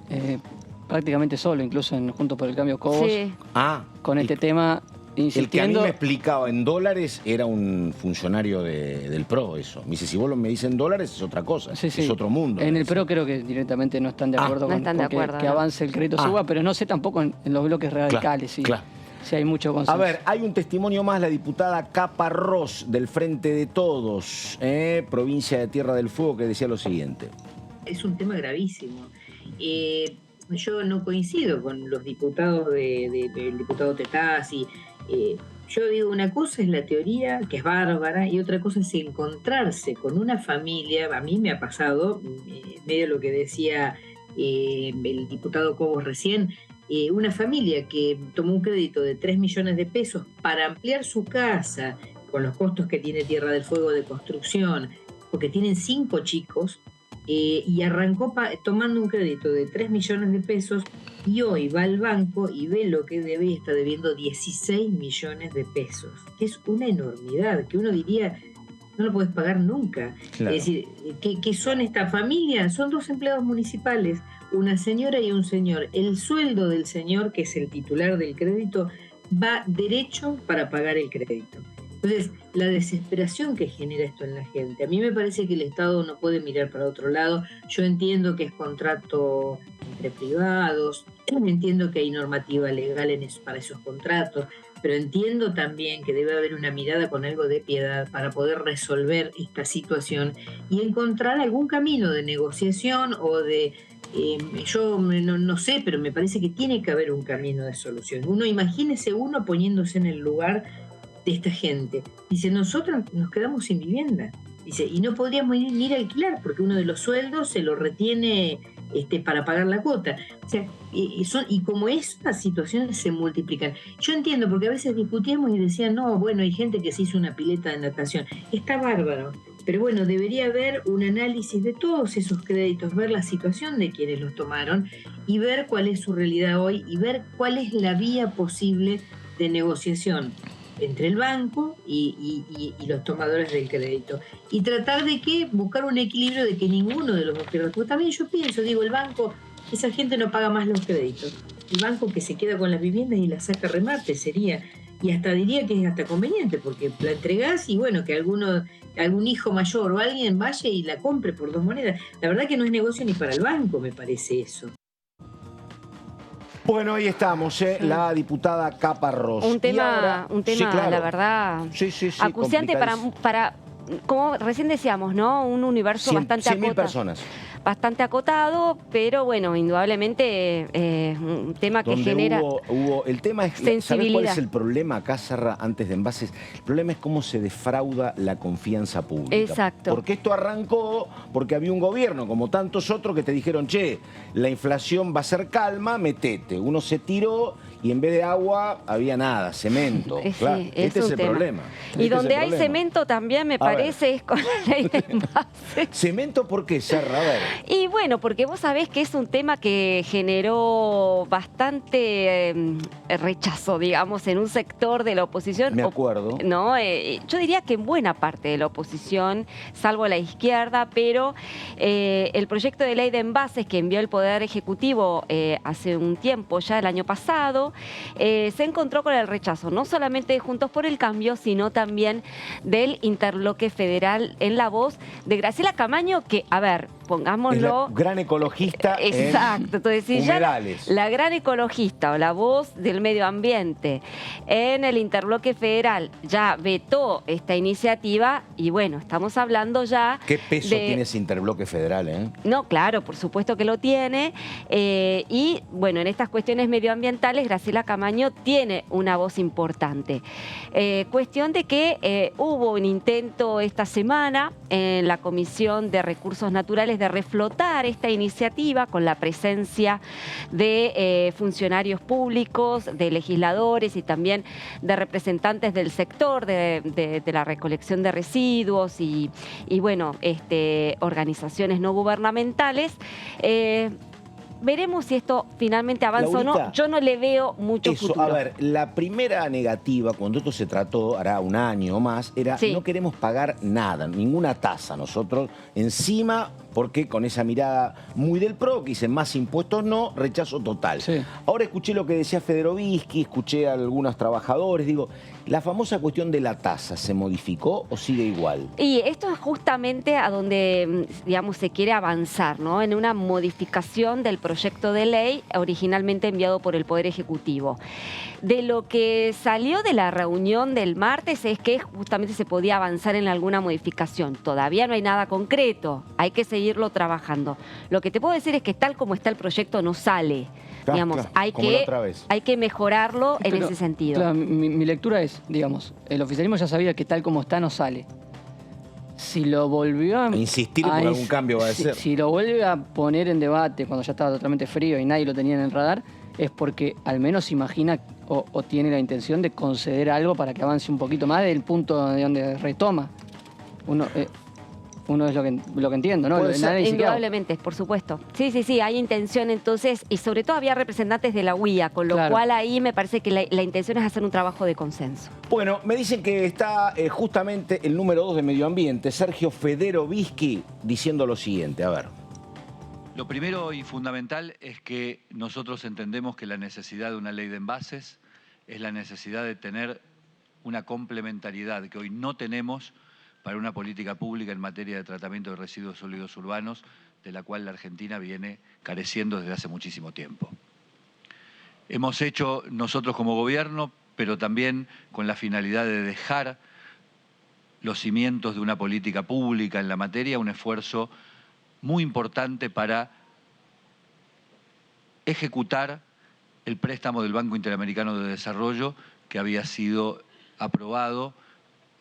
prácticamente solo, incluso en Juntos por el Cambio Cobos, con este tema. Insistiendo. El que a mí me explicaba en dólares era un funcionario del PRO, eso. Me dice, si vos me dicen en dólares es otra cosa, es otro mundo. En el PRO creo que directamente no están de acuerdo con que avance el crédito suba, pero no sé tampoco en los bloques radicales. Si hay mucho consenso. A ver, hay un testimonio más, la diputada Caparrós del Frente de Todos, provincia de Tierra del Fuego, que decía lo siguiente. Es un tema gravísimo. Yo no coincido con los diputados del diputado Tetaz y yo digo, una cosa es la teoría, que es bárbara, y otra cosa es encontrarse con una familia. A mí me ha pasado, medio lo que decía el diputado Cobos recién, una familia que tomó un crédito de 3 millones de pesos para ampliar su casa con los costos que tiene Tierra del Fuego de construcción, porque tienen 5 chicos, y arrancó tomando un crédito de 3 millones de pesos, y hoy va al banco y ve lo que debe y está debiendo 16 millones de pesos, que es una enormidad, que uno diría, no lo puedes pagar nunca. Claro. Es decir, ¿qué son esta familia? Son 2 empleados municipales, una señora y un señor. El sueldo del señor, que es el titular del crédito, va derecho para pagar el crédito. Entonces, la desesperación que genera esto en la gente. A mí me parece que el Estado no puede mirar para otro lado. Yo entiendo que es contrato entre privados, entiendo que hay normativa legal para esos contratos, pero entiendo también que debe haber una mirada con algo de piedad para poder resolver esta situación y encontrar algún camino de negociación o de... yo no sé, pero me parece que tiene que haber un camino de solución. Imagínese uno poniéndose en el lugar de esta gente. Dice, nosotros nos quedamos sin vivienda. Dice, y no podríamos ni ir a alquilar porque uno de los sueldos se lo retiene para pagar la cuota. O sea, y como esas situaciones se multiplican. Yo entiendo, porque a veces discutíamos y decían, no, bueno, hay gente que se hizo una pileta de natación. Está bárbaro. Pero bueno, debería haber un análisis de todos esos créditos, ver la situación de quienes los tomaron y ver cuál es su realidad hoy y ver cuál es la vía posible de negociación entre el banco y los tomadores del crédito. Y tratar de buscar un equilibrio de que ninguno de los dos pierda. Porque también yo pienso, el banco, esa gente no paga más los créditos. El banco que se queda con las viviendas y las saca remate sería, y hasta diría que es hasta conveniente, porque la entregás y bueno, que algún hijo mayor o alguien vaya y la compre por 2 monedas. La verdad que no es negocio ni para el banco, me parece eso. Bueno, ahí estamos, la diputada Caparrós. Un tema, sí, claro. La verdad, acuciante para, como recién decíamos, ¿no? Un universo bastante 100.000 personas. Bastante acotado, pero bueno, indudablemente un tema que donde genera el tema es, sensibilidad. ¿sabés cuál es el problema acá, Serra, antes de Envases? El problema es cómo se defrauda la confianza pública. Exacto. Porque esto arrancó porque había un gobierno, como tantos otros, que te dijeron, che, la inflación va a ser calma, metete. Uno se tiró y en vez de agua había nada, cemento. Claro, este es el problema. Y donde hay cemento también, me parece, es con la ley de envases. ¿Cemento por qué, Serra? A ver. Y bueno, porque vos sabés que es un tema que generó bastante rechazo, digamos, en un sector de la oposición. Me acuerdo. No, yo diría que en buena parte de la oposición, salvo la izquierda, pero el proyecto de ley de envases que envió el Poder Ejecutivo hace un tiempo, ya el año pasado, se encontró con el rechazo, no solamente de Juntos por el Cambio, sino también del Interbloque Federal en la voz de Graciela Camaño, que, a ver, pongámoslo... Es la gran ecologista. Exacto. Entonces, si ya la gran ecologista o la voz del medio ambiente en el Interbloque Federal ya vetó esta iniciativa, y bueno, estamos hablando ya... ¿Qué peso tiene ese Interbloque Federal? No, claro, por supuesto que lo tiene. Y bueno, en estas cuestiones medioambientales, Graciela Camaño tiene una voz importante. Cuestión de que hubo un intento esta semana en la Comisión de Recursos Naturales de reflotar esta iniciativa con la presencia de funcionarios públicos, de legisladores y también de representantes del sector de la recolección de residuos y bueno, organizaciones no gubernamentales. Veremos si esto finalmente avanza o no. Yo no le veo mucho futuro. A ver, la primera negativa, cuando esto se trató, hará un año o más, era no queremos pagar nada, ninguna tasa nosotros encima, porque con esa mirada muy del PRO, que dicen más impuestos no, rechazo total. Ahora escuché lo que decía Federovisky, escuché a algunos trabajadores, digo, ¿la famosa cuestión de la tasa se modificó o sigue igual? Y esto es justamente a donde, digamos, se quiere avanzar, ¿no? En una modificación del proyecto de ley originalmente enviado por el Poder Ejecutivo. De lo que salió de la reunión del martes es que justamente se podía avanzar en alguna modificación. Todavía no hay nada concreto. hay que seguirlo trabajando. Lo que te puedo decir es que tal como está el proyecto no sale. Digamos, hay que mejorarlo en ese sentido. Claro, mi lectura es, digamos, el oficialismo ya sabía que tal como está no sale. Si lo volvió a insistir por algún cambio va a ser. Si lo vuelve a poner en debate cuando ya estaba totalmente frío y nadie lo tenía en el radar, es porque al menos imagina o tiene la intención de conceder algo para que avance un poquito más del punto de donde retoma. Uno es lo que entiendo, ¿no? Indudablemente, por supuesto. Sí, hay intención entonces, y sobre todo había representantes de la UIA, con lo cual ahí me parece que la intención es hacer un trabajo de consenso. Bueno, me dicen que está justamente el número 2 de Medio Ambiente, Sergio Federovisky, diciendo lo siguiente, a ver. Lo primero y fundamental es que nosotros entendemos que la necesidad de una ley de envases es la necesidad de tener una complementariedad que hoy no tenemos para una política pública en materia de tratamiento de residuos sólidos urbanos, de la cual la Argentina viene careciendo desde hace muchísimo tiempo. Hemos hecho nosotros como gobierno, pero también con la finalidad de dejar los cimientos de una política pública en la materia, un esfuerzo muy importante para ejecutar el préstamo del Banco Interamericano de Desarrollo que había sido aprobado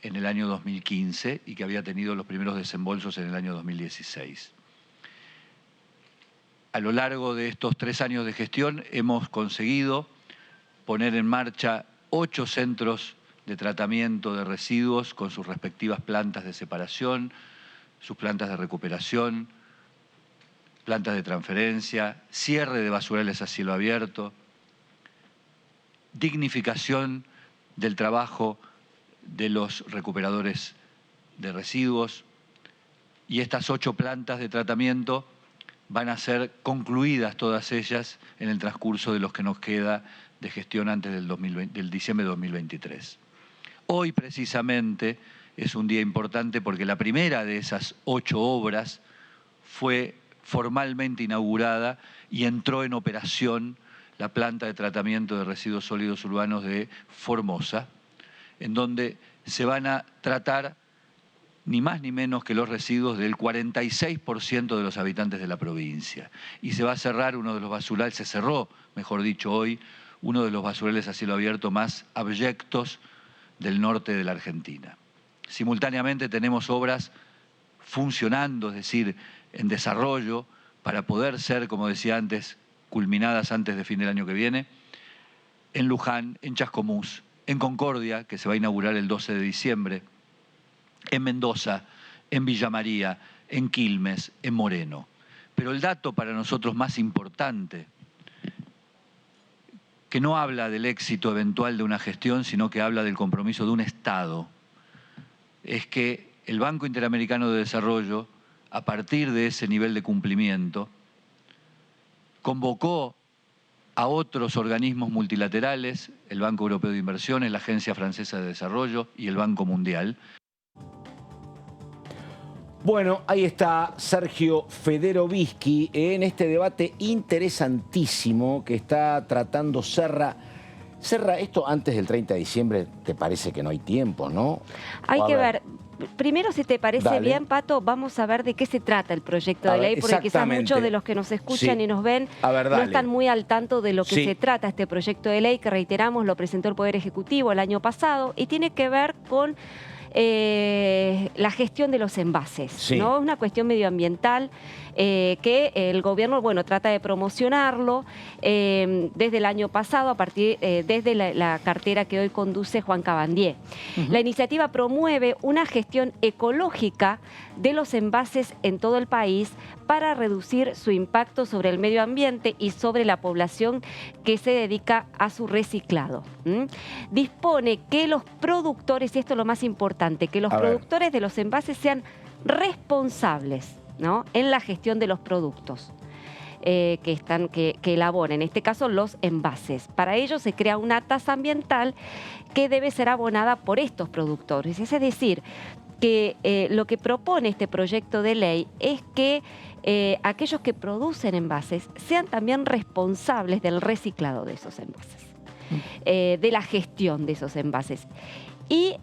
en el año 2015 y que había tenido los primeros desembolsos en el año 2016. A lo largo de estos 3 años de gestión hemos conseguido poner en marcha 8 centros de tratamiento de residuos con sus respectivas plantas de separación, sus plantas de recuperación, plantas de transferencia, cierre de basurales a cielo abierto, dignificación del trabajo de los recuperadores de residuos, y estas 8 plantas de tratamiento van a ser concluidas todas ellas en el transcurso de los que nos queda de gestión antes del diciembre de 2023. Hoy precisamente es un día importante porque la primera de esas 8 obras fue formalmente inaugurada y entró en operación la planta de tratamiento de residuos sólidos urbanos de Formosa, en donde se van a tratar ni más ni menos que los residuos del 46% de los habitantes de la provincia. Y se va a cerrar uno de los basurales, se cerró, mejor dicho hoy, uno de los basurales a cielo abierto más abyectos del norte de la Argentina. Simultáneamente tenemos obras funcionando, es decir, en desarrollo, para poder ser, como decía antes, culminadas antes de fin del año que viene, en Luján, en Chascomús, en Concordia, que se va a inaugurar el 12 de diciembre, en Mendoza, en Villa María, en Quilmes, en Moreno. Pero el dato para nosotros más importante, que no habla del éxito eventual de una gestión, sino que habla del compromiso de un Estado, es que el Banco Interamericano de Desarrollo, a partir de ese nivel de cumplimiento, convocó a otros organismos multilaterales, el Banco Europeo de Inversiones, la Agencia Francesa de Desarrollo y el Banco Mundial. Bueno, ahí está Sergio Federovisky en este debate interesantísimo que está tratando Serra. Serra, esto antes del 30 de diciembre, ¿te parece que no hay tiempo, no? Hay que ver. Primero, si te parece bien, Pato, vamos a ver de qué se trata el proyecto de ley, porque quizás muchos de los que nos escuchan y nos ven no están muy al tanto de lo que se trata este proyecto de ley, que reiteramos, lo presentó el Poder Ejecutivo el año pasado, y tiene que ver con la gestión de los envases, ¿no? Es una cuestión medioambiental que el gobierno, trata de promocionarlo desde el año pasado, desde la cartera que hoy conduce Juan Cabandier. La iniciativa promueve una gestión ecológica de los envases en todo el país para reducir su impacto sobre el medio ambiente y sobre la población que se dedica a su reciclado. Dispone que los productores, y esto es lo más importante, que los productores de los envases sean responsables, ¿no?, en la gestión de los productos que elaboran, en este caso los envases. Para ello se crea una tasa ambiental que debe ser abonada por estos productores. Es decir, que lo que propone este proyecto de ley es que aquellos que producen envases sean también responsables del reciclado de esos envases, de la gestión de esos envases. Y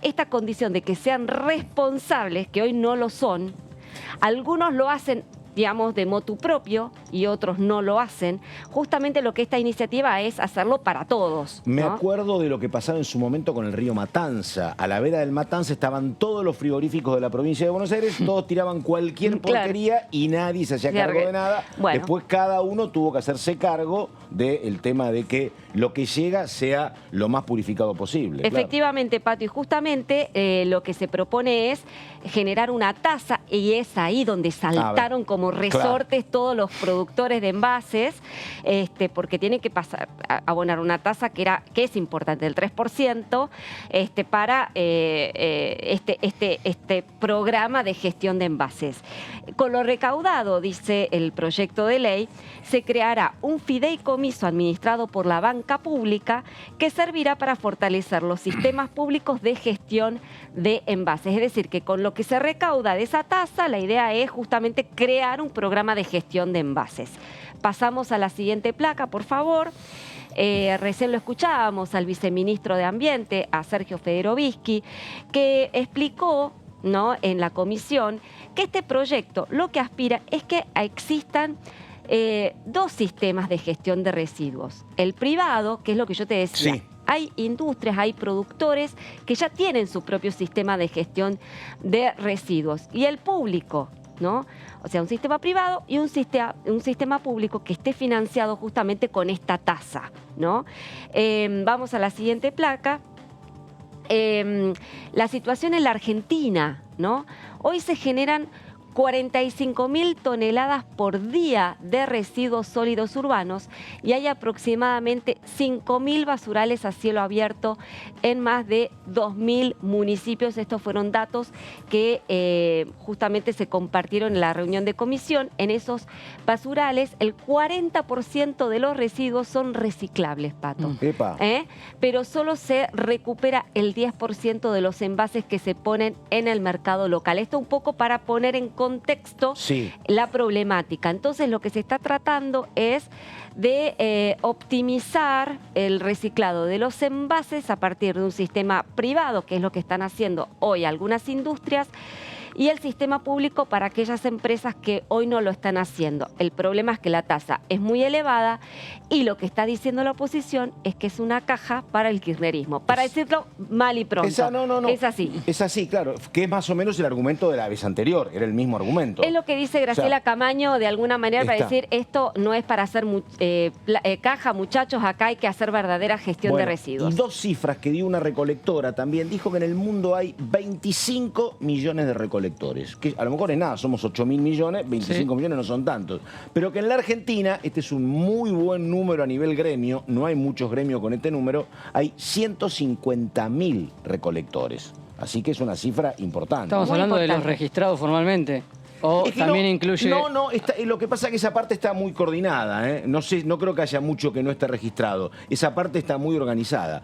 esta condición de que sean responsables, que hoy no lo son, algunos lo hacen, digamos, de motu propio y otros no lo hacen. Justamente lo que esta iniciativa es hacerlo para todos, ¿no? Me acuerdo de lo que pasaba en su momento con el río Matanza. A la vera del Matanza estaban todos los frigoríficos de la provincia de Buenos Aires, todos tiraban cualquier porquería y nadie se hacía cargo de nada. Bueno. Después cada uno tuvo que hacerse cargo del tema de que lo que llega sea lo más purificado posible. Efectivamente, claro. Pato, y justamente lo que se propone es generar una tasa, y es ahí donde saltaron como resortes todos los productores de envases, porque tienen que pasar a abonar una tasa que es importante, del 3%, para este programa de gestión de envases. Con lo recaudado, dice el proyecto de ley, se creará un fideicomiso administrado por la banca pública que servirá para fortalecer los sistemas públicos de gestión de envases. Es decir, que con lo que se recauda de esa tasa, la idea es justamente crear un programa de gestión de envases. Pasamos a la siguiente placa, por favor. Recién lo escuchábamos al viceministro de Ambiente, a Sergio Federovisky, que explicó, ¿no?, en la comisión que este proyecto lo que aspira es que existan dos sistemas de gestión de residuos. El privado, que es lo que yo te decía. Sí. Hay industrias, hay productores que ya tienen su propio sistema de gestión de residuos. Y el público, ¿no? O sea, un sistema privado y un sistema público que esté financiado justamente con esta tasa, ¿no? Vamos a la siguiente placa. La situación en la Argentina, ¿no? Hoy se generan 45.000 toneladas por día de residuos sólidos urbanos y hay aproximadamente 5.000 basurales a cielo abierto en más de 2.000 municipios. Estos fueron datos que justamente se compartieron en la reunión de comisión. En esos basurales, el 40% de los residuos son reciclables, Pato. Pero solo se recupera el 10% de los envases que se ponen en el mercado local. Esto un poco para poner en contexto la problemática. Entonces, lo que se está tratando es de optimizar el reciclado de los envases a partir de un sistema privado, que es lo que están haciendo hoy algunas industrias, y el sistema público para aquellas empresas que hoy no lo están haciendo. El problema es que la tasa es muy elevada y lo que está diciendo la oposición es que es una caja para el kirchnerismo. Para decirlo mal y pronto. Es así. Es así, claro. Que es más o menos el argumento de la vez anterior. Era el mismo argumento. Es lo que dice Graciela Camaño de alguna manera para decir esto no es para hacer caja, muchachos, acá hay que hacer verdadera gestión de residuos. Y dos cifras que dio una recolectora también. Dijo que en el mundo hay 25 millones de recolectores. Que a lo mejor es nada, somos 8.000 millones, 25 millones no son tantos. Pero que en la Argentina, este es un muy buen número a nivel gremio, no hay muchos gremios con este número, hay 150.000 recolectores. Así que es una cifra importante. Estamos hablando de los registrados formalmente. O es que también incluye... lo que pasa es que esa parte está muy coordinada, ¿eh? No creo que haya mucho que no esté registrado. Esa parte está muy organizada.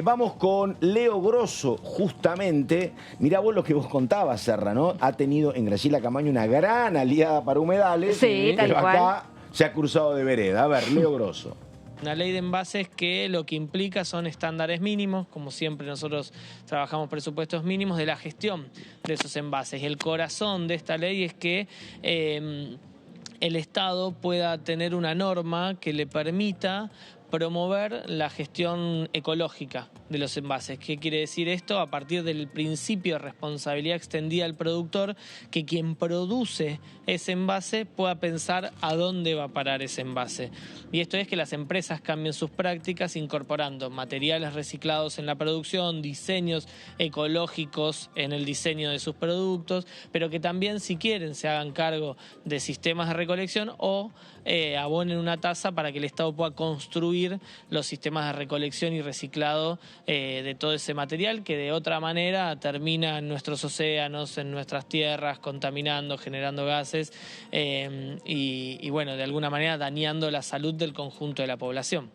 Vamos con Leo Grosso, justamente. Mirá vos lo que vos contabas, Serra, ¿no? Ha tenido en Graciela Camaño una gran aliada para humedales. Sí, tal cual. Pero acá se ha cruzado de vereda. A ver, Leo Grosso. Una ley de envases que lo que implica son estándares mínimos, como siempre nosotros trabajamos presupuestos mínimos de la gestión de esos envases. El corazón de esta ley es que el Estado pueda tener una norma que le permita promover la gestión ecológica de los envases. ¿Qué quiere decir esto? A partir del principio de responsabilidad extendida al productor, que quien produce ese envase pueda pensar a dónde va a parar ese envase. Y esto es que las empresas cambien sus prácticas incorporando materiales reciclados en la producción, diseños ecológicos en el diseño de sus productos, pero que también, si quieren, se hagan cargo de sistemas de recolección o abonen una tasa para que el Estado pueda construir los sistemas de recolección y reciclado de todo ese material que de otra manera termina en nuestros océanos, en nuestras tierras, contaminando, generando gases y bueno, de alguna manera dañando la salud del conjunto de la población.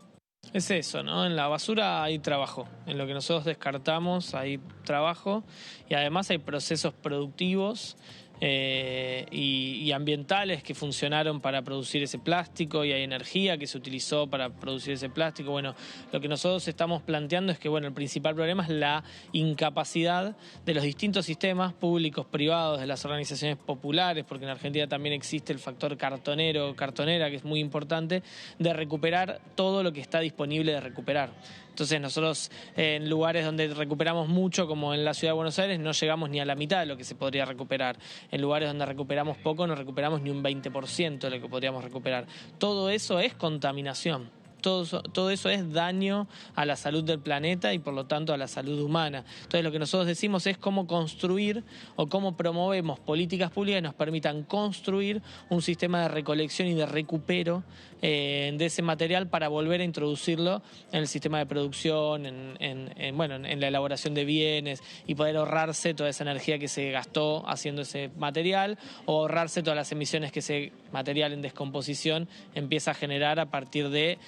Es eso, ¿no? En la basura hay trabajo, en lo que nosotros descartamos hay trabajo y además hay procesos productivos y ambientales que funcionaron para producir ese plástico, y hay energía que se utilizó para producir ese plástico. Bueno, lo que nosotros estamos planteando es que, bueno, el principal problema es la incapacidad de los distintos sistemas públicos, privados, de las organizaciones populares, porque en Argentina también existe el factor cartonera, que es muy importante, de recuperar todo lo que está disponible de recuperar. Entonces nosotros en lugares donde recuperamos mucho, como en la Ciudad de Buenos Aires, no llegamos ni a la mitad de lo que se podría recuperar. En lugares donde recuperamos poco, no recuperamos ni un 20% de lo que podríamos recuperar. Todo eso es contaminación. Todo eso es daño a la salud del planeta y por lo tanto a la salud humana. Entonces lo que nosotros decimos es cómo construir o cómo promovemos políticas públicas que nos permitan construir un sistema de recolección y de recupero de ese material para volver a introducirlo en el sistema de producción, en la elaboración de bienes, y poder ahorrarse toda esa energía que se gastó haciendo ese material, o ahorrarse todas las emisiones que ese material en descomposición empieza a generar a partir de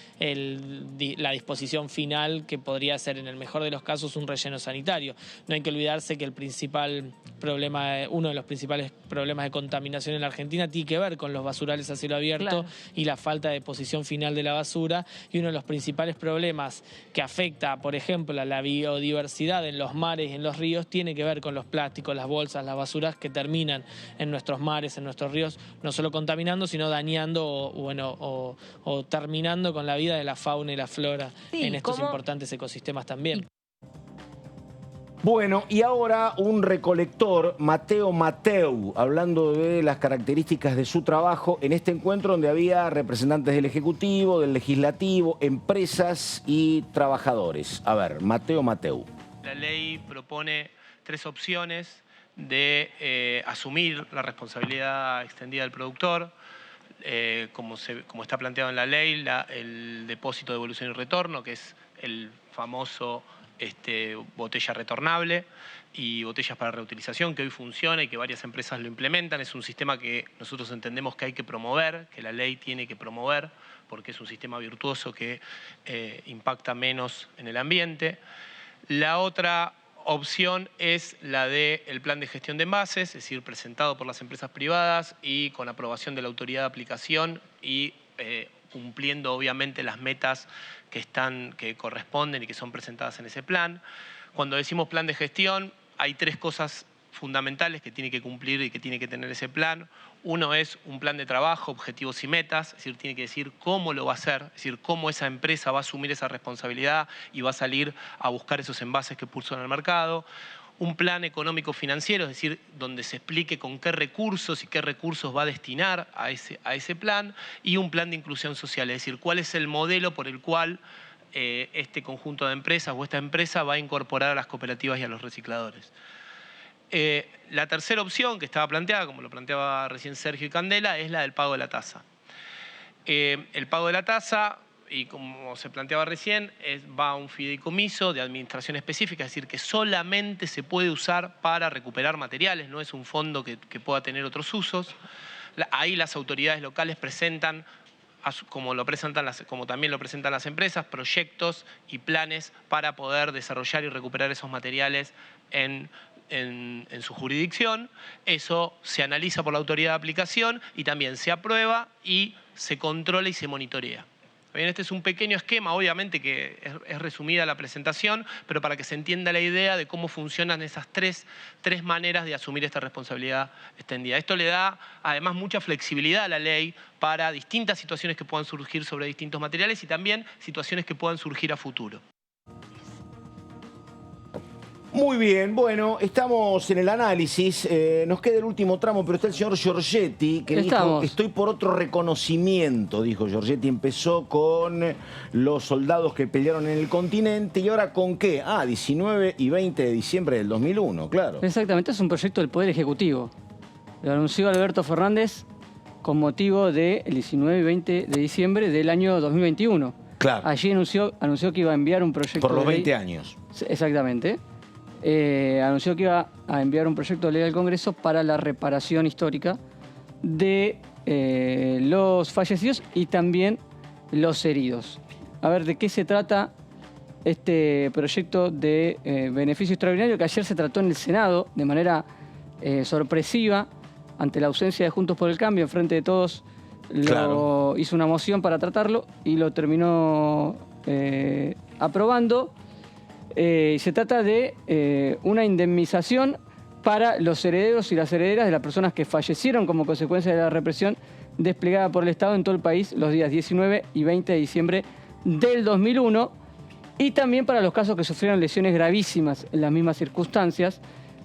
la disposición final, que podría ser en el mejor de los casos un relleno sanitario. No hay que olvidarse que uno de los principales problemas de contaminación en la Argentina tiene que ver con los basurales a cielo abierto, claro, y la falta de disposición final de la basura, y uno de los principales problemas que afecta, por ejemplo, a la biodiversidad en los mares y en los ríos tiene que ver con los plásticos, las bolsas, las basuras que terminan en nuestros mares, en nuestros ríos, no solo contaminando, sino dañando o terminando con la vida de la fauna y la flora en estos importantes ecosistemas también. Bueno, y ahora un recolector, Mateo Mateu, hablando de las características de su trabajo en este encuentro donde había representantes del Ejecutivo, del Legislativo, empresas y trabajadores. A ver, Mateo Mateu. La ley propone 3 opciones de asumir la responsabilidad extendida del productor. Como está planteado en la ley, el depósito de devolución y retorno, que es el famoso botella retornable y botellas para reutilización, que hoy funciona y que varias empresas lo implementan. Es un sistema que nosotros entendemos que hay que promover, que la ley tiene que promover, porque es un sistema virtuoso que impacta menos en el ambiente. La otra opción es la del plan de gestión de envases, es decir, presentado por las empresas privadas y con aprobación de la autoridad de aplicación y cumpliendo obviamente las metas que corresponden y que son presentadas en ese plan. Cuando decimos plan de gestión, hay 3 cosas fundamentales que tiene que cumplir y que tiene que tener ese plan. Uno es un plan de trabajo, objetivos y metas, es decir, tiene que decir cómo lo va a hacer, es decir, cómo esa empresa va a asumir esa responsabilidad y va a salir a buscar esos envases que puso en el mercado. Un plan económico-financiero, es decir, donde se explique con qué recursos y qué recursos va a destinar a ese plan, y un plan de inclusión social, es decir, cuál es el modelo por el cual este conjunto de empresas o esta empresa va a incorporar a las cooperativas y a los recicladores. La tercera opción que estaba planteada, como lo planteaba recién Sergio y Candela, es la del pago de la tasa. El pago de la tasa, y como se planteaba recién, va a un fideicomiso de administración específica, es decir, que solamente se puede usar para recuperar materiales, no es un fondo que pueda tener otros usos. Ahí las autoridades locales presentan, como también lo presentan las empresas, proyectos y planes para poder desarrollar y recuperar esos materiales en su jurisdicción. Eso se analiza por la autoridad de aplicación y también se aprueba y se controla y se monitorea. Bien, este es un pequeño esquema, obviamente que es resumida la presentación, pero para que se entienda la idea de cómo funcionan esas tres maneras de asumir esta responsabilidad extendida. Esto le da además mucha flexibilidad a la ley para distintas situaciones que puedan surgir sobre distintos materiales y también situaciones que puedan surgir a futuro. Muy bien, bueno, estamos en el análisis, nos queda el último tramo, pero está el señor Giorgetti, que dijo, estoy por otro reconocimiento, dijo Giorgetti, empezó con los soldados que pelearon en el continente, ¿y ahora con qué? 19 y 20 de diciembre del 2001, claro. Exactamente, es un proyecto del Poder Ejecutivo. Lo anunció Alberto Fernández con motivo del 19 y 20 de diciembre del año 2021. Claro. Allí anunció que iba a enviar un proyecto por los de ley. 20 años. Exactamente. Anunció que iba a enviar un proyecto de ley al Congreso para la reparación histórica de los fallecidos y también los heridos. A ver, ¿de qué se trata este proyecto de beneficio extraordinario que ayer se trató en el Senado de manera sorpresiva? ante la ausencia de Juntos por el Cambio, en Frente de Todos, hizo una moción para tratarlo y lo terminó aprobando. Se trata de una indemnización para los herederos y las herederas de las personas que fallecieron como consecuencia de la represión desplegada por el Estado en todo el país los días 19 y 20 de diciembre del 2001, y también para los casos que sufrieron lesiones gravísimas en las mismas circunstancias,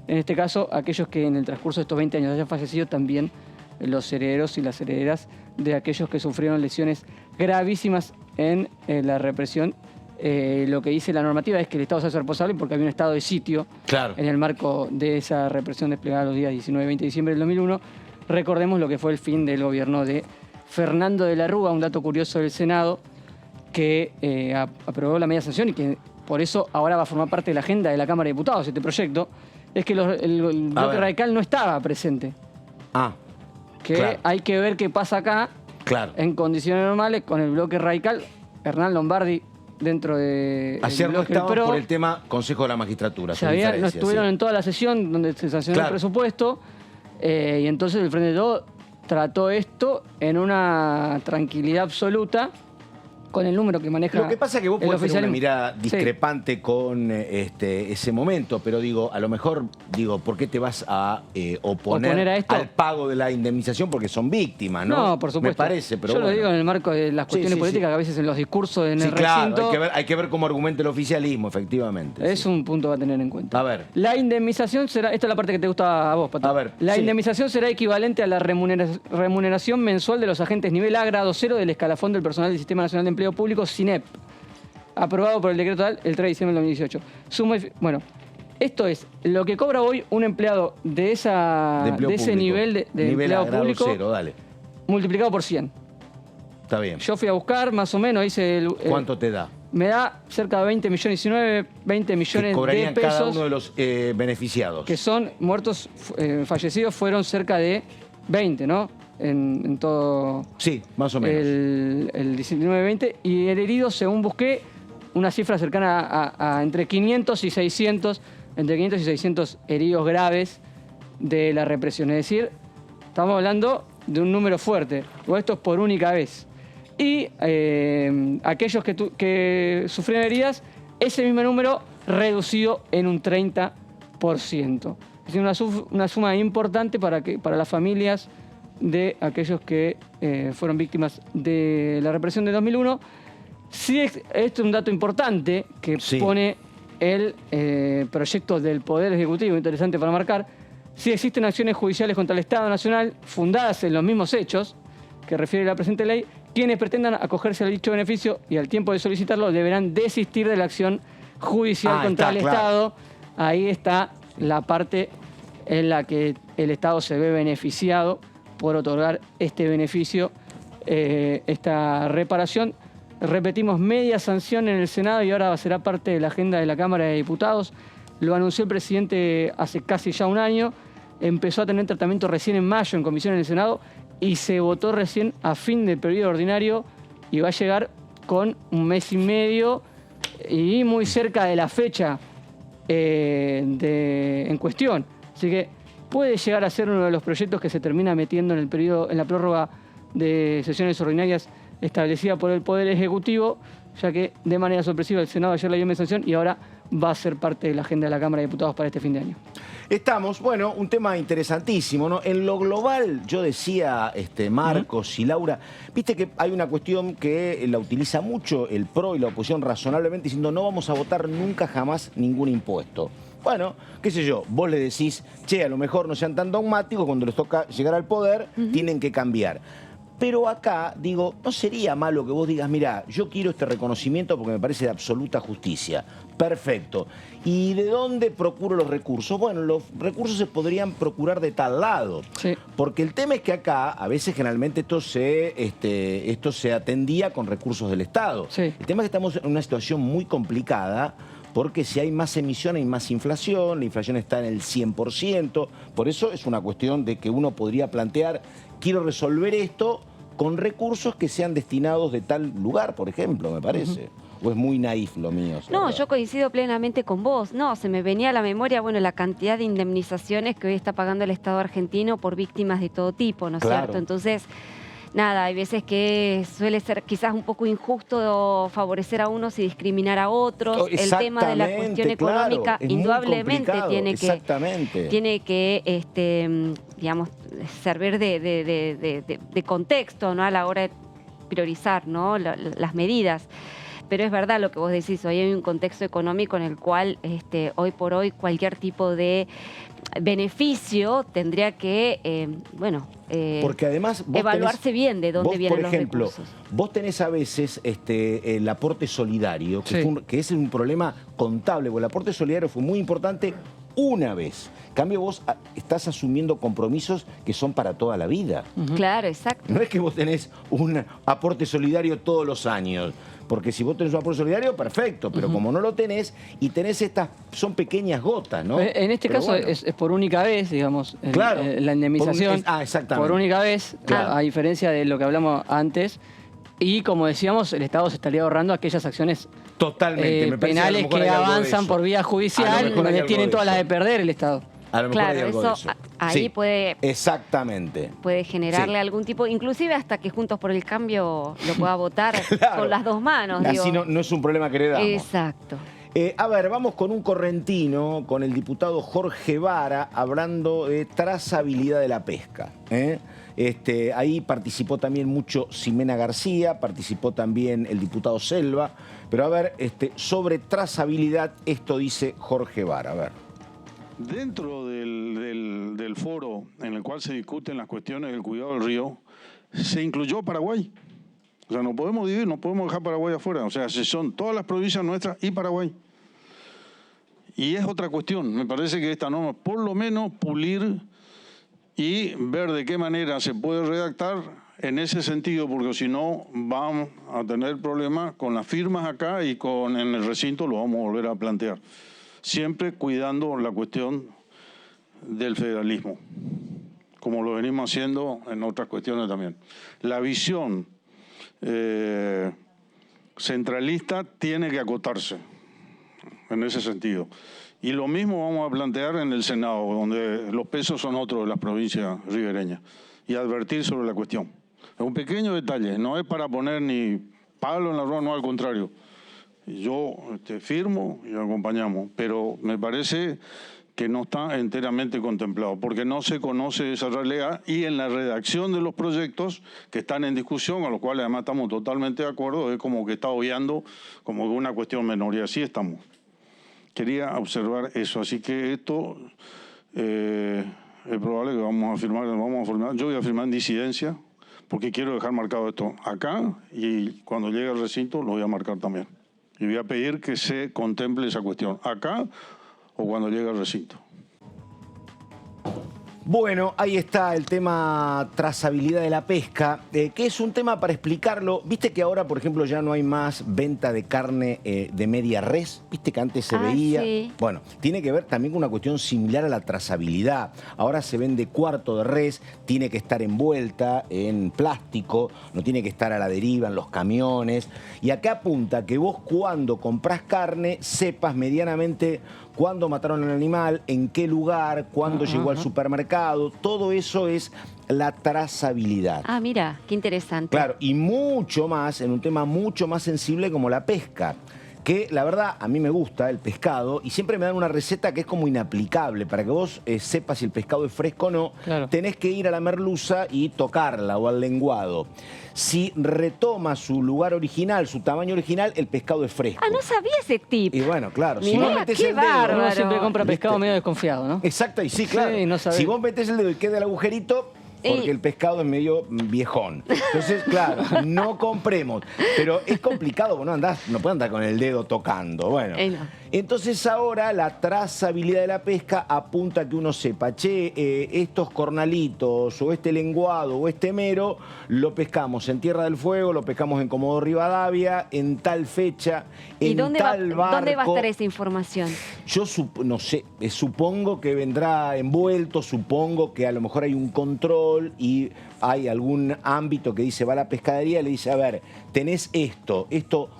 en este caso aquellos que en el transcurso de estos 20 años hayan fallecido, también los herederos y las herederas de aquellos que sufrieron lesiones gravísimas en la represión. Lo que dice la normativa es que el Estado se hace responsable porque había un estado de sitio en el marco de esa represión desplegada los días 19 y 20 de diciembre del 2001. Recordemos lo que fue el fin del gobierno de Fernando de la Rúa, un dato curioso del Senado, que aprobó la media sanción y que por eso ahora va a formar parte de la agenda de la Cámara de Diputados este proyecto, es que el bloque radical no estaba presente. Hay que ver qué pasa acá en condiciones normales con el bloque radical. Hernán Lombardi dentro de... Ayer no estaban por el tema Consejo de la Magistratura. No estuvieron en toda la sesión donde se sancionó el presupuesto, y entonces el Frente de Todos trató esto en una tranquilidad absoluta con el número que maneja. Lo que pasa es que vos podés tener una mirada discrepante con ese momento, pero digo, a lo mejor, ¿por qué te vas a oponer a esto? Al pago de la indemnización? Porque son víctimas, ¿no? No, por supuesto. Me parece, pero yo lo digo en el marco de las cuestiones políticas, que a veces en los discursos, en el recinto... hay que ver cómo argumenta el oficialismo, efectivamente. Es un punto a tener en cuenta. A ver. La indemnización será... Esta es la parte que te gusta a vos, Pato. A ver. La indemnización será equivalente a la remuneración mensual de los agentes nivel A, grado 0 del escalafón del personal del Sistema Nacional de Empleo Público, SINEP, aprobado por el decreto tal el 3 de diciembre del 2018. Bueno, esto es lo que cobra hoy un empleado de ese nivel de empleado público, 0, multiplicado por 100. Está bien. Yo fui a buscar, más o menos, hice ¿Cuánto te da? Me da cerca de 20 millones, 20 millones de pesos. Cada uno de los beneficiados. Que son muertos, fallecidos, fueron cerca de 20, ¿no? En todo... Sí, más o menos. El 19-20. Y el herido, según busqué, una cifra cercana a entre 500 y 600, entre 500 y 600 heridos graves de la represión. Es decir, estamos hablando de un número fuerte. O esto es por única vez. Y aquellos que sufrieron heridas, ese mismo número reducido en un 30%. Es decir, una suma importante para las familias de aquellos que fueron víctimas de la represión de 2001. Sí, este es un dato importante que pone el proyecto del Poder Ejecutivo, interesante para marcar. Sí existen acciones judiciales contra el Estado Nacional fundadas en los mismos hechos que refiere la presente ley. Quienes pretendan acogerse a dicho beneficio y al tiempo de solicitarlo deberán desistir de la acción judicial contra el Estado. Ahí está la parte en la que el Estado se ve beneficiado por otorgar este beneficio, esta reparación. Repetimos, media sanción en el Senado y ahora será parte de la agenda de la Cámara de Diputados. Lo anunció el presidente hace casi ya un año. Empezó a tener tratamiento recién en mayo en comisión en el Senado y se votó recién a fin del periodo ordinario y va a llegar con un mes y medio y muy cerca de la fecha en cuestión. Así que puede llegar a ser uno de los proyectos que se termina metiendo en la prórroga de sesiones ordinarias establecida por el Poder Ejecutivo, ya que de manera sorpresiva el Senado ayer le dio una sanción y ahora va a ser parte de la agenda de la Cámara de Diputados para este fin de año. Estamos, bueno, un tema interesantísimo, ¿no? En lo global, yo decía, Marcos y Laura, viste que hay una cuestión que la utiliza mucho el PRO y la oposición razonablemente diciendo no vamos a votar nunca jamás ningún impuesto. Bueno, qué sé yo, vos le decís, che, a lo mejor no sean tan dogmáticos, cuando les toca llegar al poder, tienen que cambiar. Pero acá, digo, no sería malo que vos digas, mira, yo quiero este reconocimiento porque me parece de absoluta justicia. Perfecto. ¿Y de dónde procuro los recursos? Bueno, los recursos se podrían procurar de tal lado. Sí. Porque el tema es que acá, a veces generalmente esto se atendía con recursos del Estado. Sí. El tema es que estamos en una situación muy complicada, porque si hay más emisión hay más inflación, la inflación está en el 100%, por eso es una cuestión de que uno podría plantear, quiero resolver esto con recursos que sean destinados de tal lugar, por ejemplo, me parece. ¿O es muy naif lo mío? No, yo coincido plenamente con vos. No, se me venía a la memoria, bueno, la cantidad de indemnizaciones que hoy está pagando el Estado argentino por víctimas de todo tipo, ¿no es cierto? Entonces, nada, hay veces que suele ser quizás un poco injusto favorecer a unos y discriminar a otros. El tema de la cuestión económica indudablemente tiene que digamos, servir de contexto, ¿no? A la hora de priorizar, ¿no? Las medidas. Pero es verdad lo que vos decís, hoy hay un contexto económico en el cual hoy por hoy cualquier tipo de beneficio tendría que, porque además evaluarse bien de dónde vienen los recursos. Por ejemplo, vos tenés a veces el aporte solidario, que es un problema contable, porque el aporte solidario fue muy importante una vez. En cambio, vos estás asumiendo compromisos que son para toda la vida. Claro, exacto. No es que vos tenés un aporte solidario todos los años. Porque si vos tenés un aporte solidario, perfecto, pero como no lo tenés, y tenés estas, son pequeñas gotas, ¿no? En este caso es por única vez, digamos, la indemnización. Exactamente. Por única vez, a diferencia de lo que hablamos antes. Y como decíamos, el Estado se estaría ahorrando aquellas acciones penales que avanzan por vía judicial, donde tienen todas las de perder el Estado. A lo mejor hay algo de eso. Ahí puede generarle algún tipo, inclusive hasta que Juntos por el Cambio lo pueda votar con las dos manos. Así no es un problema que le damos. Exacto. A ver, vamos con un correntino, con el diputado Jorge Vara, hablando de trazabilidad de la pesca. Ahí participó también mucho Ximena García, participó también el diputado Selva. Pero a ver, sobre trazabilidad, esto dice Jorge Vara. A ver. Dentro del foro en el cual se discuten las cuestiones del cuidado del río, se incluyó Paraguay. O sea, no podemos dividir, no podemos dejar Paraguay afuera. O sea, son todas las provincias nuestras y Paraguay. Y es otra cuestión. Me parece que esta norma, por lo menos, pulir y ver de qué manera se puede redactar en ese sentido, porque si no vamos a tener problemas con las firmas acá y en el recinto lo vamos a volver a plantear. Siempre cuidando la cuestión del federalismo, como lo venimos haciendo en otras cuestiones también. La visión centralista tiene que acotarse en ese sentido. Y lo mismo vamos a plantear en el Senado, donde los pesos son otros de las provincias ribereñas, y advertir sobre la cuestión. Es un pequeño detalle, no es para poner ni palo en la rueda, no, al contrario. Yo firmo y acompañamos, pero me parece que no está enteramente contemplado, porque no se conoce esa realidad, y en la redacción de los proyectos que están en discusión, a los cuales además estamos totalmente de acuerdo, es como que está obviando como una cuestión menor, y así estamos. Quería observar eso, así que esto es probable que vamos a firmar, yo voy a firmar en disidencia, porque quiero dejar marcado esto acá, y cuando llegue al recinto lo voy a marcar también. Y voy a pedir que se contemple esa cuestión, acá o cuando llegue al recinto. Bueno, ahí está el tema trazabilidad de la pesca, que es un tema para explicarlo. Viste que ahora, por ejemplo, ya no hay más venta de carne de media res. Viste que antes se veía. Sí. Bueno, tiene que ver también con una cuestión similar a la trazabilidad. Ahora se vende cuarto de res, tiene que estar envuelta en plástico, no tiene que estar a la deriva en los camiones. Y acá apunta que vos, cuando comprás carne, sepas medianamente cuándo mataron al animal, en qué lugar, cuándo llegó al supermercado. Todo eso es la trazabilidad. Ah, mira, qué interesante. Claro, y mucho más, en un tema mucho más sensible como la pesca. Que la verdad a mí me gusta el pescado, y siempre me dan una receta que es como inaplicable. Para que vos sepas si el pescado es fresco o no, tenés que ir a la merluza y tocarla, o al lenguado. Si retoma su lugar original, su tamaño original, el pescado es fresco. Ah, no sabía ese tip. Y bueno, claro, mirá, si vos metés el dedo... Uno siempre compra pescado medio desconfiado, ¿no? Exacto, y sí, claro. Sí, no si vos metés el dedo y queda el agujerito, porque el pescado es medio viejón. Entonces, claro, no compremos. Pero es complicado, porque no puedes andar con el dedo tocando. Bueno, Entonces ahora la trazabilidad de la pesca apunta a que uno sepa, che, estos cornalitos o este lenguado o este mero lo pescamos en Tierra del Fuego, lo pescamos en Comodoro Rivadavia, en tal fecha, en tal barco. ¿Dónde va a estar esa información? Yo no sé, supongo que vendrá envuelto, supongo que a lo mejor hay un control y hay algún ámbito que dice, va a la pescadería y le dice, a ver, tenés esto,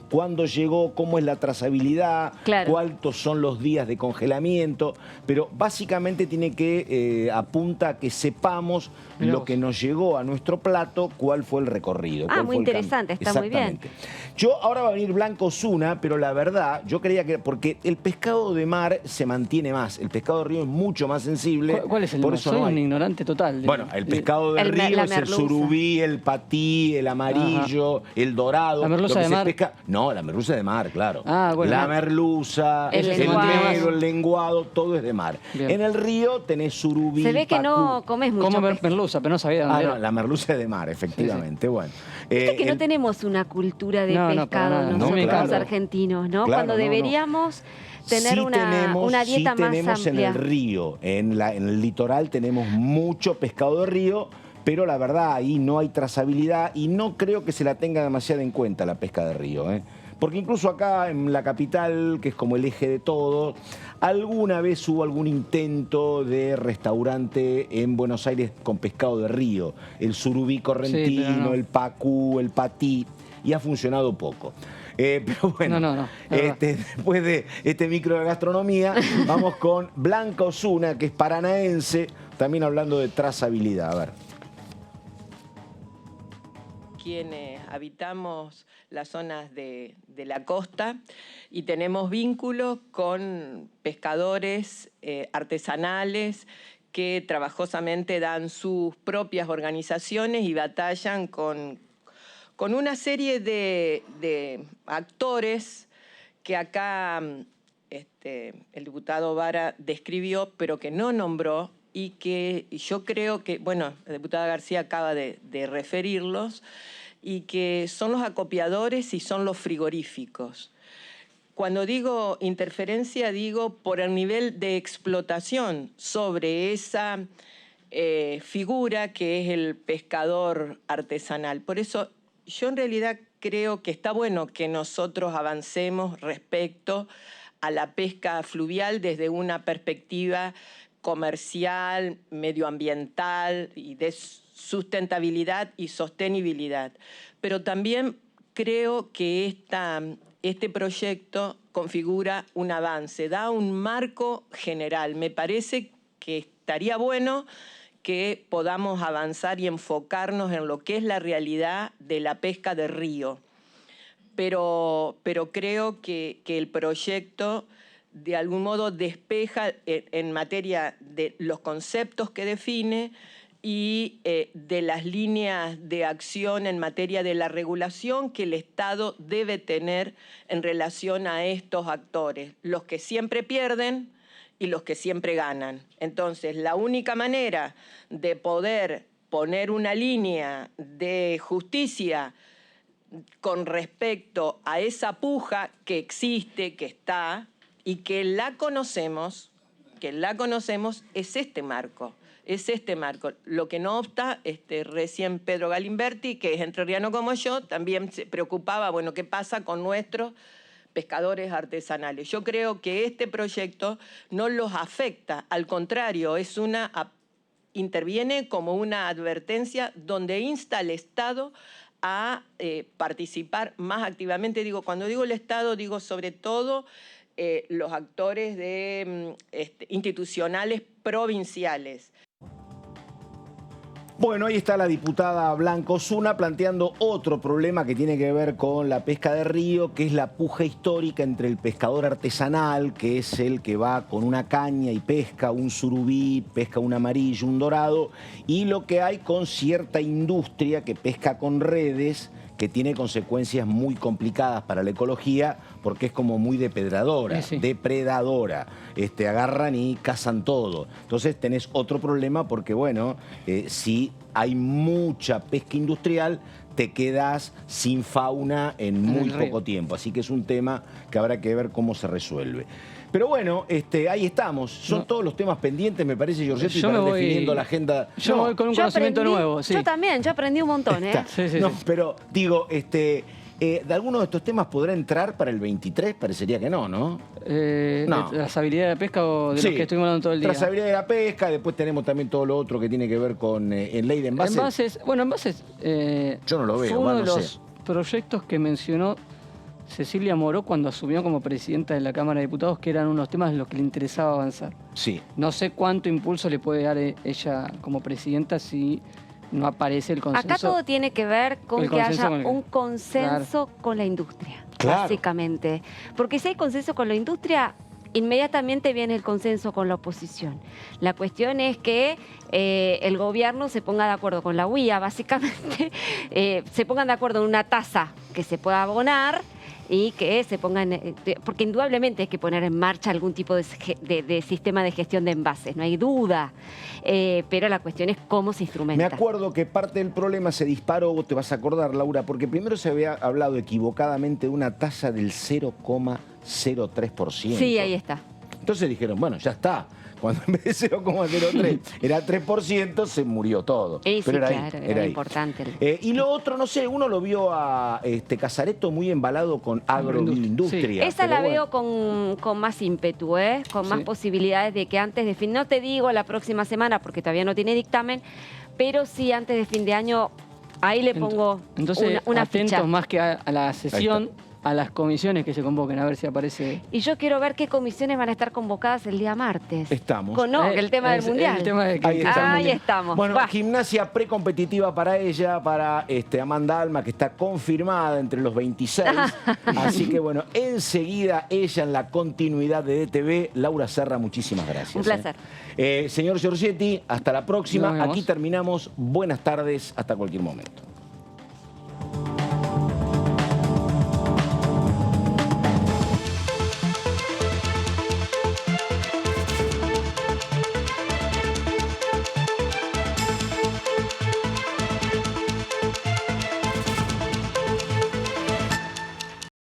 cuándo llegó, cómo es la trazabilidad, cuántos son los días de congelamiento, pero básicamente tiene que apunta a que sepamos lo que nos llegó a nuestro plato, cuál fue el recorrido. Muy interesante, está muy bien. Ahora va a venir Blanca Osuna, pero la verdad, yo creía que, porque el pescado de mar se mantiene más, el pescado de río es mucho más sensible. ¿Cuál es el por mar? eso Soy no un ignorante total. Bueno, el pescado de río es el surubí, el patí, el amarillo, el dorado. ¿La merluza de mar? No, la merluza de mar, claro. Bueno, la merluza, el negro, el lenguado, todo es de mar. Bien. En el río tenés surubí, se ve que no comes mucho. Como merluza, pero no sabía dónde era. No, la merluza es de mar, efectivamente. Sí. Bueno, es que no tenemos una cultura de pescado nosotros argentinos, ¿no? Claro, cuando deberíamos tener una dieta más amplia. En el río, en el litoral tenemos mucho pescado de río, pero la verdad ahí no hay trazabilidad y no creo que se la tenga demasiado en cuenta la pesca de río, Porque incluso acá en la capital, que es como el eje de todo, alguna vez hubo algún intento de restaurante en Buenos Aires con pescado de río. El surubí correntino, el pacú, el patí, y ha funcionado poco. Pero bueno, después de este micro de gastronomía, vamos con Blanca Osuna, que es paranaense, también hablando de trazabilidad. A ver. Quienes habitamos las zonas de la costa y tenemos vínculos con pescadores artesanales que trabajosamente dan sus propias organizaciones y batallan con una serie de actores que acá el diputado Vara describió, pero que no nombró, y que yo creo que, bueno, la diputada García acaba de referirlos, y que son los acopiadores y son los frigoríficos. Cuando digo interferencia, digo por el nivel de explotación sobre esa figura que es el pescador artesanal. Por eso yo en realidad creo que está bueno que nosotros avancemos respecto a la pesca fluvial desde una perspectiva comercial, medioambiental y de sustentabilidad y sostenibilidad. Pero también creo que este proyecto configura un avance, da un marco general. Me parece que estaría bueno que podamos avanzar y enfocarnos en lo que es la realidad de la pesca de río. Pero creo que el proyecto de algún modo despeja en materia de los conceptos que define y de las líneas de acción en materia de la regulación que el Estado debe tener en relación a estos actores, los que siempre pierden y los que siempre ganan. Entonces, la única manera de poder poner una línea de justicia con respecto a esa puja que existe, que está, y que la conocemos, es este marco. Es este marco. Lo que no obsta, recién Pedro Galimberti, que es entrerriano como yo, también se preocupaba, bueno, ¿qué pasa con nuestros pescadores artesanales? Yo creo que este proyecto no los afecta, al contrario, interviene como una advertencia donde insta al Estado a participar más activamente. Cuando digo el Estado, digo sobre todo los actores institucionales provinciales. Bueno, ahí está la diputada Blanca Osuna planteando otro problema que tiene que ver con la pesca de río, que es la puja histórica entre el pescador artesanal, que es el que va con una caña y pesca un surubí, pesca un amarillo, un dorado, y lo que hay con cierta industria que pesca con redes, que tiene consecuencias muy complicadas para la ecología porque es como muy depredadora. Agarran y cazan todo. Entonces tenés otro problema porque, bueno, si hay mucha pesca industrial, te quedas sin fauna en muy poco tiempo. Así que es un tema que habrá que ver cómo se resuelve. Pero bueno, ahí estamos. Son todos los temas pendientes, me parece, Giorgetti, para definiendo la agenda. Yo me voy con un conocimiento nuevo. Sí. Yo también, yo aprendí un montón, ¿eh? Pero digo, ¿de alguno de estos temas podrá entrar para el 23? Parecería que no, ¿no? ¿Trazabilidad de la pesca o de los que estuvimos hablando todo el día? Trazabilidad de la pesca, después tenemos también todo lo otro que tiene que ver con en ley de envases. Envases... yo no lo veo, fue uno de los proyectos que mencionó Cecilia Moró cuando asumió como presidenta de la Cámara de Diputados, que eran unos temas en los que le interesaba avanzar. Sí. No sé cuánto impulso le puede dar ella como presidenta si no aparece el consenso. Acá todo tiene que ver con que haya un consenso con la industria, básicamente. Porque si hay consenso con la industria, inmediatamente viene el consenso con la oposición. La cuestión es que el gobierno se ponga de acuerdo con la UIA, básicamente, se pongan de acuerdo en una tasa que se pueda abonar y que se pongan, porque indudablemente hay que poner en marcha algún tipo de sistema de gestión de envases, no hay duda, pero la cuestión es cómo se instrumenta. Me acuerdo que parte del problema se disparó, vos te vas a acordar, Laura, porque primero se había hablado equivocadamente de una tasa del 0,03%. Sí, ahí está. Entonces dijeron, bueno, ya está. Cuando en vez de 0,03 era 3%, se murió todo. Sí, pero era importante. Y lo otro, no sé, uno lo vio a Casareto muy embalado con agroindustria. Sí. Esa la veo con más ímpetu, con más posibilidades de que antes de fin, no te digo la próxima semana porque todavía no tiene dictamen, pero sí antes de fin de año, ahí le pongo una atentos ficha. Más que a la sesión, a las comisiones que se convoquen, a ver si aparece. Y yo quiero ver qué comisiones van a estar convocadas el día martes. Estamos. El tema del Mundial. El tema de ahí estamos. Bueno, gimnasia precompetitiva para ella, para Amanda Alma, que está confirmada entre los 26. Así que bueno, enseguida ella en la continuidad de DTV. Laura Serra, muchísimas gracias. Un placer. Señor Giorgetti, hasta la próxima. Aquí terminamos. Buenas tardes, hasta cualquier momento.